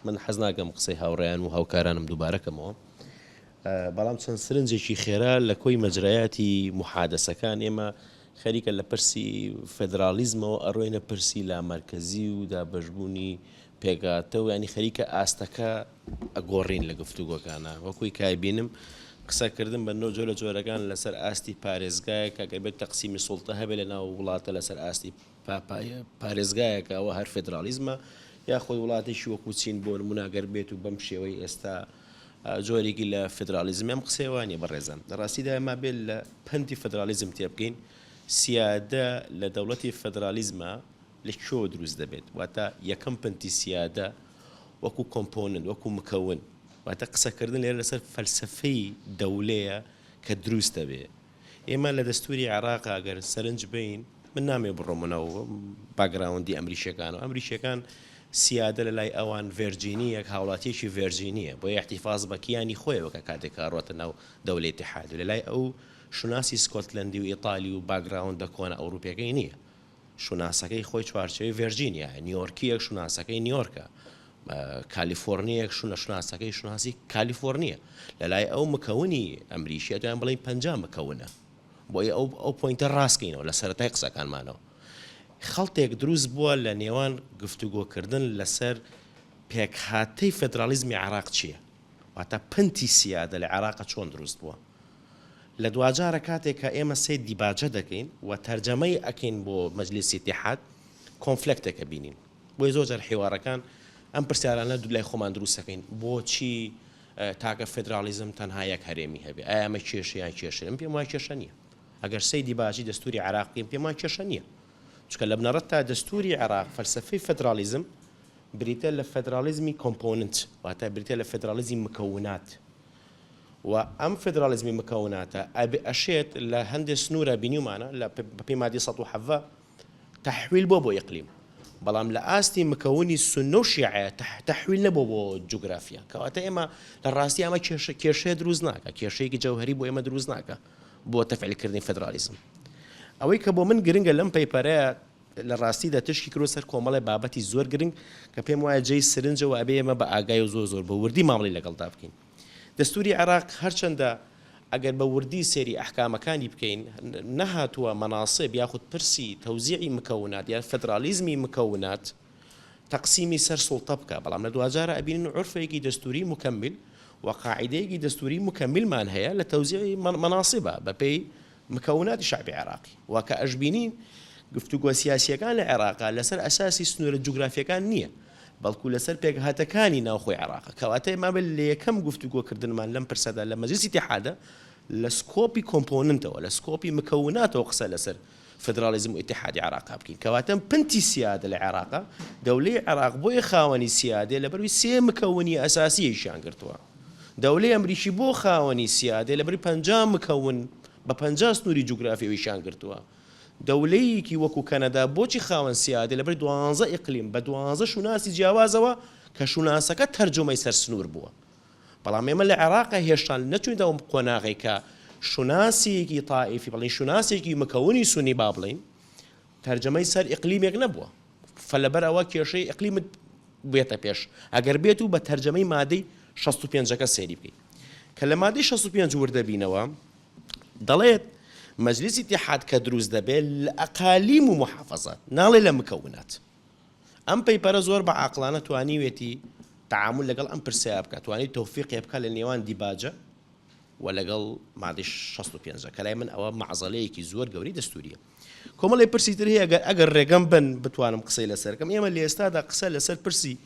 من حەز ناکەم قسەی هاوڕێیان و هاوکارانم دووبارەکەمەوە بەڵام چەند سرنجێکی خێرا لە کۆی مەجرایاتی محادەسەکان ئێمە خەریکە لە پرسی فێدرالیزمەوە ئەڕۆینە پرسی لا مەرکەزی و دابەشبوونی پێگاتە و ینی خەریکە ئاستەکە ئەگۆڕین لە گفتوگۆکانە وەکوی کایبینم قسەکردن بە نۆ جۆرە جۆرەکان لەسەر ئاستی پارێزگایەک ئەگەر بێت تەقسیمی سوڵتە هەبێت لە ناو وڵاتە لەسەر ئاستی پارێزگایەکە ئەوە هەر فێدرالیزمە یاخۆی وڵاتێکی وەکو چین بۆ نموناگەر بێت و بەم شێوەی ئێستا جۆرێکی لە فێدرالیزم ئەم قسەوانیە بەڕێزم ڕاستیدا ئەمە بێت لە پەنتی فێدرالیزم تێبکەین سیادە لە دەوڵەتی فێدرالیزمە لەکوێ دروست دەبێت واتە یەکەم پەنتی سیادە وەکو کۆمپۆننت وەکو مکەون واتە قسەکردن لێرە لەسەر فەلسەفەی دەولەیە کە دروستە بێ ئێمە لە دەستوری عێراق ئەگەر سەرنج بین من نامێ بڕۆمەوە باگراوندی ئەمریکیەکان و ئەمریکیەکان سیادە لە لای ئەوان ڤێرجینیەک هاوڵاتیەکی ڤێرجینیە بۆ احتیفاز بە کیانی خۆیەوە کە کاتێک کاڕۆتە ناو دەوڵەتی اتحاد و لە لای ئەو شوناسی سکۆتلەندی و ئیتالی و باگراوندە کۆنە ئەوروپیەکەی نییە شوناسەکەی خۆی چوارچەوەی ڤێرجینیە نیویۆرکیەک شوناسەکەی نیویۆرکە کالیفۆرنیەک شوناسەکەی شوناسی کالیفۆرنیە لە لای ئەو مکەونی ئەمریکیە تویان بڵین 50 مکەونە بۆی ئەو پۆینتە ڕاستکەینەوە لە سەرەتای قسەکانمانەوە خەڵتێک دروست بووە لە نێوان گفتوگۆکردن لەسەر پێکهاتەی فێدرالیزمی عێراق چییە واتە پنتی سیادە لە عێراقە چۆن دروست بووە لە دوجارە کاتێک کە ئێمە سێ دیباجە دەکەین و تەرجەمەی ئەکەین بۆ مەجلیسی اتحاد کۆنفلێکتێکە بینین بۆی زۆرجار حیوارەکان ئەم پرسیارانە دوو لای خۆمان دروستەکەین بۆچی تاکە فێدرالیزم تەنها یەک هەرێمی هەبێ ئایا ئەمە کێشەیان کێشە پێم وای کێشە نییە ئەگەر سەیدی باجی دەستوری عێراقیم پێم وای کێشە نییە چکە لە بنەڕەت تا دەستوری عێراق فەلسەفەی فێدرالیزم بریتە لە فێدرالیزمی کۆمپۆننت واتە بریتە لە فێدرالیزمی مکەونات و ئەم فێدرالیزمی مکەوناتە ئەشێت لە هەندێک سنوورە بینیمانە لە بەپێی مادی 170 تەحویل بۆ ئیقلیم بەڵام لە ئاستی مکەونی سونە و شیعە تەحویل نەبوو بۆ جوگرافیا کەواتە ئێمە لە ڕاستی ئەمە کێشەیە دروست ناکە کێشەیەکی جەوهەری بۆ ئێمە دروست ناکە بۆ تەفعیلکردنی فێدرالیزم ئەوەی کە بۆ من گرنگە لەم پەیپەرەیە لە ڕاستیدا تشکی کرۆ سەر کۆمەڵی بابەتی زۆر گرنگ کە پێم وایە جێی سرنجەوە ئەبێ ئێمە بە ئاگای و زۆر بە وردی مامەڵی لەگەڵدا بکەین دەستوری عێراق هەرچەندە ئەگەر بە وردی سێری ئەحکامەکانی بکەین نەهاتووە مەناسب یاخود پرسی تەوزیعی مکەونات یان فێدرالیزمی مکەونات تەقسیمی سەر سوڵتە بکە بەڵام لە دوجارە ئەبینن عورفێکی دەستوری مکەمل و قاعدەیەکی دەستوری مکەملمان هەیە لە تەوزیعی مەناسبە بەپێی مکەوناتی شعبی عێراقی واکە ئەشبینین گفتوگۆ سیاسیەکان لە عێراقا لەسەر ئەساسی سنوورە جوگرافیەکان نییە بەڵکو لەسەر پێکهاتەکانی ناوخۆی عێراق کەواتە مابل لە یەکەم گفتوگۆکردنمان لەم پرسەدا لە مەجلیسی اتحادە لە سکۆپی کۆمپۆننتەوە لە سکۆپی مکەوناتەوە قسە لەسەر فێدرالیزم و اتحادی عێراقا بکەین کەواتە پنتی سیادە لە عێراقا دەولەی عێراق بۆیە خاوەنی سیادێ لەبەروی سێ مکەونی ئەساسیەیشیان گرتووە دەولەی ئەمریکی بۆ خاوەنی سیادێ لەبەری 50 مکەون بە 50 سنووری جوگرافیەوەیشیان گرتووە دەولەیەکی وەکو کەنەدا بۆچی خاوەن سیادێ لەبەری 12 ئیقلیم بە 12 شوناسی جیاوازەوە کە شوناسەکە تەرجەمەی سەر سنوور بووە بەڵام ئێمە لە عێراقا هێشتا نەچووینەوە قۆناغی کە شوناسێکی تائیفی بڵین شوناسێکی مکەونی سونی با بڵین تەرجەمەی سەر ئیقلیمێک نەبووە فلەبەر ئەوە کێشەی ئیقلیمت بێتە پێش ئەگەر بێت و بە تەرجەمەی مادەی 65ەکە سێری بکەیت کە لە مادەی 65 وردەبینەوە دەڵێت مجلس اتحاد کە دروست دەبێت لە ئەقالیم و محافظات ناڵێ لە مکەونات ئەم پەیپەرە زۆر بە عاقلانە توانیوێتی تعامل لەگەڵ ئەم پرسیار بکات توانیت تەوفیقی بکات لە نێوان دیباجە و لەگەڵ مادەی 65 کە لای من ئەوە مەعزەلەیەکی زۆر گەوری دەستوریە کۆمەڵی پرسی تر هەیە ئەگەر ڕێگەم بن بتوانم قسەی لەسەرکەم ئێمە لە ئێستادا قسە لەسەر پرسی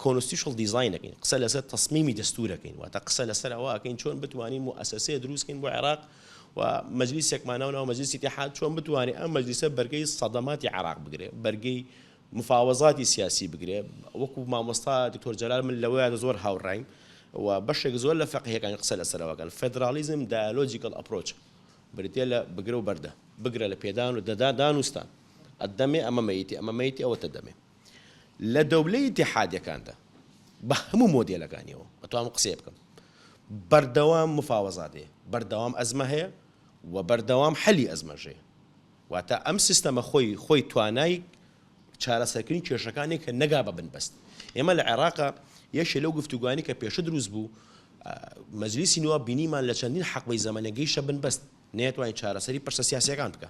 کۆنستیشڵ دیزاینەکەین قسە لەسەر تەسمیمی دەستورەکەین واتە قسە لەسەر ئەوەکەین چۆن بتوانین مؤسسەیە دروستکەین بۆ عێراق و مەجلیسێکمانەوەنەوە مەجلیسی اتحاد چۆن بتوانێت ئەم مەجلیسە بەرگەی سەدەماتی عێراق بگرێت بەرگەی مفاوەزاتی سیاسی بگرێت وەکو مامۆستا دکتۆر جەلال من لەوەیە زۆر هاوڕایم و بەشێک زۆر لە فەقیهەکانی قسە لەسەرەوەکەن فێدرالیزم دایالۆجیکەل ئەپرۆچ بریتێ لە بگرە و بەردە بگرە لە پێدان و دانوستان ئەدەمێ ئەمە مەیتی ئەوەتە دەمێ لە دەولەی اتحادیەکاندا بە هەموو مۆدێلەکانیەوە ئەتوانم قسێ بکەم بەردەوام مفاوەزاتەیە بەردەوام ئەزمە هەیە و بەردەوام حەلی ئەزمەژەیە واتە ئەم سیستەمە خۆی توانای چارەسەرکردنی کێشەکانی کە نەگا بە بنبەست ئێمە لە عێراقا یەکێ لەو گفتوگوانی کە پێشە دروست بوو مەجلیسی نواب بینیمان لە چەندین حەقبەی زەمانەگەیشە بنبەست نێتوانین چارەسەری پرسە سیاسیەکان بکە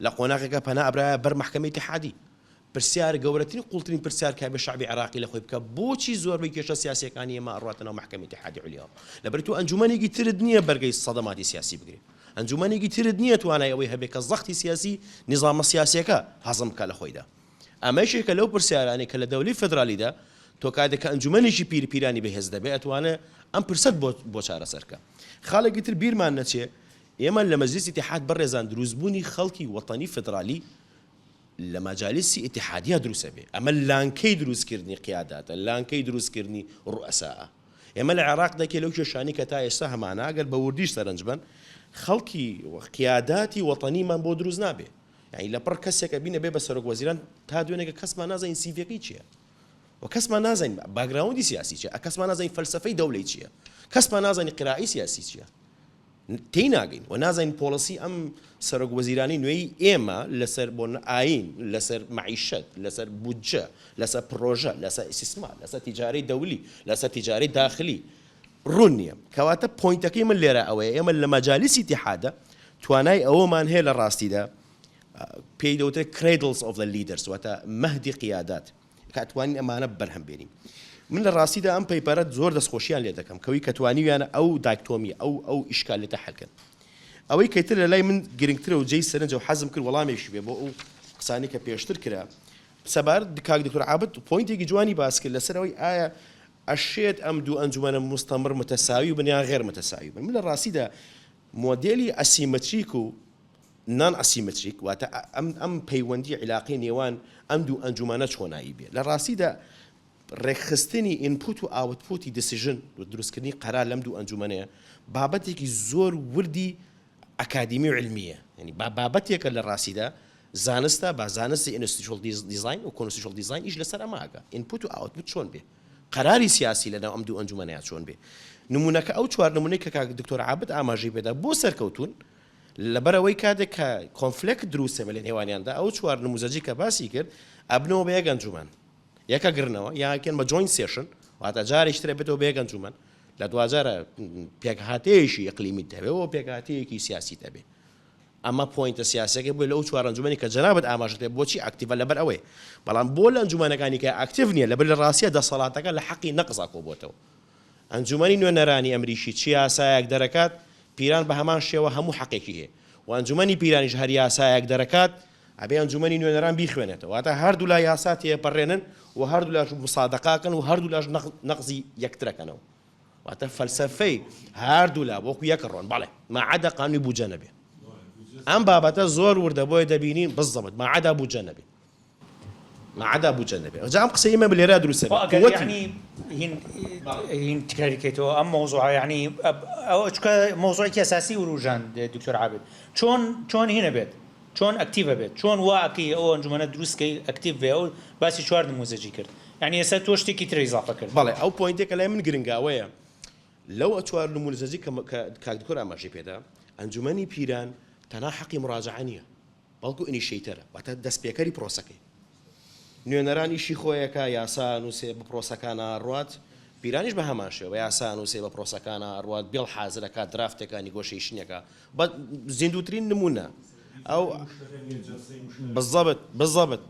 لە قۆناغێکە پەنا ئەبرایە بەر مەحکەمەی اتحادی پرسیار گەورەترین قوڵترین پرسیار کە بە شعبی عێراقی لە خۆی بکە بۆچی زۆربەی کێشە سیاسیەکانی ئێمە ئەڕاتنەوە مەحکەمەی اتحادی عولیا لەبەر تو ئەنجومەنێکی ترت نییە بەرگەی سەدەماتی سیاسی بگرێ ئەنجومەنێکی ترت نییە توانای ئەوەی هەبێت کە زەختی سیاسی نظامە سیاسیەکە هەزم بکە لە خۆیدا ئەمەشێکە لەو پرسیارانی کە لە دەوڵەی فێدرالیدا تۆ کاتێک کە ئەنجومەنێکی پیرانی بەهێز دەبێت ئەتوانێت ئەم پرسەت بۆ چارەسەرکە خاڵێکی تر بیرمان نەچێ ئێمە لە مەجلیسی اتحاد بەڕێزان دروستبوونی خەڵکی وەتانی فێدرالی لە مەجالیسی اتحادیە دروستە بێ ئەمە لانکەی دروستکردنی قیاداتە لانکەی دروستکردنی ڕوئەساءە ئێمە لە عێراق دەکێ لەو کێشانی کە تا ئێستا هەمانە ئەگەر بە وردیش سەرنج بن خەڵکی قیاداتی وەتانیمان بۆ دروست نابێ یعنی لەپڕ کەسێکە بینە بێ بە سەرۆک وەزیران تا دوێنێکە کەسمان نازانین سیڤەکەی چییە و کەسمان نازانین باگراوندی سیاسی چییە کەسمان نازانین فەلسەفەی دەوڵەی چییە کەسمان نازانین قرائی سیاسی چییە تێی ناگەین و نازانین پۆلیسی ئەم سەرۆک وەزیرانی نوێی ئێمە لەسەر بۆ ئاین لەسەر معیشەت لەسەر بودجە لەسەر پرۆژە لەسەر ئیسیسمار لەسەر تیجارەی دەولی لەسەر تیجارەی داخلی ڕوون نییە کەواتە پۆینتەکەی من لێرە ئەوەیە ئێمە لە مەجالیسی اتحادە توانای ئەوەمان هەیە لە ڕاستیدا پێی دەوترێت cradles of the leaders واتە مەهدی قیادات کاتوانین ئەمانە بەرهەم بێنین من لە ڕاستیدا ئەم پەیپەرە زۆر دەستخۆشییان لێ دەکەم کەوی کە توانیویانە ئەو داکتۆمی ئەو ئیشکالێتە حەلکەن ئەوەی کەیتر لە لای من گرنگترە و جێی سەرنجە و حەزم کرد وەڵامێکی بێ بۆ ئەو قسانی کە پێشتر کرا سەبار کاک دکتۆر عابد پۆینتێکی جوانی باس کرد لەسەر ئەوەی ئایا ئەشێت ئەم دوو ئەنجومەنە مستەمر متەساوی بن یان غێر متەساوی بن من لە ڕاستیدا مۆدێلی ئەسیمەتریک و نان ئەسیمەتریک واتە ئەم پەیوەندی علاقەی نێوان ئەم دوو ئەنجومانە چۆنایی بێ لە ڕاستیدا ڕێکخستنی ئینپوت و ئاوتپوتی دسیژن و دروستکردنی قەرار لەم دوو ئەنجومەنەیە بابەتێکی زۆر وردی ئەکادیمی و علمیە یعنی بابەتێکە لە ڕاستیدا زانستە با زانستی ئینستیتیوشنال دیزاین و کۆنستیتیوشنال دیزاین ئیش لەسەر ئەماکە ئینپوت و ئاوتپوت چۆن بێ قەراری سیاسی لەناو ئەم دوو ئەنجومەنەیە چۆن بێ نمونونەکە ئەو چوار نمونەی کە کاک دکتۆر عابد ئاماژەی پێدا بۆ سەرکەوتون لەبەرەوەی کاتێک کە کۆنفلێکت دروستە لە نێوانیاندا ئەو چوار نموزەجی کە باسی کرد ئەبنەوە بە یەک ئەنجومەن یەکە گرنەوە یاکەن بە جوین سێشن واتە جارێکترە بێتەوە بە یەک ئەنجومەن لە دوجارە پێکهاتەیەشی ئەقلیمی دەبێەوە پێکهاتەیەکی سیاسی دەبێ ئەمە پۆینتە سیاسەکە بۆ لەو چوار ئەنجومەنی کە جەنابەت ئاماژەکە بۆچی ئاکتیڤە لەبەر ئەوەی بەڵام بۆ لە ئەنجومەنەکانی کە ئاکتیڤ نییە لەبەر لە ڕاستیە دەسەڵاتەکە لە حەقی نەقزا کۆبۆتەوە ئەنجومەنی نوێنەرانی ئەمریکی چی یاسایەک دەرەکات پیران بە هەمان شێوە هەموو حەقێکی هەیە و ئەنجومەنی پیرانیش هەر یاسایەک دەرەکات ئەبێ ئەنجومەنی نوێنەران بیخوێنێتەوە واتە هەردوو لا یاساتی پەڕێنن و هەردوو لاش مسادقاکەن و هەردوو لاش نەقزی یەکترەکەنەوە واتە فەلسەفەی هەردوو لا بۆکو یەک ڕۆن بەڵێ ماعەدە قانونی بوجە نەبێ ئەم بابەتە زۆر وردە بۆیە دەبینین بزەمت ماعەدا بوجە نەبێ ماعەدا بوجە نەبێ جا ئەم قسەی ئێمە لێرە دروستە يعني هين تكاريكيتو ام موضوع يعني او موضوعك اساسي وروجان دكتور عابد شلون هنا بيت شلون اكتيفا بيت شلون واقعي او انجمنه دروسكي اكتيف بيو بس شوار نموذجي كرت يعني هسه توشتي كي تري اضافه كرت بله او بوينتك لا من جرينغاويا لو اتوار نموذجي كدكتور اماشي بيدا انجمني بيران تنا حقي مراجعانيه بلكو اني شيتره واتا دسبيكري بروسكي نوێنەران ئیشی خۆیەکە یاسا نووسێ بە پرۆسەکانە ڕات پیرانیش بە هەمان شێوە یاسا نووسێ بە پرۆسەکانە ئەڕوات بێڵ حازرەکە درافتەکانی گۆشەیشتنیەکە بە زیندوترین نمونە ئەو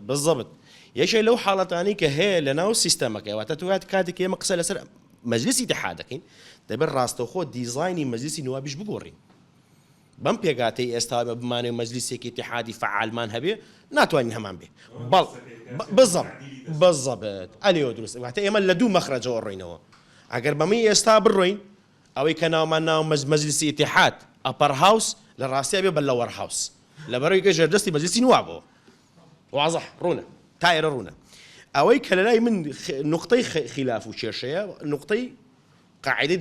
بالضبط یەکێ لەو حاڵەتانی کە هەیە لە ناو سیستەمەکەواتە توات کاتێک ئێمە قسە لەسەر مەجلیسی اتحاد دەکەین دەبێت ڕاستەوخۆ دیزاینی مەجلیسی نوابیش بگۆڕین بەم پێگاتەی ئێستا بمانێ مەجلیسێکی اتحادی فعالمان هەبێ ناتوانین هەمان بێ بەڵ بالضبط ئەلێەوە دروست واتە ئێمە لە دوو مەخرەجەوە ڕۆینەوە ئەگەر بەمەی ئێستا بڕۆین ئەوەی کە ناومان ناو مەجلیسی اتحاد ئەپەر هاوس لە ڕاستیا بێ بە لەوەر هاوس لەبەرەوەی کە ژێردەستی مەجلیسی نوابەوە واضح ڕوونە تایرە ڕوونە ئەوەی کە لەلای من نقطەی خلاف و کێشەیە نقطەی قاعدەی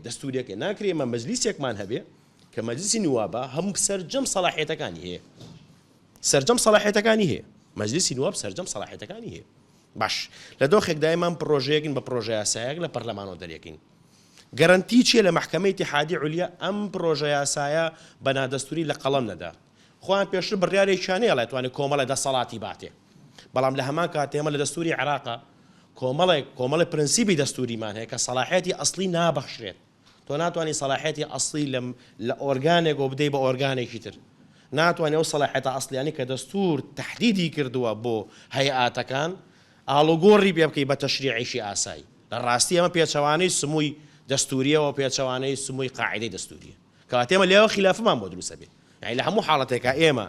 دەستوریەکە ناکرێ ئێمە مەجلیسێکمان هەبێ کە مەجلیسی نوابە هەموو سەرجەم سەلاحیەتەکانی هەیە سەرجەم سەلاحیەتەکانی هەیە مەجلیسی نواب سەرجەم سەلاحیەتەکانی هەیە باش لە دۆخێک دایمان پرۆژەیەکین بە پرۆژە یاسایەک لە پەرلەمانەوە دەرێکین گەرانتی چیە لە محکەمەی اتحادی عولیا ئەم پرۆژە یاسایە بە نادەستوری لە قەڵەم نەدا خۆیان پێشتر بڕیارێکیانەیە لەتوانێت کۆمەڵە دەسەڵاتی باتێ بەڵام لە هەمان کاتێ ئێمە لە دەستوری عێراقا کۆمەڵی پرەنسیبی دەستوریمان هەیە کە سەلاحیەتی ئەسڵی نابەخشرێت تۆ ناتوانانی سەلاحیەتی ئەسڵی لە ئۆرگانێک و بدەی بە ئۆرگانێکی تر ناتوانێت ئەو سەلاحیەتە ئەسڵیانی کە دەستور تەحدیدی کردووە بۆ هەیئاتەکان ئاڵوگۆڕی پێ بکەی بە تەشریعیشی ئاسایی لە ڕاستی ئەمە پێچەوانەی سمووی دەستوریەوە پێچەوانەی سمووی قاعدەی دەستوریە کەواتە ئێمە لێەوە خلافمان بۆ دروستە بێت یعنی لە هەموو حاڵەتێکە ئێمە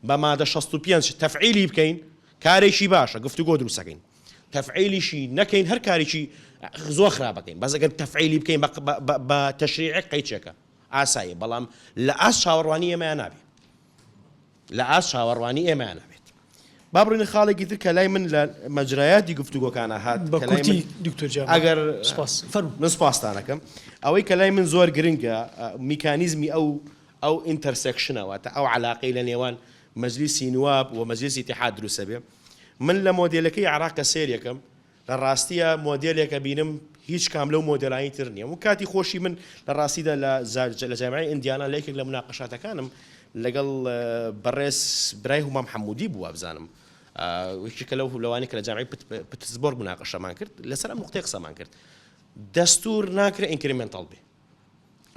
بە مادە 65 تەفعیلی بکەین کارێکی باشە گفتوگۆ دروستەکەین تەفعیلیشی نەکەین هەر کارێکی زۆر خراپەکەین بەس ئەگەر تەفعیلی بکەین بە تەشریعی قەیچێکە ئاساییە بەڵام لە ئاس چاوەڕوانی ئێمەیان نابێت لە ئاس چاوەڕوانی ئێمەیان نابێت با بڕینە خاڵێکی تر کە لای من لە مەجرایاتی گفتوگۆکانە هات ئەگەر من سپاسدانەکەم ئەوەی کە لای من زۆر گرنگە میکانیزمی ئەو ئینتەرسێکشنەوە تا ئەو علاقەی لە نێوان مەجلیسی نواب و مەجلیسی اتحاد دروستە بێ من لە مۆدێلەکەی عێراق سێریەکەم لە ڕاستیە مۆدێلێکە بینم هیچ کام لەو مۆدلانی تر نییە و کاتی خۆشی من لە ڕاستیدا لە جامعی ئیندیانا لە یەکێک لە مناقەشاتەکانم لەگەڵ بەڕێز برای هومام حەمودی بووە بزانم یەکێکە لەوانی کە لە جامعی پتسبۆرگ مناقەشەمان کرد لەسەر ئەم نوقتەی قسەمان کرد دەستور ناکرێت ئینکریمنتال بێ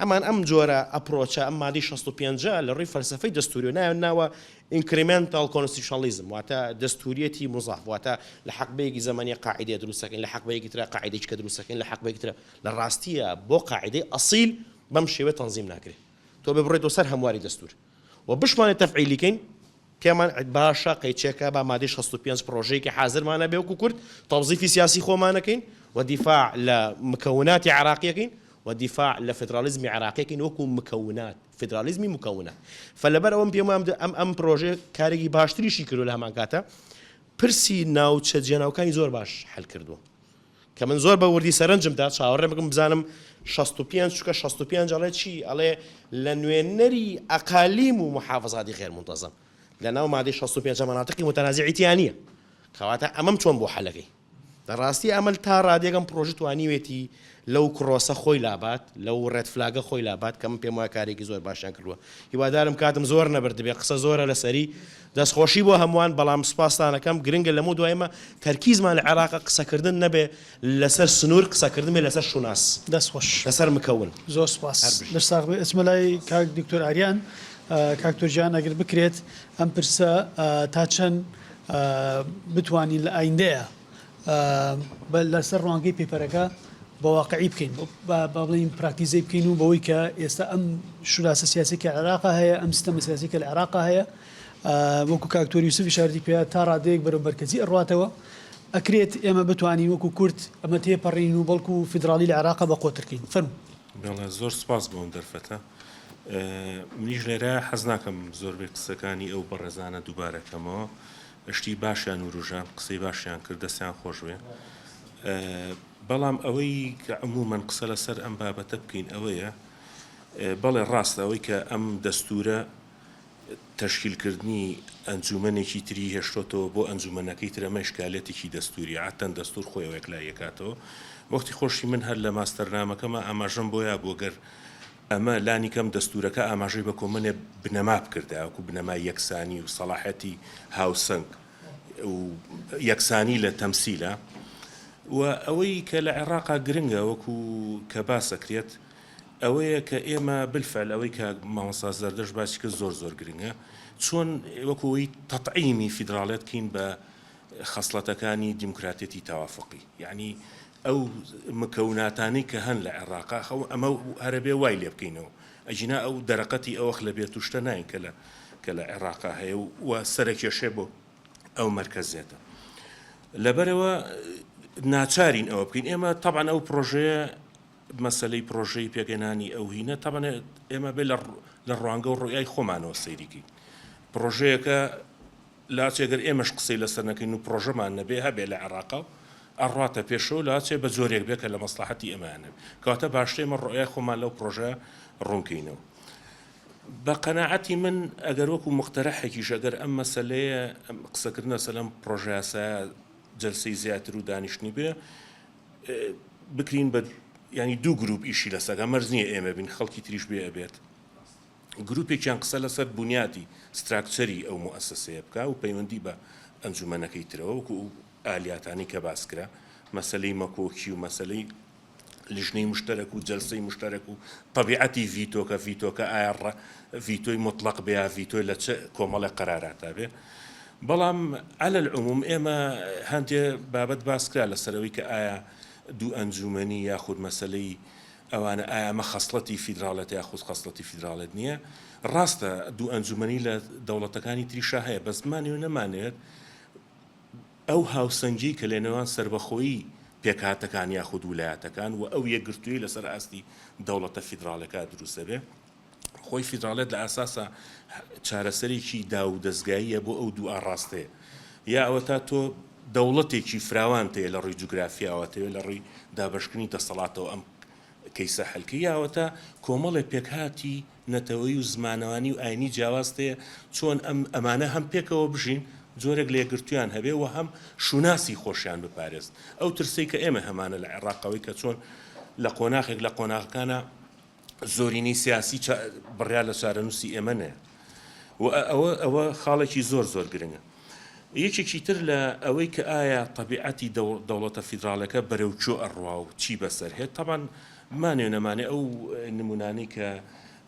ئەمان ئەم جۆرە ئەپرۆچە ئەم مادەی 65 لە ڕووی فەلسفەی دەستوری و ناوە ئینکریمنتال کۆنستیشنالیزم واتە دەستوریەتی مزاح واتە لە حەقبەیەکی زەمانی قاعدەیە دروستەکەین لە حەقبەیەکی ترە قاعدەیەکی کە دروستەکەین لە حەقبەیەکی ترە لە ڕاستیە بۆ قاعدەی ئەسیل بەم شێوە تەنزیم ناکرێت تۆ ببڕێتەوە سەر هەمواری دەستور و بشمانێت تەفعیلیکەین پێمان باشە قەیچێکە با مادەی 65 پرۆژەیەکی حازرمانە بێ وەکو کورد تەوزیفی سیاسی خۆمانەکەین و دیفاع لە مکوناتی عراقیەکەین ودفاع لفدراليزم عراقي كين وكو مكونات فدراليزمي مكونات فلبر أوم بيوم أم بروجي كاريجي باشتري شي كرو لها مانكاتا برسي ناو تشجينا وكان زور باش حل كردو كمان زور بوردي سرنجم دات شاور بكم بزانم 65 شوكا 65 على شي على لنوينري أقاليم ومحافظات غير منتظم لأنه ما عادش 65 مناطق متنازعة تيانية خواتا أمام شون بو حلقي دراستي عمل تارا ديگم بروجي توانيويتي لو كروسا خوي لابات لو ريد فلاغ خوي لابات كم بيمو كاريكي زور باشان كردووە هیوادارم کاتم زۆر نەبردبێ قسە زۆرە لەسەری دەستخۆشی بۆ هەمووان بەڵام سپاسدانەکەم گرنگە لەموو دوایمە تەرکیزمان لە عێراق قسەکردن نەبێ لەسەر سنوور قسەکردن بێ لەسەر شوناس دەستخۆش لەسەر مکەون زۆر سپاس دەرساغ بێ ئەچمە لای کاک دکتۆر ئاریان کاکتۆر گیان ئەگەر بکرێت ئەم پرسە تا چەند بتوانین لە ئایندەیە لەسەر ڕوانگەی پێپەرەکە بواقعی بکەین با بڵین پراکتیزەی بکەین و بەوەی کە ئێستا ئەم شوراسە سیاسی کە عێراق هەیە ئەم سیستەمە سیاسی کە لە عێراق هەیە وەکو کاکتۆر یوسف ئیشارەتی پێ تا ڕادەیەک بەرەو بەرکەزی ئەڕواتەوە ئەکرێت ئێمە بتوانین وەکو کورد ئەمە تێپەڕین و بەڵکو فیدرالی لە عێراق بە قۆترکەین فەرموو زۆر سپاس بۆم دەرفەتە منیش لێرە حەز ناکەم زۆربەی قسەکانی ئەو بەڕێزانە دووبارەکەمەوە شتی باشیان و ڕوژان قسەی باشیان کرد دەستیان خۆش بێ بەڵام ئەوەی کە عمومەن قسە لەسەر ئەم بابەتە بکەین ئەوەیە بەڵێ ڕاستە ئەوەی کە ئەم دەستورە تەشکیلکردنی ئەنجومەنێکی تری هێشتۆتەوە بۆ ئەنجومەنەکەی ترە مەشکالێتێکی دەستوری عاتەن دەستور خۆیەوەک لایەکاتەوە وەختی خۆشی من هەر لە ماستەرنامەکەمە ئاماژەم بۆیە بۆگەر ئەمە لانی کەم دەستورەکە ئاماژەی بە کۆمەنێ بنەما بکردە وەکو بنەما یەکسانی و سەلاحەتی هاوسەنگ و یەکسانی لە تەمسیلە و ئەوەی کە لە عێراقا گرنگە وەکو کە باسەکرێت ئەوەیە کە ئێمە بالفعل ئەوەی کە مامۆستا زەردەش باسی کە زۆر گرنگە چۆن وەکوەوەی تەطعیمی فیدراڵێت کەین بە خەسڵەتەکانی دیموکراتێتی تەوافقی یعنی ئەو مکەوناتانی کە هەن لە عێراقا ئەمە هەرەبێ وای لێ بکەینەوە ئەجینا ئەو دەرەقەتی ئەوە خلە بێت توشتە ناین کە لە عێراقا هەیە و سەرکێشێ بۆ ئەو مرکزێتە لەبەرەوە ناچارین ئەوە بکەین ئێمە طبعا ئەو پرۆژەیە مەسلەی پرۆژەی پێگەێنانی ئەو هینە طبعا ئێمە بێ لە ڕوانگە و ڕۆیای خۆمانەوە سەیریکی پرۆژەیەکە لاچێگەر ئێمەش قسەی لەسەر نەکەین و پرۆژەمان نەبێ هەبێ لە عێراقا ئەڕاتە پێشەوە لاچێ بە زۆرێک بێکە لە مەسلحەتی ئەمانە کاتە باشتێمە ڕۆیای خۆمان لەو پرۆژە ڕوونکەینەوە بە قەناعەتی من ئەگەر وەکو مختەرەحێکیش ئەگەر ئەم مەسلەیە قسەکردنە سەلەم پرۆژەیاسە جەلسەی زیاتر و دانیشتنی بێ بکرین بە ینی دوو گروپ ئیشی لەسەگە مەرز نییە ئێمە بین خەڵکی تریش بێ ئەبێت گروپێکیان قسە لەسەر بنیاتی ستراکچەری ئەو مؤسسەیە بکە و پەیوەندی بە ئەنجومەنەکەی ترەوە وەکو ئالیاتانی کە باسکرا مەسلەی مەکۆکی و مەسلەی لیژنەی مشتەرەک و جەلسەی مشتەرەک و طبیعەتی ڤیتۆکە ئایا ڤیتۆی مطلق بێ ڤیتۆی لە چه کۆمەڵی قەراراتا بێ بەڵام على العموم ئێمە هەندێ بابەت باسکرا لەسەرەوەی کە ئایا دوو ئەنجومەنی یاخود مەسلەی ئەوانە ئایا ئەمە خەسڵەتی فیدراڵێت یاخود خەسڵەتی فیدراڵێت نییە ڕاستە دوو ئەنجومەنی لە دەوڵەتەکانی تریشا هەیە بەس زمانی و نەمانێت ئەو هاوسەنگی کە لێنەوان سربەخۆیی پێکهاتەکان یاخود ویلایەتەکان و ئەو یەکگرتووی لەسەر ئاستی دەوڵەتە فیدراڵەکە دروستە بێ خۆی فیدراڵێت لە ئاساسە چارەسەرێکی دا و دەستگاییە بۆ ئەو دوو ئاڕاستەیە یا ئەوە تا تۆ دەوڵەتێکی فراوان تەیە لە ڕووی جوگرافیاوە تەوێ لە ڕووی دابەشکردنی دەسەڵاتەوە ئەم کەیسە هەلکی یاوەتە کۆمەڵێک پێکهاتی نەتەوەی و زمانەوانی و ئاینی جیاوازتەیە چۆن ئەمانە هەم پێکەوە بژین جۆرێک لێگرتویان هەبێ و هەم شوناسی خۆشیان بپارێست ئەو ترسەی کە ئێمە هەمانە لە عێراقەوەی کە چۆن لە قۆناغێک لە قۆناغەکانە زۆرینەی سیاسی بڕیا لە چارەنووسی ئێمە نەیە و ئەوە خاڵێکی زۆر گرنگە یەکێکی تر لە ئەوەی کە ئایا طبیعەتی دەوڵەتە فیدراڵەکە بەرەو چۆ ئەڕوا و چی بەسەر هێت طبعا مانێ نەمانێ ئەو نمونانەی کە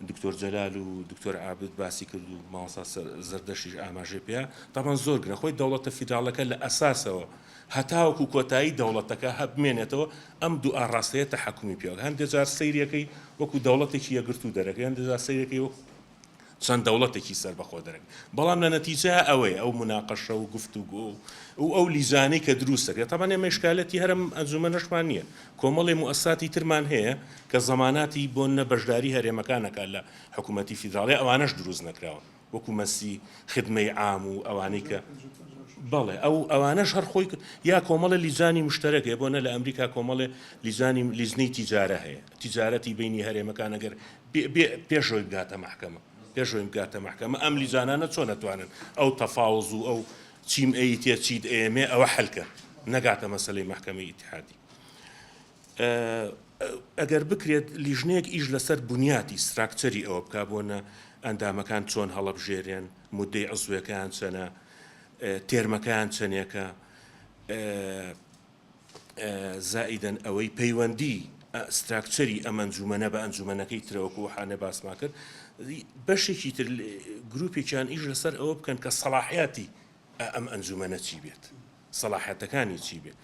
دکتۆر جەلال و دکتۆر عابد باسی کرد و مامۆستا زەردەشیش ئاماژێ پێ طبعا زۆر گرنگە خۆی دەوڵەتە فیدراڵەکە لە ئەساسەوە هەتاوەکو کۆتایی دەوڵەتەکە هەبمێنێتەوە ئەم دوو ئاڕاستەیە تەحەکومی پێوە هەندێک جار سەیرەکەی وەکو دەوڵەتێکی یەکگرتوو دەرەکەی هەندێک جار سەیرەکەی وەکو چەند دەوڵەتێکی سەربەخۆ دەرەکە بەڵام لە نەتیجە ئەوەیە ئەو مناقەشە و گفتوگۆ و ئەو لیزانەی کە دروستەکە طبعا ئێمە ئیشکالەتی هەرم ئەنجومەنەشمان نییە کۆمەڵی موئەساسی ترمان هەیە کە زەماناتی بۆ نەبەشداری هەرێمەکانەکە لە حکوومەتی فیدراڵی ئەوانەش دروست نەکراون وەکو مەسی خدمەی عام و ئەوانەی کە بەڵێ ئەوانەش هەر خۆی یا کۆمەڵە لیزانی مشتەرەکە بۆنە لە ئەمریکا کۆمەڵێ لیزنەی تیجارە هەیە تیجارەتی بینی هەرێمەکان ئەگەر پێشەوەی بگاتە محکەمە پێشەوەی بگاتە محکەمە ئەم لیزانانە چۆن نەتوانن ئەو تەفاوز و ئەو چیم ئەیتێ چیت ئێمێ ئەوە حەلکە نەگاتە مەسەلەی محکەمەی ئیتحادی ئەگەر بکرێت لیژنەیەک ئیش لەسەر بنیاتی ستراکچەری ئەوە بکا بۆنە ئەندامەکان چۆن هەڵەبژێرێن مودەی عزوەکان چەنە تێرمەکان چەندێکە زائیدەن ئەوەی پەیوەندی ستراکچەری ئەم ئەنجومەنە بە ئەنجومەنەکەی ترەوەکو وحانە باسما کرد بەشێکی تر گروپێکیان ئیش لەسەر ئەوە بکەن کە سەلاحیاتی ئەم ئەنجومەنە چی بێت سەلاحیەتەکانی چی بێت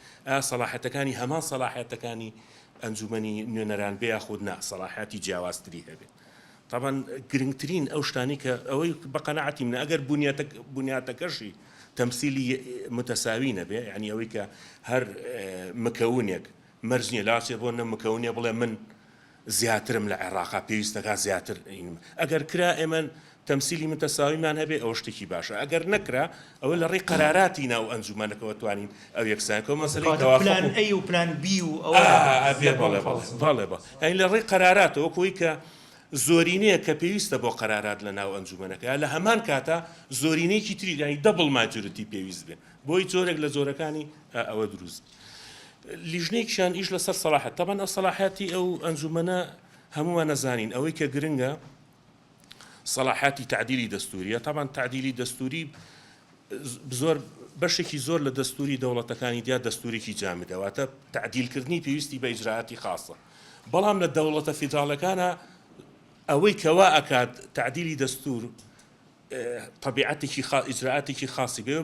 سەلاحیەتەکانی هەمان سەلاحیەتەکانی ئەنجومەنی نوێنەران بێ یاخود نا سەلاحیاتی جیاوازتری هەبێت طبعا گرنگترین ئەو شتانی کە ئەوەی بە قەناعەتی منە ئەگەر بنیاتەکەشی تەمسیلی متەساوی نەبێ یعنی ئەوەی کە هەر مکەونێک مەرج نییە لاچێ بۆ نە مکەونێ بڵێ من زیاترم لە عێراقا پێویستەکە زیاتر ئەگەر کرا ئێمە تەمسیلی متەساویمان هەبێ ئەوە شتێکی باشە ئەگەر نەکرا ئەوە لە ڕێی قەراراتی ناو ئەنجومەنەکەوە توانین ئەو یەکسانکە مەسەلەی پلان ئەی و پلان بی و بەڵێ ئەین لە ڕێی قەراراتەوە کۆی کە زۆرینەیە کە پێویستە بۆ قەرارات لە ناو ئەنجومەنەکە لە هەمان کاتە زۆرینەیەکی تری ینی دەبڵ ماجورەتی پێویست بێ بۆی جۆرێک لە جۆرەکانی ئەوە دروست لیژنێکیان ئیش لەسەر سەلاحەت طبعا ئەو سەلاحەتی ئەو ئەنجومەنە هەمومان نەزانین ئەوەی کە گرنگە سەلاحەتی تعدیلی دەستوریە طبعا تعدیلی دەستوری زۆر بەشێکی زۆر لە دەستوری دەوڵەتەکانی دیا دەستورێکی جامدەواتە تعدیلکردنی پێویستی بە ئیجراعاتی خاصە بەڵام لە دەوڵەتە فیدراڵەکانە ئەوەی کەوا ئەکات تعدیلی دەستور طبیعەتێکی ئیجراعاتێکی خاصی بێ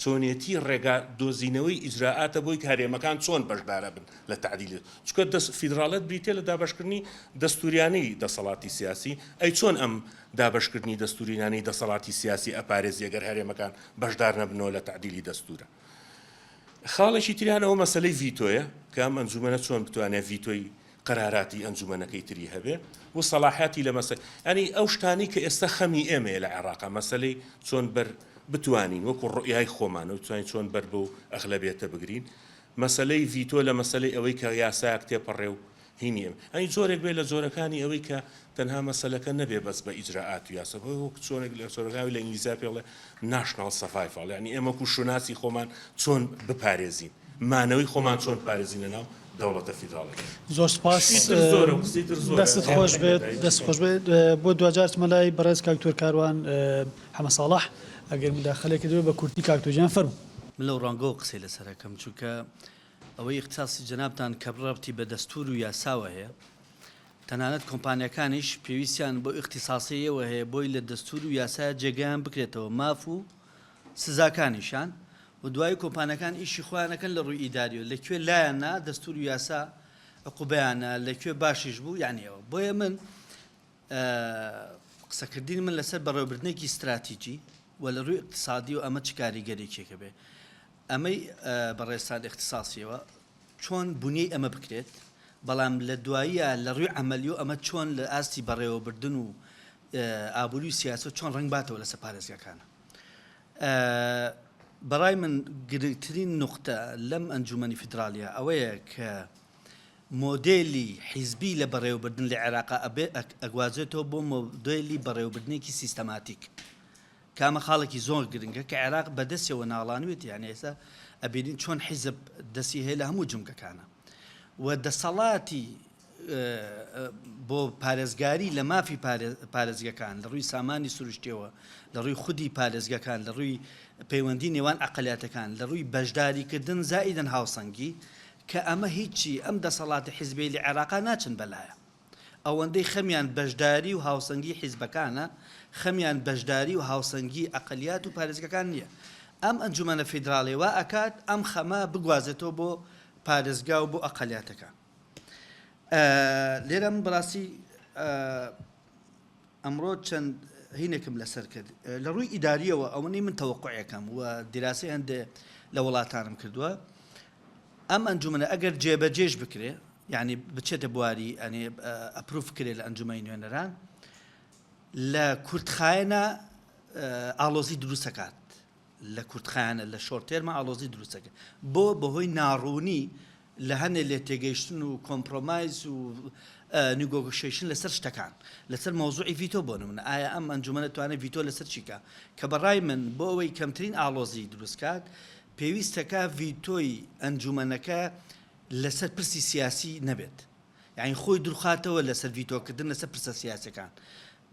چۆنێتی ڕێگا دۆزینەوەی ئیجراعاتە بۆی هەرێمەکان چۆن بەشدارە بن لە تعدیل چکە فیدراڵەت بریتێ لە دابشکردنی دەستوریانەی دەسەڵاتی سیاسی ئەی چۆن ئەم دابشکردنی دەستورینانەی دەسەڵاتی سیاسی ئەپارێزی ئەگەر هەرێمەکان بەشدار نەبنەوە لە تعدیلی دەستورە خاڵێکی تریانەوە مەسلەی ڤیتۆیە کە ئەم ئەنجومەنە چۆن بتوانێت ڤیتۆی قەراراتی ئەنجومەنەکەی تری هەبێ و سەلاحیاتی لە مەسەل ئەنی ئەو شتانی کە ئێستا خەمی ئێمەیە لە عێراقا مەسلەی چۆن بتوانین وەکو ڕۆیای خۆمانە و توانین چۆن بەر بۆ ئەغلەبێتە بگرین مەسلەی ڤیتۆ لە مەسلەی ئەوەی کە یاسایەک تێپەڕێ و هینی ئێمە ئەنی جۆرێک بێ لە جۆرەکانی ئەوەی کە تەنها مەسلەکە نەبێ بەس بە ئیجراعات و یاسا وەک چۆنێک لە جۆرەکانی لە ئینگلیزا پێڵێ ناشنال سەفایفاڵ یعنی ئێمە و شوناسی خۆمان چۆن بپارێزین مانەوەی خۆمان چۆن پارێزینە ناو دەوڵەتە فیدراڵەکە زۆر سپاس دەستت خۆش بێت دەست خۆش بێت بۆ دوجار مەلای بەڕێز کاکتۆر کاروان حەمە ساڵح ئەگەر مداخلێکی دەوێت بە کورتی کاکتۆجیان فەرمو من لەو ڕانگە و قسەی لەسەرەکەم چونکە ئەوەی اختصاصی جەنابتان کە ڕابتی بە دەستور و یاساوە هەیە تەنانەت کۆمپانیەکانیش پێویستیان بۆ اختصاصیەوە هەیە بۆی لە دەستور و یاسا جێگەیان بکرێتەوە ماف و سزاکانیشان و دوای کۆمپانەکان ئیشی خۆیانەکەن لە ڕووی ئیداریۆ لەکوێ لایەنە دەستور و یاسا عقوبەیانە لەکوێ باشیش بوو یانیەوە بۆیە من قسەکردین من لەسەر بەڕێوەبردنێکی استراتیجی و لە ڕووی اقتصادی و ئەمە چ کاریگەرێکێکە بێ ئەمەی بەڕێستان اختصاصیەوە چۆن بنیەی ئەمە بکرێت بەڵام لە دواییە لە ڕووی ئەمەلیۆ ئەمە چۆن لە ئاستی بەڕێوەبردن و ئابووری و سیاسە چۆن ڕنگ باتەوە لەسەر پارێزگاکانە بەڕای من گرنگترین نقطە لەم ئەنجومەنی فیدراڵیە ئەوەیە کە مۆدێلی حیزبی لە بەڕێوەبردن لە عێراقا ئەگوازێتەوە بۆ مۆدێلی بەڕێوەبردنێکی سیستەماتیک کامە خاڵێکی زۆر گرنگە کە عێراق بەدەستەوە ناڵانوێت یان ئێستا ئەبینین چۆن حیزب دەستی هەیە لە هەموو جمگەکانە و دەسەڵاتی بۆ پارێزگاری لە مافی پارێزگەکان لە ڕووی سامانی سروشتیەوە لە ڕووی خودی پارێزگەکان لە ڕووی پەیوەندی نێوان ئەقلیاتەکان لە ڕووی بەشداریکردن زائیدەن هاوسەنگی کە ئەمە هیچی ئەم دەسەڵاتی حیزبی لە عێراقا ناچن بەلایە ئەوەندەی خەمیان بەشداری و هاوسەنگی حیزبەکانە خەمیان بەشداری و هاوسەنگی ئەقلیات و پارێزگەکان نییە ئەم ئەنجومەنە فیدراڵی وا ئەکات ئەم خەمە بگوازێتەوە بۆ پارێزگا و بۆ ئەقلیاتەکان لێرە من بەڕاستی ئەمڕۆ چەند هینێکم لەسەر کرد لە ڕووی ئیداریەوە ئەوەی من تەوەقعەکەم و دیراسی هەندێ لە وڵاتانم کردووە ئەم ئەنجومەنە ئەگەر جێبەجێش بکرێ یعنی بچێتە بواری ئەنێ ئەپروف کرێ لە ئەنجومەی نوێنەران لە کورتخایەنە ئاڵۆزی دروستەکات لە کورتخایەنە لە شۆرتێرمە ئاڵۆزی دروستەکە بۆ بەهۆی ناڕوونی لە هەنێ لێ تێگەیشتن و کۆمپرۆمایز و نیگۆگۆشیشن لەسەر شتەکان لەسەر مۆزوعی ڤیتۆ بۆ نمونە ئایا ئەم ئەنجومەنە توانێت ڤیتۆ لەسەر چیکە کە بەڕای من بۆ ئەوەی کەمترین ئاڵۆزی دروستکات پێویستەکە ڤیتۆی ئەنجومەنەکە لەسەر پرسی سیاسی نەبێت یعنی خۆی دروخاتەوە لەسەر ڤیتۆکردن لەسەر پرسە سیاسەکان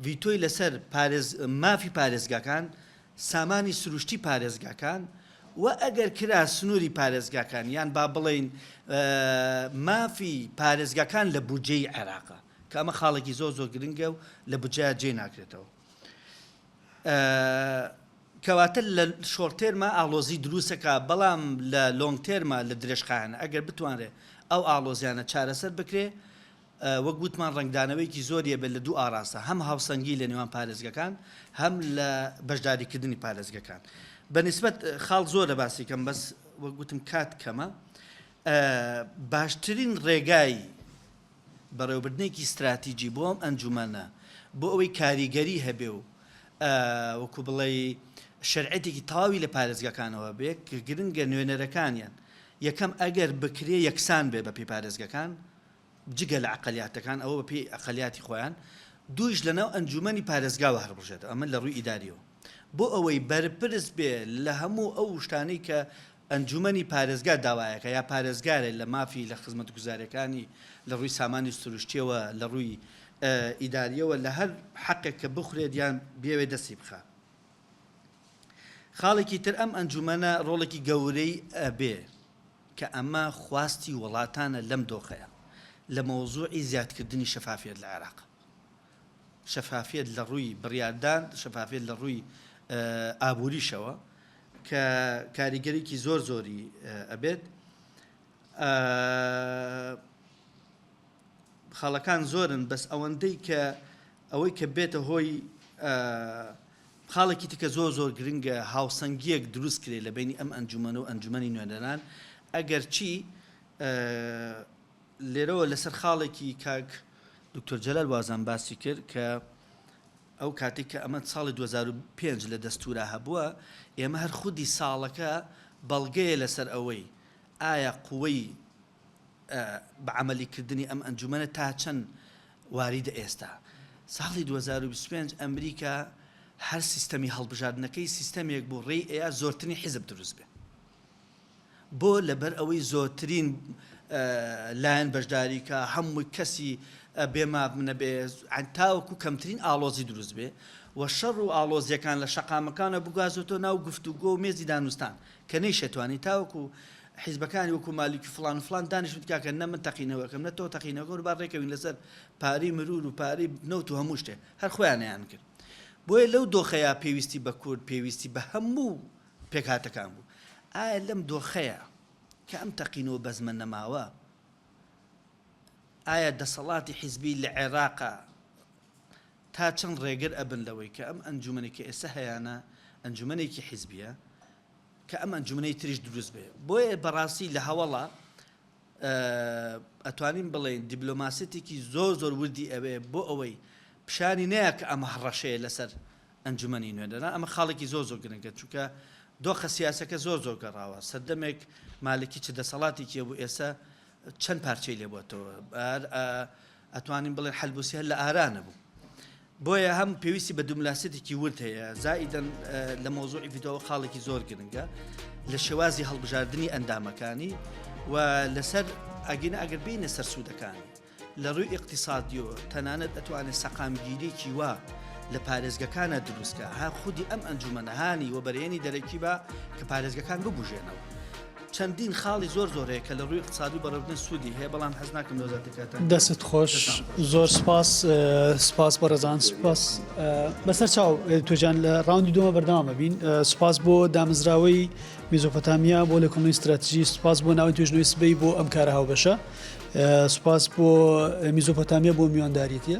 ڤیتۆی لەسەر مافی پارێزگاکان سامانی سروشتی پارێزگاکان و ئەگەر کرا سنووری پارێزگاکان یان با بڵێن مافی پارێزگاکان لە بودجەی عێراقا کە ئەمە خاڵێکی زۆر زۆر گرنگە و لە بودجەیە جێ ناکرێتەوە کەواتە لە شۆرتێرمە ئاڵۆزی دروستەکە بەڵام لە لۆنگ تێرمە لە درێژخایەنە ئەگەر بتوانرێ ئەو ئاڵۆزیانە چارەسەر بکرێ وەک گوتمان ڕنگدانەوەیکی زۆریە بێت لە دوو ئاراستە هەم هاوسەنگی لە نێوان پارێزگەکان هەم لە بەشداریکردنی پارێزگەکان بەنسبەت خاڵ زۆر لە باسیکەم بەس وەک گوتم کات کەمە باشترین ڕێگای بەڕێوەبردنێکی استراتیجی بۆ ئەم ئەنجومەنە بۆ ئەوەی کاریگەری هەبێ و وەکو بڵێ شەرعەتێکی تەواوی لە پارێزگەکانەوە بێ کە گرنگە نوێنەرەکانیان یەکەم ئەگەر بکرێ یەکسان بێ بە پێی پارێزگەکان جگە لە عقلیاتەکان ئەوە بە پێی ئەقلیاتی خۆیان دووش لەناو ئەنجومەنی پارێزگاوە هەڵبژێت ئەمە لە ڕووی ئیداریەوە بۆ ئەوەی بەرپرس بێ لە هەموو ئەو شتانەی کە ئەنجومەنی پارێزگا داوایەکە یا پارێزگارێک لە مافی لە خزمەتگوزاریەکانی لە ڕووی سامانی سروشتیەوە لە ڕووی ئیداریەوە لە هەر حەقێک کە بخورێت یان بێوێ دەستی بخە خاڵێکی تر ئەم ئەنجومەنە ڕۆڵێکی گەورەی ئەبێ کە ئەمە خواستی وڵاتانە لەم دۆخەیە لە مۆزوعی زیادکردنی شەفافیت لە عێراق شەفافیت لە ڕووی بڕیاردان شەفافیت لە ڕووی ئابووریشەوە کە کاریگەریکی زۆر زۆری ئەبێت خاڵەکان زۆرن بەس ئەوەندەی کە ئەوەی کە بێتە هۆی خاڵێکی تکە زۆر گرنگە هاوسەنگیەک دروست کرێ لە بینی ئەم ئەنجومەن و ئەنجومەنی نوێنەران ئەگەر چی لێرەوە لەسەر خاڵێکی کاک دکتۆر جەلال وازان باسی کرد کە ئەو کاتێک کە ئەمە ساڵی 2005 لە دەستورا هەبووە ئێمە هەر خودی ساڵەکە بەڵگەیە لەسەر ئەوەی ئایا قووەی بەعەمەلیکردنی ئەم ئەنجومەنە تا چەند واریدە ئێستا ساڵی 2025 ئەمریکا هەر سیستەمی هەڵبژاردنەکەی سیستەمێک بۆ ڕێی ئەیە زۆرترین حیزب دروست بێ بۆ لەبەر ئەوەی زۆرترین لایەن بەشداریکە هەمووی کەسی بێماب منە بێ تاوەکو کەمترین ئاڵۆزی دروست بێ و شەڕ و ئاڵۆزیەکان لە شەقامەکانە بگازۆتۆ ناو گفتوگۆ و مێزی دانوستان کە نەیشەتوانی تاوەکو حیزبەکانی وەکو مالیکی فلان و فلان دانیشت کاکە نە من تەقینەوەکەم نە تۆ تەقینەوەکە و با ڕێکەوین لەسەر پاری مرور و پاری نەوت و هەموو شتێ هەر خۆیانیان کرد بۆیە لەو دۆخەیە پێویستی بە کورد پێویستی بە هەموو پێکهاتەکان بوو ئایا لەم دۆخەیە کە ئەم تەقینەوە بەزمە نەماوە ئایا دەسەڵاتی حیزبی لە عێراقا تا چەند ڕێگر ئەبن لەوەی کە ئەم ئەنجومەنێکی ئێستا هەیەە ئەنجومەنێکی حیزبیە کە ئەم ئەنجومەنەی تریش دروست بێ بۆیە بەڕاستی لە هەوڵە ئەتوانین بڵێن دیبلۆماسیێتێکی زۆر وردی ئەوێ بۆ ئەوەی پیشانی نەیە کە ئەمە هەڕەشەیە لەسەر ئەنجومەنی نوێنەرە ئەمە خاڵێکی زۆر گرنگە چونکە دۆخە سیاسەکە زۆر گەڕاوە سەردەمێک مالکی چ دەسەڵاتێکی بوو ئێستا چەند پارچەی لێبووەتەوە ئەتوانین بڵێن حەلبوسی هەر لە ئارانە بوو بۆیە هەم پێویستی بە دوملاسێتێکی ورد هەیە زائیدەن لە مۆزوعی ڤیدۆوە خاڵێکی زۆر گرنگە لە شێوازی هەڵبژاردننی ئەندامەکانی و لەسەر ئەگەنە ئەگەر بینە سەر سوودەکانی لە ڕووی ئیقتیسادیەوە تەنانەت ئەتوانێت سەقامگیریکی وا لە پارێزگەکانە دروستکە ها خودی ئەم ئەنجومەنەهانی و بەرهێنی دەرەکی بە کە پارێزگەکان ببوژێنەوە چەندین خاڵی زۆر هەیە کە لە ڕووی اقتصادی بەڕێوەبردن سوودی هەیە بەڵام حەز ناکەم لەوزاتەکەتان دەست خۆش زۆر سپاس بەڕێزان سپاس بەسەر چاو توۆجان لە ڕاوندی دووەمە بەردەوامە بین سپاس بۆ دامەزراوەی میزۆپۆتامیا بۆ لە کۆمەڵی استراتیژی سپاس بۆ ناوی توێژنەوەی سبەی بۆ ئەم کارە هاوبەشە سپاس بۆ میزۆپۆتامیا بۆ میوانداریەتیە